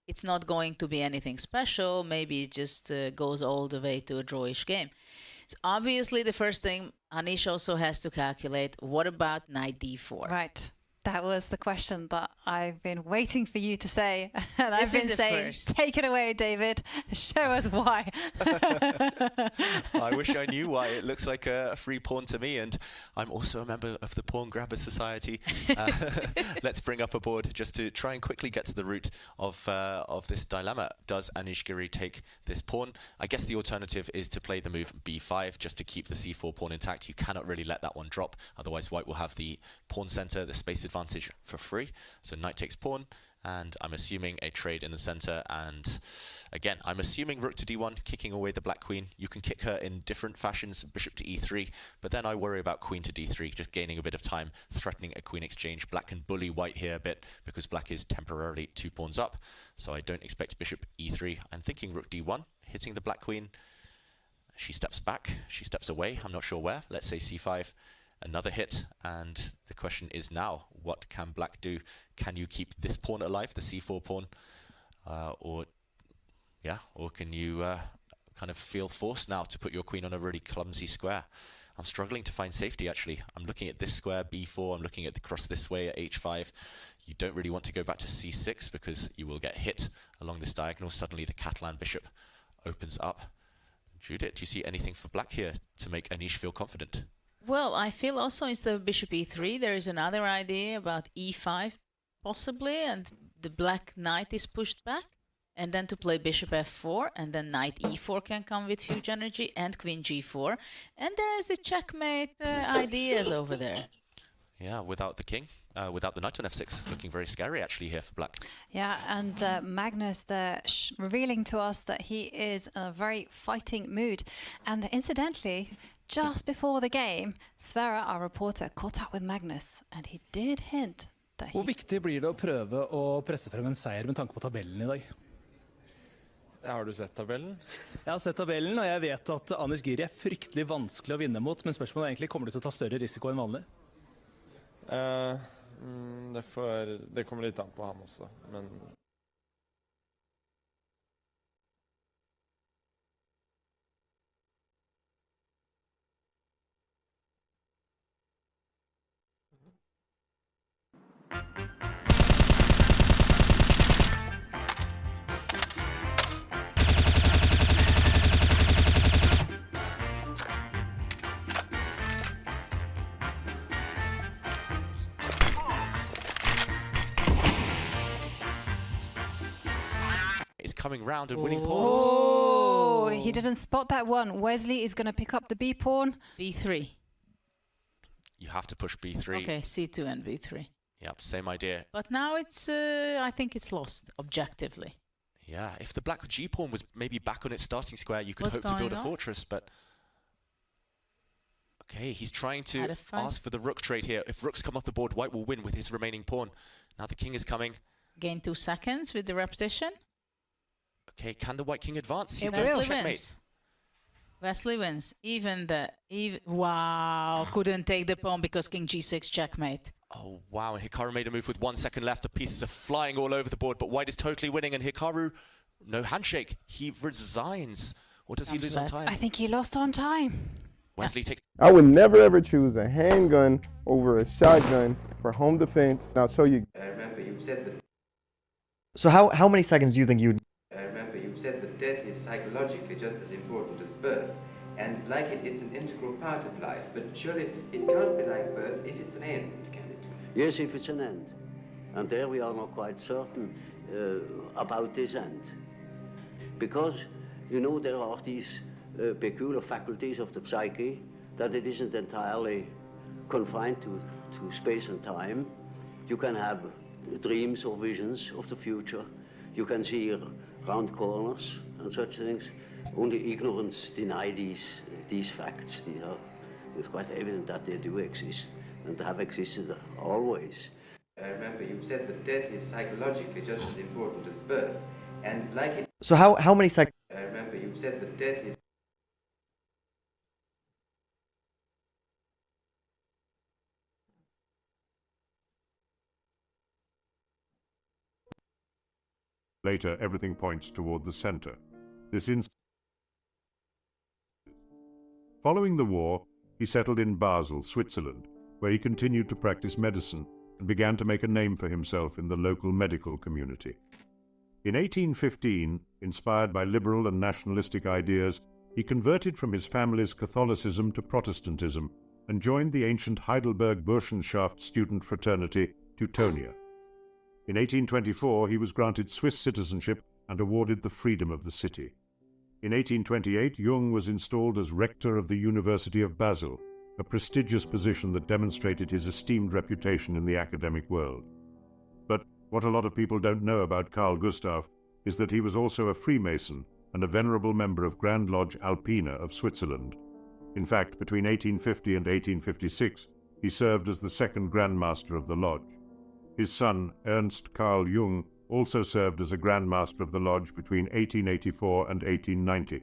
it's not going to be anything special. Maybe it just goes all the way to a drawish game. So obviously the first thing Anish also has to calculate, what about knight d4? Right. That was the question that I've been waiting for you to say. And I've been saying, take it away, David. Show us why. I wish I knew why. It looks like a free pawn to me, and I'm also a member of the Pawn Grabber Society. Let's bring up a board just to try and quickly get to the root of this dilemma. Does Anish Giri take this pawn? I guess the alternative is to play the move b5 just to keep the c4 pawn intact. You cannot really let that one drop, otherwise white will have the pawn center, the space advantage for free. So knight takes pawn, and I'm assuming a trade in the center, and again I'm assuming rook to d1, kicking away the black queen. You can kick her in different fashions, bishop to e3, but then I worry about queen to d3, just gaining a bit of time, threatening a queen exchange. Black can bully white here a bit because black is temporarily 2 pawns up, so I don't expect bishop e3. I'm thinking rook d1, hitting the black queen. She steps back, she steps away, I'm not sure where. Let's say c5. Another hit, and the question is now, what can black do? Can you keep this pawn alive, the c4 pawn, or can you kind of feel forced now to put your queen on a really clumsy square? I'm struggling to find safety, actually. I'm looking at this square, b4, I'm looking at the cross this way at h5. You don't really want to go back to c6 because you will get hit along this diagonal. Suddenly the Catalan bishop opens up. Judith, do you see anything for black here to make Anish feel confident? Well, I feel also instead of bishop e3, there is another idea about e5 possibly, and the black knight is pushed back, and then to play bishop f4, and then knight e4 can come with huge energy, and queen g4, and there is a checkmate ideas over there. Yeah, without the king, without the knight on f6, looking very scary actually here for black. Yeah, and Magnus there revealing to us that he is in a very fighting mood, and incidentally, just before the game, Sverre, our reporter, caught up with Magnus, and he did hint that he... Hvor viktig blir det å prøve å presse frem en seier med tanke på tabellen I dag? Har du sett tabellen? Jeg har sett tabellen, og jeg vet at Anders Giri er fryktelig vanskelig å vinne mot, men spørsmålet er egentlig, kommer du til å ta større risiko enn vanlig? Det kommer litt an på ham også, men... Coming round and winning pawns. Oh, he didn't spot that one. Wesley is going to pick up the B pawn. B3. You have to push B3. Okay, C2 and B3. Yep, same idea. But now it's, I think it's lost, objectively. Yeah, if the black G pawn was maybe back on its starting square, you could What's hope to build a going on? fortress, but... Okay, he's trying to ask for the rook trade here. If rooks come off the board, white will win with his remaining pawn. Now the king is coming. Gain 2 seconds with the repetition. Okay, can the white king advance? He's Wesley checkmate. wins. Wesley wins. Wow, couldn't take the pawn because king g6 checkmate. Oh, wow, and Hikaru made a move with 1 second left. The pieces are flying all over the board, but white is totally winning, and Hikaru, no handshake. He resigns. Or does he lose on time? I think he lost on time. Wesley takes... I would never ever choose a handgun over a shotgun for home defense. And I'll show you. I remember you said that... So how many seconds do you think you would... I remember you said that death is psychologically just as important as birth. And like it, it's an integral part of life. But surely it can't be like birth if it's an end, can it? Yes, if it's an end. And there we are not quite certain about this end. Because, you know, there are these peculiar faculties of the psyche that it isn't entirely confined to space and time. You can have dreams or visions of the future. You can see round corners and such things. Only ignorance deny these facts. It's quite evident that they do exist and have existed always. I remember you said that death is psychologically just as important as birth. And like it... So how many seconds... I remember you said that death is... Later, everything points toward the center. Following the war, he settled in Basel, Switzerland, where he continued to practice medicine and began to make a name for himself in the local medical community. In 1815, inspired by liberal and nationalistic ideas, he converted from his family's Catholicism to Protestantism and joined the ancient Heidelberg Burschenschaft student fraternity, Teutonia. In 1824, he was granted Swiss citizenship and awarded the freedom of the city. In 1828, Jung was installed as rector of the University of Basel, a prestigious position that demonstrated his esteemed reputation in the academic world. But what a lot of people don't know about Carl Gustav is that he was also a Freemason and a venerable member of Grand Lodge Alpina of Switzerland. In fact, between 1850 and 1856, he served as the second Grand Master of the Lodge. His son, Ernst Carl Jung, also served as a Grand Master of the Lodge between 1884 and 1890.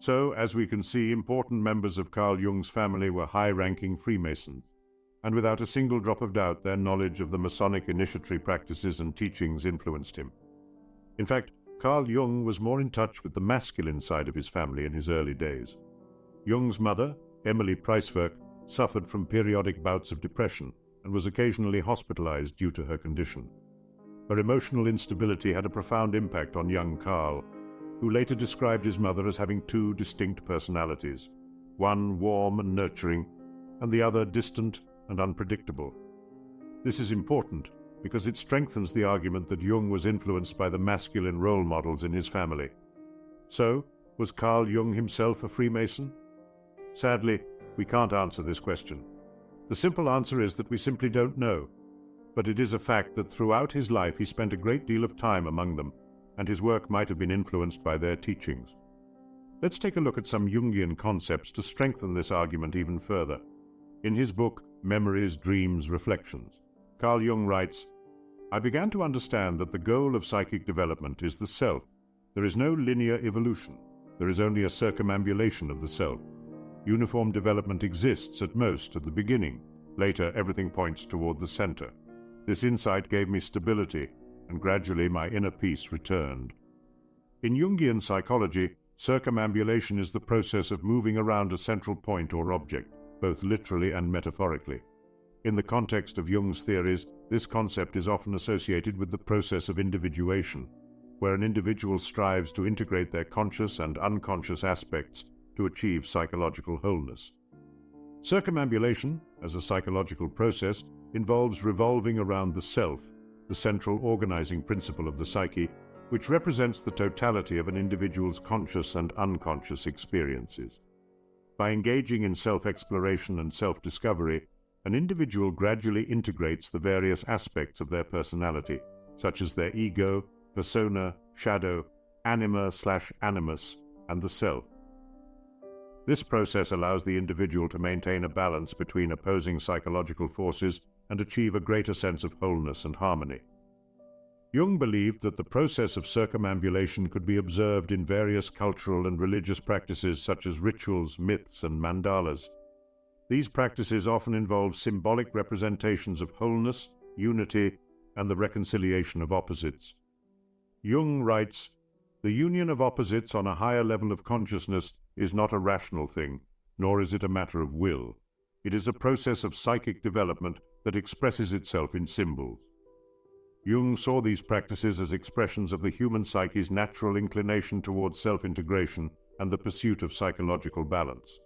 So, as we can see, important members of Carl Jung's family were high-ranking Freemasons, and without a single drop of doubt their knowledge of the Masonic initiatory practices and teachings influenced him. In fact, Carl Jung was more in touch with the masculine side of his family in his early days. Jung's mother, Emily Preiswerk, suffered from periodic bouts of depression and was occasionally hospitalized due to her condition. Her emotional instability had a profound impact on young Carl, who later described his mother as having two distinct personalities, one warm and nurturing, and the other distant and unpredictable. This is important because it strengthens the argument that Jung was influenced by the masculine role models in his family. So, was Carl Jung himself a Freemason? Sadly, we can't answer this question. The simple answer is that we simply don't know, but it is a fact that throughout his life he spent a great deal of time among them, and his work might have been influenced by their teachings. Let's take a look at some Jungian concepts to strengthen this argument even further. In his book, Memories, Dreams, Reflections, Carl Jung writes, "I began to understand that the goal of psychic development is the self, There is no linear evolution. There is only a circumambulation of the self. Uniform development exists at most at the beginning. Later, everything points toward the center. This insight gave me stability, and gradually my inner peace returned. In Jungian psychology, circumambulation is the process of moving around a central point or object, both literally and metaphorically. In the context of Jung's theories, this concept is often associated with the process of individuation, where an individual strives to integrate their conscious and unconscious aspects to achieve psychological wholeness. Circumambulation, as a psychological process, involves revolving around the self, the central organizing principle of the psyche, which represents the totality of an individual's conscious and unconscious experiences. By engaging in self-exploration and self-discovery, an individual gradually integrates the various aspects of their personality, such as their ego, persona, shadow, anima/animus, and the self. This process allows the individual to maintain a balance between opposing psychological forces and achieve a greater sense of wholeness and harmony. Jung believed that the process of circumambulation could be observed in various cultural and religious practices such as rituals, myths, and mandalas. These practices often involve symbolic representations of wholeness, unity, and the reconciliation of opposites. Jung writes, "The union of opposites on a higher level of consciousness is not a rational thing, nor is it a matter of will. It is a process of psychic development that expresses itself in symbols." Jung saw these practices as expressions of the human psyche's natural inclination towards self-integration and the pursuit of psychological balance.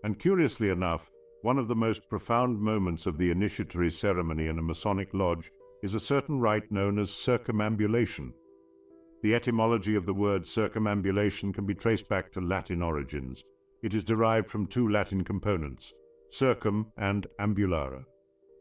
And curiously enough, one of the most profound moments of the initiatory ceremony in a Masonic lodge is a certain rite known as circumambulation. The etymology of the word circumambulation can be traced back to Latin origins. It is derived from two Latin components, circum and ambulare.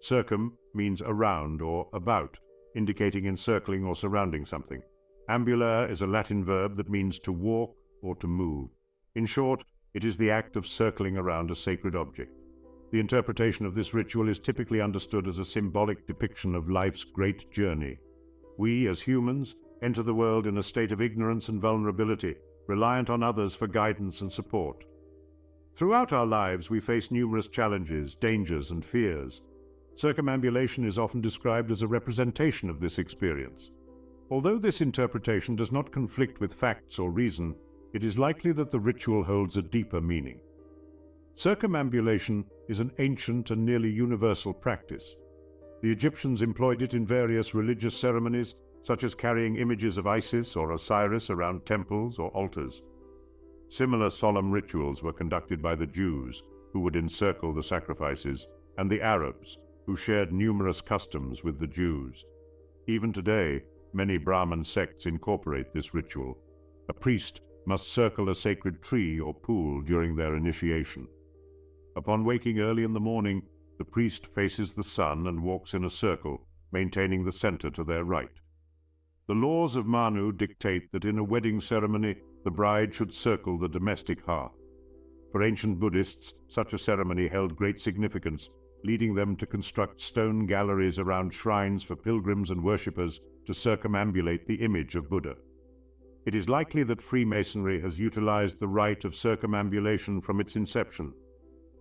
Circum means around or about, indicating encircling or surrounding something. Ambulare is a Latin verb that means to walk or to move. In short, it is the act of circling around a sacred object. The interpretation of this ritual is typically understood as a symbolic depiction of life's great journey. We, as humans, enter the world in a state of ignorance and vulnerability, reliant on others for guidance and support. Throughout our lives, we face numerous challenges, dangers, and fears. Circumambulation is often described as a representation of this experience. Although this interpretation does not conflict with facts or reason, it is likely that the ritual holds a deeper meaning. Circumambulation is an ancient and nearly universal practice. The Egyptians employed it in various religious ceremonies, such as carrying images of Isis or Osiris around temples or altars. Similar solemn rituals were conducted by the Jews, who would encircle the sacrifices, and the Arabs, who shared numerous customs with the Jews. Even today, many Brahmin sects incorporate this ritual. A priest must circle a sacred tree or pool during their initiation. Upon waking early in the morning, the priest faces the sun and walks in a circle, maintaining the center to their right. The laws of Manu dictate that in a wedding ceremony, the bride should circle the domestic hearth. For ancient Buddhists, such a ceremony held great significance, leading them to construct stone galleries around shrines for pilgrims and worshippers to circumambulate the image of Buddha. It is likely that Freemasonry has utilized the rite of circumambulation from its inception.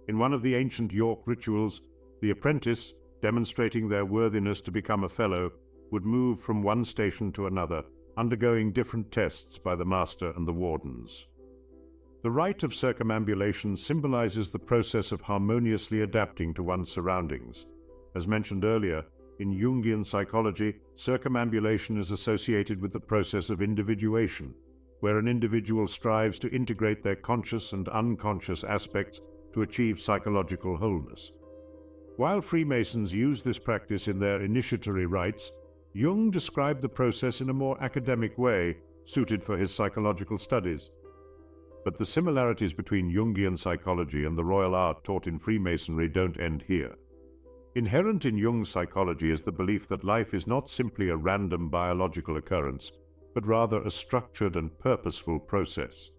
In one of the ancient York rituals, the apprentice, demonstrating their worthiness to become a fellow, would move from one station to another, undergoing different tests by the master and the wardens. The rite of circumambulation symbolizes the process of harmoniously adapting to one's surroundings. As mentioned earlier, in Jungian psychology, circumambulation is associated with the process of individuation, where an individual strives to integrate their conscious and unconscious aspects to achieve psychological wholeness. While Freemasons use this practice in their initiatory rites, Jung described the process in a more academic way, suited for his psychological studies. But the similarities between Jungian psychology and the royal art taught in Freemasonry don't end here. Inherent in Jung's psychology is the belief that life is not simply a random biological occurrence, but rather a structured and purposeful process.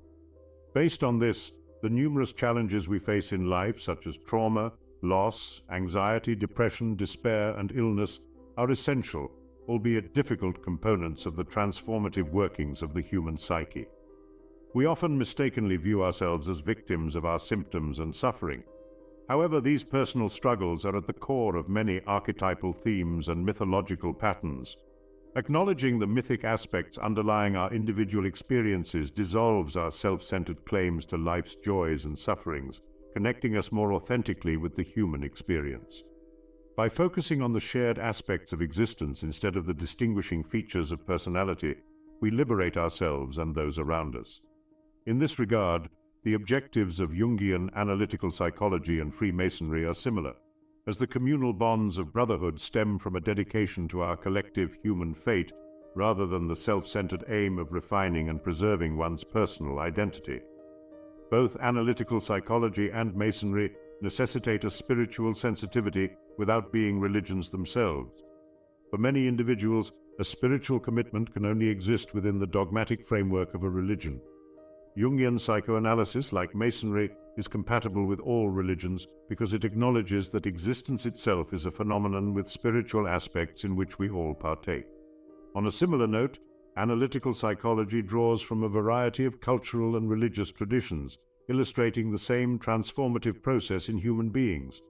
Based on this, the numerous challenges we face in life, such as trauma, loss, anxiety, depression, despair, and illness, are essential albeit difficult components of the transformative workings of the human psyche. We often mistakenly view ourselves as victims of our symptoms and suffering. However, these personal struggles are at the core of many archetypal themes and mythological patterns. Acknowledging the mythic aspects underlying our individual experiences dissolves our self-centered claims to life's joys and sufferings, connecting us more authentically with the human experience. By focusing on the shared aspects of existence instead of the distinguishing features of personality, we liberate ourselves and those around us. In this regard, the objectives of Jungian analytical psychology and Freemasonry are similar, as the communal bonds of brotherhood stem from a dedication to our collective human fate rather than the self-centered aim of refining and preserving one's personal identity. Both analytical psychology and Masonry necessitate a spiritual sensitivity without being religions themselves. For many individuals, a spiritual commitment can only exist within the dogmatic framework of a religion. Jungian psychoanalysis, like Masonry, is compatible with all religions because it acknowledges that existence itself is a phenomenon with spiritual aspects in which we all partake. On a similar note, analytical psychology draws from a variety of cultural and religious traditions, illustrating the same transformative process in human beings.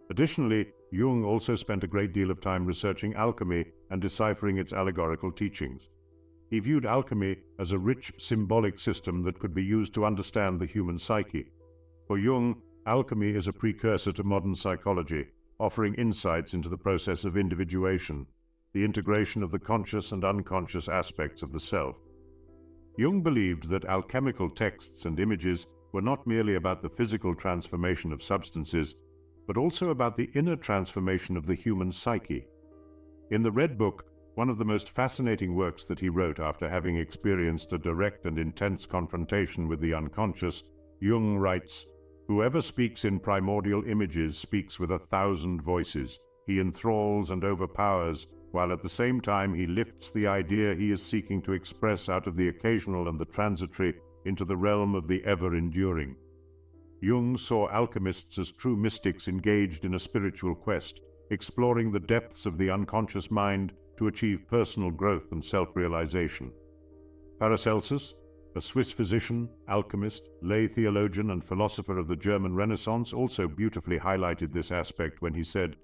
Additionally, Jung also spent a great deal of time researching alchemy and deciphering its allegorical teachings. He viewed alchemy as a rich symbolic system that could be used to understand the human psyche. For Jung, alchemy is a precursor to modern psychology, offering insights into the process of individuation, the integration of the conscious and unconscious aspects of the self. Jung believed that alchemical texts and images were not merely about the physical transformation of substances, but also about the inner transformation of the human psyche. In the Red Book, one of the most fascinating works that he wrote after having experienced a direct and intense confrontation with the unconscious, Jung writes, "Whoever speaks in primordial images speaks with 1,000 voices. He enthralls and overpowers, while at the same time he lifts the idea he is seeking to express out of the occasional and the transitory into the realm of the ever-enduring." Jung saw alchemists as true mystics engaged in a spiritual quest, exploring the depths of the unconscious mind to achieve personal growth and self-realization. Paracelsus, a Swiss physician, alchemist, lay theologian, and philosopher of the German Renaissance, also beautifully highlighted this aspect when he said,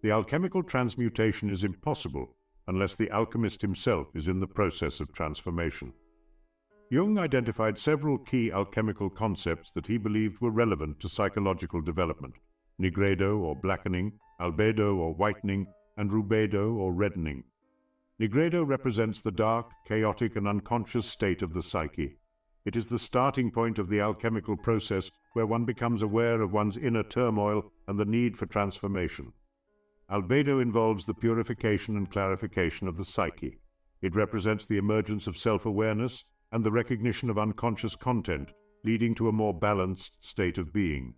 "The alchemical transmutation is impossible unless the alchemist himself is in the process of transformation." Jung identified several key alchemical concepts that he believed were relevant to psychological development: nigredo or blackening, albedo or whitening, and rubedo or reddening. Nigredo represents the dark, chaotic, and unconscious state of the psyche. It is the starting point of the alchemical process where one becomes aware of one's inner turmoil and the need for transformation. Albedo involves the purification and clarification of the psyche. It represents the emergence of self-awareness and the recognition of unconscious content, leading to a more balanced state of being.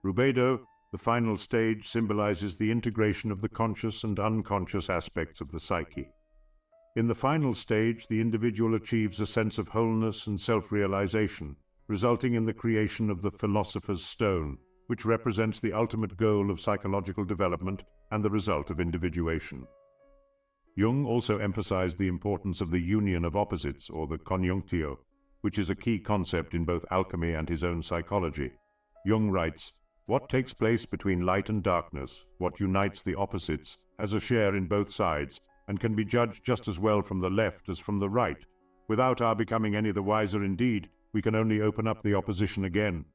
Rubedo, the final stage, symbolizes the integration of the conscious and unconscious aspects of the psyche. In the final stage, the individual achieves a sense of wholeness and self-realization, resulting in the creation of the philosopher's stone, which represents the ultimate goal of psychological development and the result of individuation. Jung also emphasized the importance of the union of opposites, or the conjunctio, which is a key concept in both alchemy and his own psychology. Jung writes, "What takes place between light and darkness, what unites the opposites, has a share in both sides, and can be judged just as well from the left as from the right. Without our becoming any the wiser indeed, we can only open up the opposition again.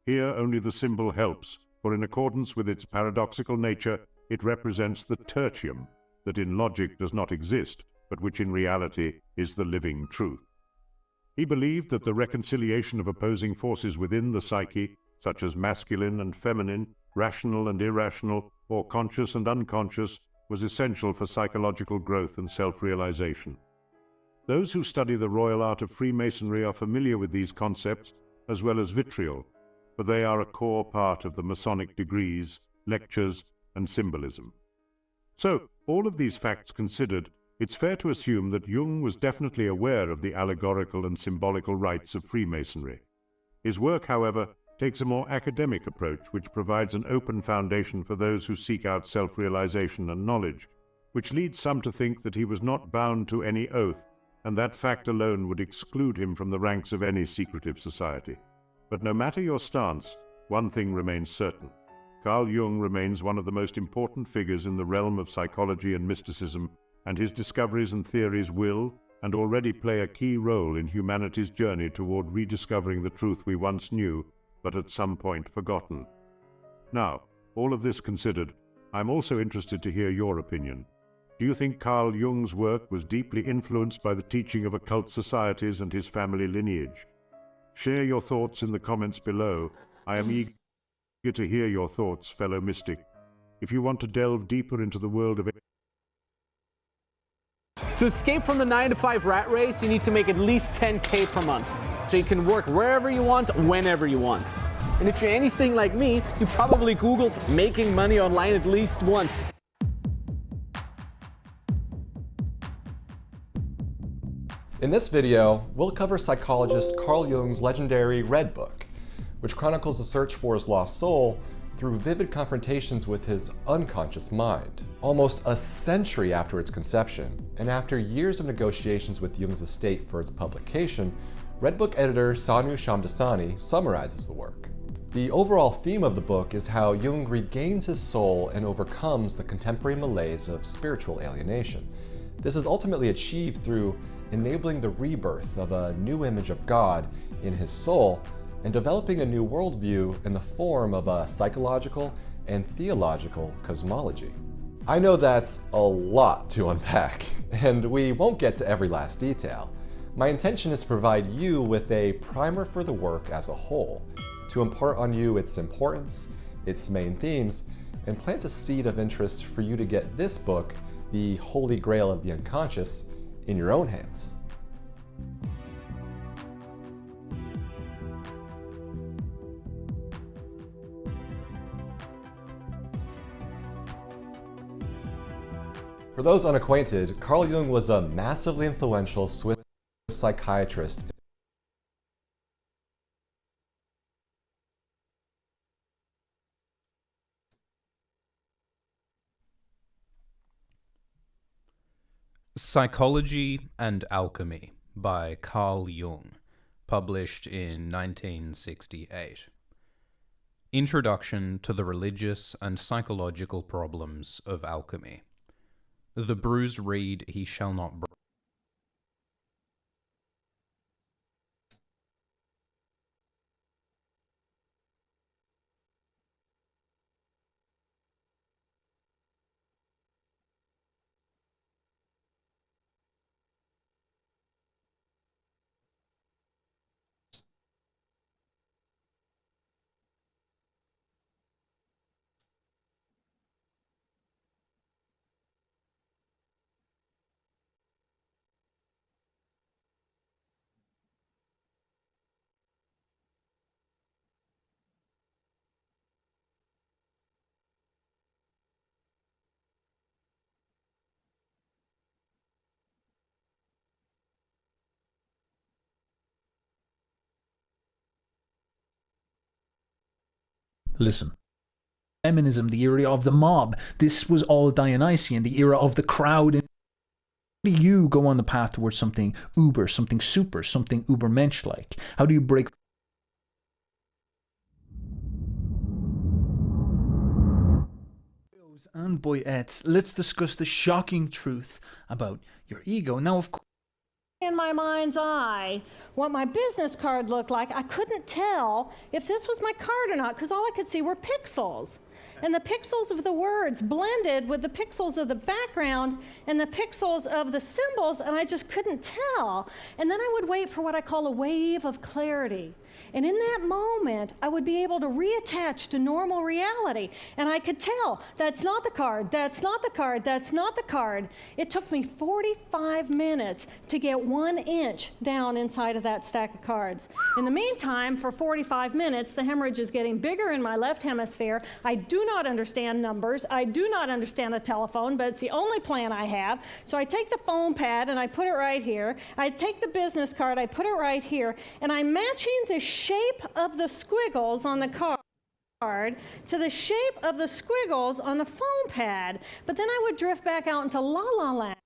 Here only the symbol helps, for in accordance with its paradoxical nature, it represents the tertium, that in logic does not exist, but which in reality is the living truth." He believed that the reconciliation of opposing forces within the psyche, such as masculine and feminine, rational and irrational, or conscious and unconscious, was essential for psychological growth and self-realization. Those who study the royal art of Freemasonry are familiar with these concepts, as well as vitriol, for they are a core part of the Masonic degrees, lectures, and symbolism. So, all of these facts considered, it's fair to assume that Jung was definitely aware of the allegorical and symbolical rites of Freemasonry. His work, however, takes a more academic approach which provides an open foundation for those who seek out self-realization and knowledge. which leads some to think that he was not bound to any oath, and that fact alone would exclude him from the ranks of any secretive society. But no matter your stance, one thing remains certain. Carl Jung remains one of the most important figures in the realm of psychology and mysticism, and his discoveries and theories will, and already play a key role in humanity's journey toward rediscovering the truth we once knew, but at some point forgotten. Now, all of this considered, I'm also interested to hear your opinion. Do you think Carl Jung's work was deeply influenced by the teaching of occult societies and his family lineage? Share your thoughts in the comments below. I am eager to hear your thoughts, fellow mystic. If you want to delve deeper into the world of... To escape from the 9-to-5 rat race, you need to make at least 10K per month. So you can work wherever you want, whenever you want. And if you're anything like me, you probably Googled making money online at least once. In this video, we'll cover psychologist Carl Jung's legendary Red Book, which chronicles the search for his lost soul through vivid confrontations with his unconscious mind. Almost a century after its conception, and after years of negotiations with Jung's estate for its publication, Red Book editor Sanu Shamdasani summarizes the work. The overall theme of the book is how Jung regains his soul and overcomes the contemporary malaise of spiritual alienation. This is ultimately achieved through enabling the rebirth of a new image of God in his soul and developing a new worldview in the form of a psychological and theological cosmology. I know that's a lot to unpack, and we won't get to every last detail. My intention is to provide you with a primer for the work as a whole, to impart on you its importance, its main themes, and plant a seed of interest for you to get this book, the Holy Grail of the Unconscious, in your own hands. For those unacquainted, Carl Jung was a massively influential Swiss psychiatrist. Psychology and Alchemy by Carl Jung, published in 1968. Introduction to the Religious and Psychological Problems of Alchemy. The bruised reed he shall not break. Listen. Feminism, the era of the mob. This was all Dionysian, the era of the crowd. How do you go on the path towards something uber, something super, something ubermensch-like? How do you break... And boyettes, let's discuss the shocking truth about your ego. Now, of course, in my mind's eye what my business card looked like. I couldn't tell if this was my card or not because all I could see were pixels. And the pixels of the words blended with the pixels of the background and the pixels of the symbols, and I just couldn't tell. And then I would wait for what I call a wave of clarity. And in that moment, I would be able to reattach to normal reality. And I could tell, that's not the card, that's not the card, that's not the card. It took me 45 minutes to get 1 inch down inside of that stack of cards. In the meantime, for 45 minutes, the hemorrhage is getting bigger in my left hemisphere. I do not understand numbers. I do not understand a telephone, but it's the only plan I have. So I take the phone pad and I put it right here. I take the business card, I put it right here, and I'm matching the shape of the squiggles on the card card to the shape of the squiggles on the foam pad, but then I would drift back out into La La Land.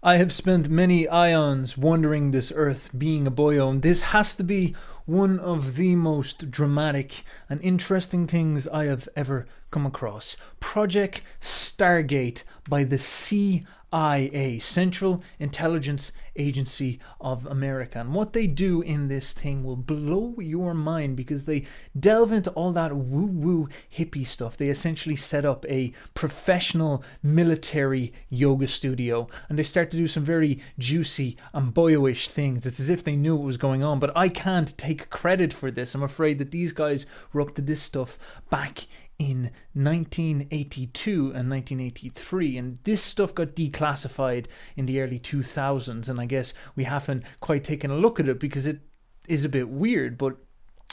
I have spent many ions wandering this earth, being a boyo. This has to be one of the most dramatic and interesting things I have ever come across. Project Stargate by the CIA, Central Intelligence Agency of America. And what they do in this thing will blow your mind, because they delve into all that woo-woo hippie stuff. They essentially set up a professional military yoga studio, and they start to do some very juicy and boyo-ish things. It's as if they knew what was going on, but I can't take credit for this. I'm afraid that these guys were up to this stuff back in 1982 and 1983, and this stuff got declassified in the early 2000s, and I guess we haven't quite taken a look at it because it is a bit weird. But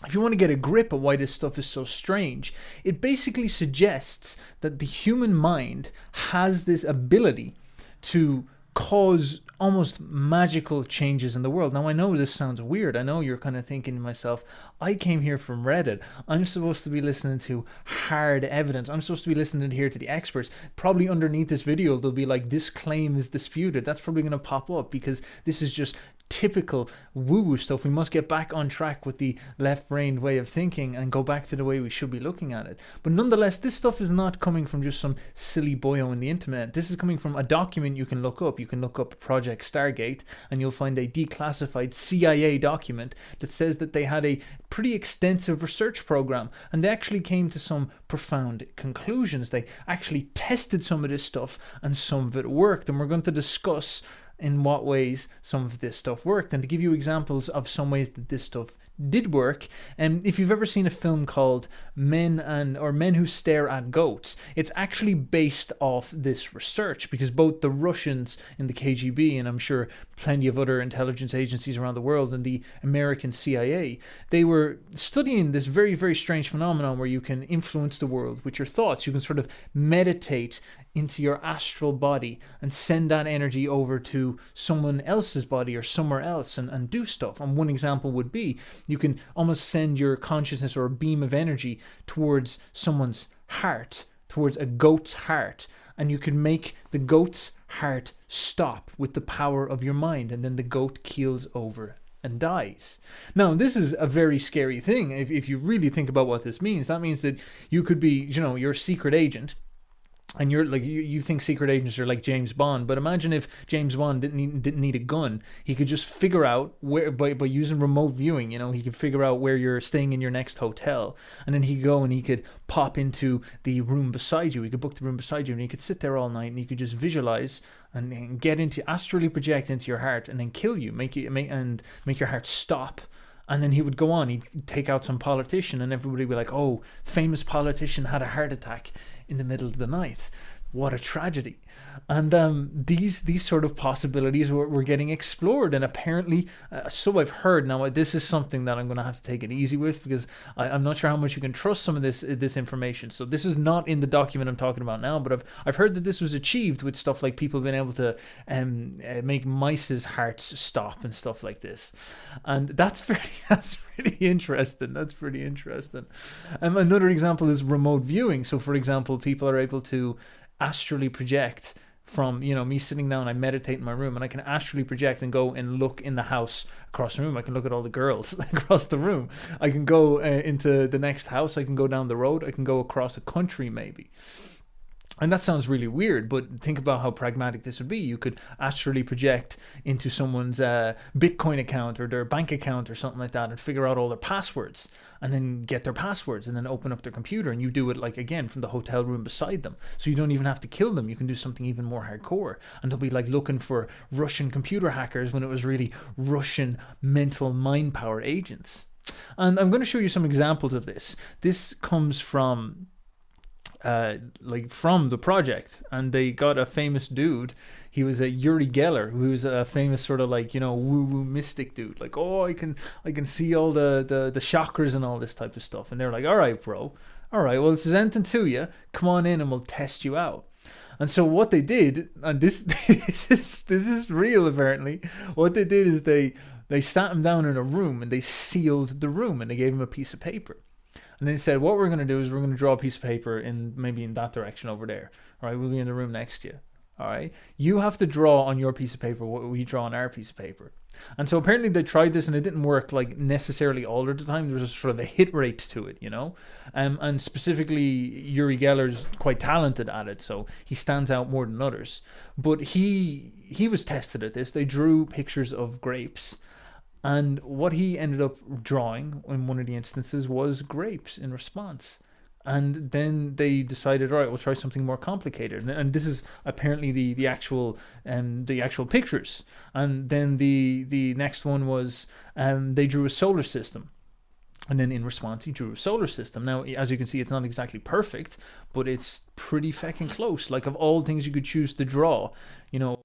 if you want to get a grip of why this stuff is so strange, it basically suggests that the human mind has this ability to cause almost magical changes in the world. Now, I know this sounds weird. I know you're kind of thinking to myself, I came here from Reddit. I'm supposed to be listening to hard evidence. I'm supposed to be listening here to the experts. Probably underneath this video, they'll be like, this claim is disputed. That's probably going to pop up because this is just typical woo-woo stuff. We must get back on track with the left-brained way of thinking and go back to the way we should be looking at it. But nonetheless, this stuff is not coming from just some silly boyo in the internet. This is coming from a document you can look up. You can look up Project Stargate and you'll find a declassified CIA document that says that they had a pretty extensive research program, and they actually came to some profound conclusions. They actually tested some of this stuff and some of it worked, and we're going to discuss in what ways some of this stuff worked, and to give you examples of some ways that this stuff did work. And if you've ever seen a film called Men Who Stare at Goats, it's actually based off this research, because both the Russians in the KGB, and I'm sure plenty of other intelligence agencies around the world, and the American CIA, they were studying this very, very strange phenomenon where you can influence the world with your thoughts. You can sort of meditate into your astral body and send that energy over to someone else's body or somewhere else and do stuff. And one example would be, you can almost send your consciousness or a beam of energy towards someone's heart, towards a goat's heart, and you can make the goat's heart stop with the power of your mind, and then the goat keels over and dies. Now, this is a very scary thing. If you really think about what this means, that means that you could be, you're a secret agent, and you're like, you think secret agents are like James Bond, but imagine if James Bond didn't need a gun. He could just figure out where, by using remote viewing, he could figure out where you're staying in your next hotel, and then he could go and he could pop into the room beside you. He could book the room beside you, and he could sit there all night, and he could just visualize and get into, astrally project into your heart, and then kill you, make your heart stop. And then he would go on, he'd take out some politician, and everybody would be like, oh, famous politician had a heart attack in the middle of the night. What a tragedy. And these sort of possibilities were getting explored, and apparently, so I've heard. Now, this is something that I'm going to have to take it easy with, because I'm not sure how much you can trust some of this information. So this is not in the document I'm talking about now, but I've heard that this was achieved with stuff like people being able to make mice's hearts stop and stuff like this. And that's pretty interesting. That's pretty interesting. Another example is remote viewing. So, for example, people are able to astrally project from, me sitting down, I meditate in my room, and I can astrally project and go and look in the house across the room. I can look at all the girls across the room. I can go into the next house. I can go down the road. I can go across a country maybe. And that sounds really weird, but think about how pragmatic this would be. You could astrally project into someone's Bitcoin account or their bank account or something like that, and figure out all their passwords, and then get their passwords, and then open up their computer, and you do it, like, again, from the hotel room beside them. So you don't even have to kill them. You can do something even more hardcore. And they'll be like looking for Russian computer hackers when it was really Russian mental mind power agents. And I'm going to show you some examples of this. This comes from from the project, and they got a famous dude. He was a Uri Geller, who was a famous sort of woo-woo mystic dude. Like, oh, I can see all the chakras and all this type of stuff. And they're like, all right, bro, all right, well, if there's anything to you, come on in and we'll test you out. And so what they did, and this is real apparently, what they did is they sat him down in a room, and they sealed the room, and they gave him a piece of paper. And then he said, what we're going to do is we're going to draw a piece of paper maybe in that direction over there. All right, we'll be in the room next to you. All right, you have to draw on your piece of paper what we draw on our piece of paper. And so apparently they tried this and it didn't work like necessarily all of the time. There was a sort of a hit rate to it, you know. And specifically Uri Geller's quite talented at it, so he stands out more than others. But he was tested at this. They drew pictures of grapes. And what he ended up drawing in one of the instances was grapes in response. And then they decided, all right, we'll try something more complicated. And this is apparently the actual pictures. And then the next one was they drew a solar system. And then in response, he drew a solar system. Now, as you can see, it's not exactly perfect, but it's pretty fucking close. Like, of all things you could choose to draw, you know,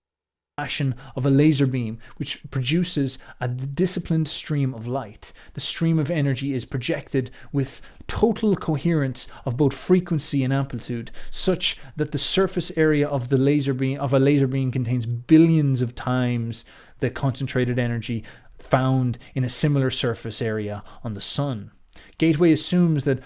fashion of a laser beam, which produces a disciplined stream of light. The stream of energy is projected with total coherence of both frequency and amplitude, such that the surface area of a laser beam contains billions of times the concentrated energy found in a similar surface area on the sun. Gateway assumes that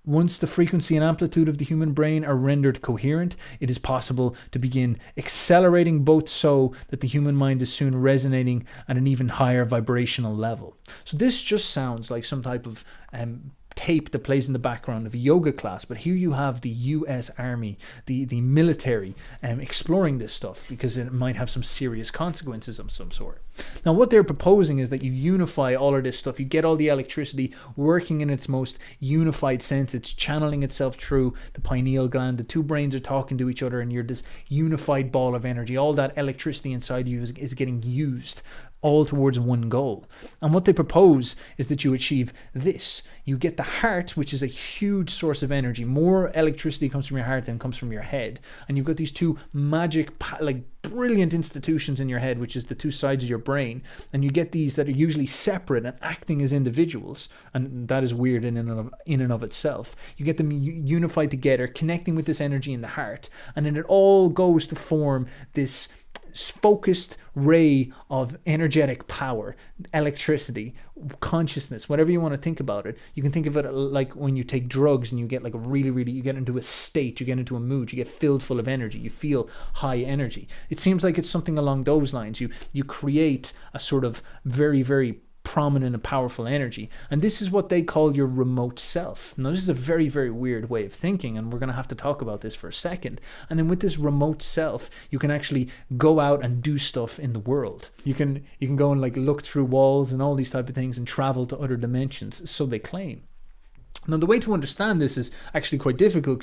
once the frequency and amplitude of the human brain are rendered coherent, it is possible to begin accelerating both so that the human mind is soon resonating at an even higher vibrational level. So this just sounds like some type of tape that plays in the background of a yoga class, but here you have the US Army, the military, exploring this stuff because it might have some serious consequences of some sort. Now what they're proposing is that you unify all of this stuff, you get all the electricity working in its most unified sense, it's channeling itself through the pineal gland, the two brains are talking to each other and you're this unified ball of energy. All that electricity inside you is getting used all towards one goal. And what they propose is that you achieve this. You get the heart, which is a huge source of energy. More electricity comes from your heart than comes from your head. And you've got these two magic, like brilliant institutions in your head, which is the two sides of your brain. And you get these that are usually separate and acting as individuals. And that is weird in and of itself. You get them unified together, connecting with this energy in the heart. And then it all goes to form this focused ray of energetic power, electricity, consciousness, whatever you want to think about it. You can think of it like when you take drugs and you get like you get into a state, you get into a mood, you get filled full of energy, you feel high energy. It seems like it's something along those lines. You create a sort of very, very prominent and powerful energy, and this is what they call your remote self. Now this is a very, very weird way of thinking, and we're going to have to talk about this for a second. And then with this remote self, you can actually go out and do stuff in the world. You can go and like look through walls and all these type of things and travel to other dimensions, so they claim. Now the way to understand this is actually quite difficult,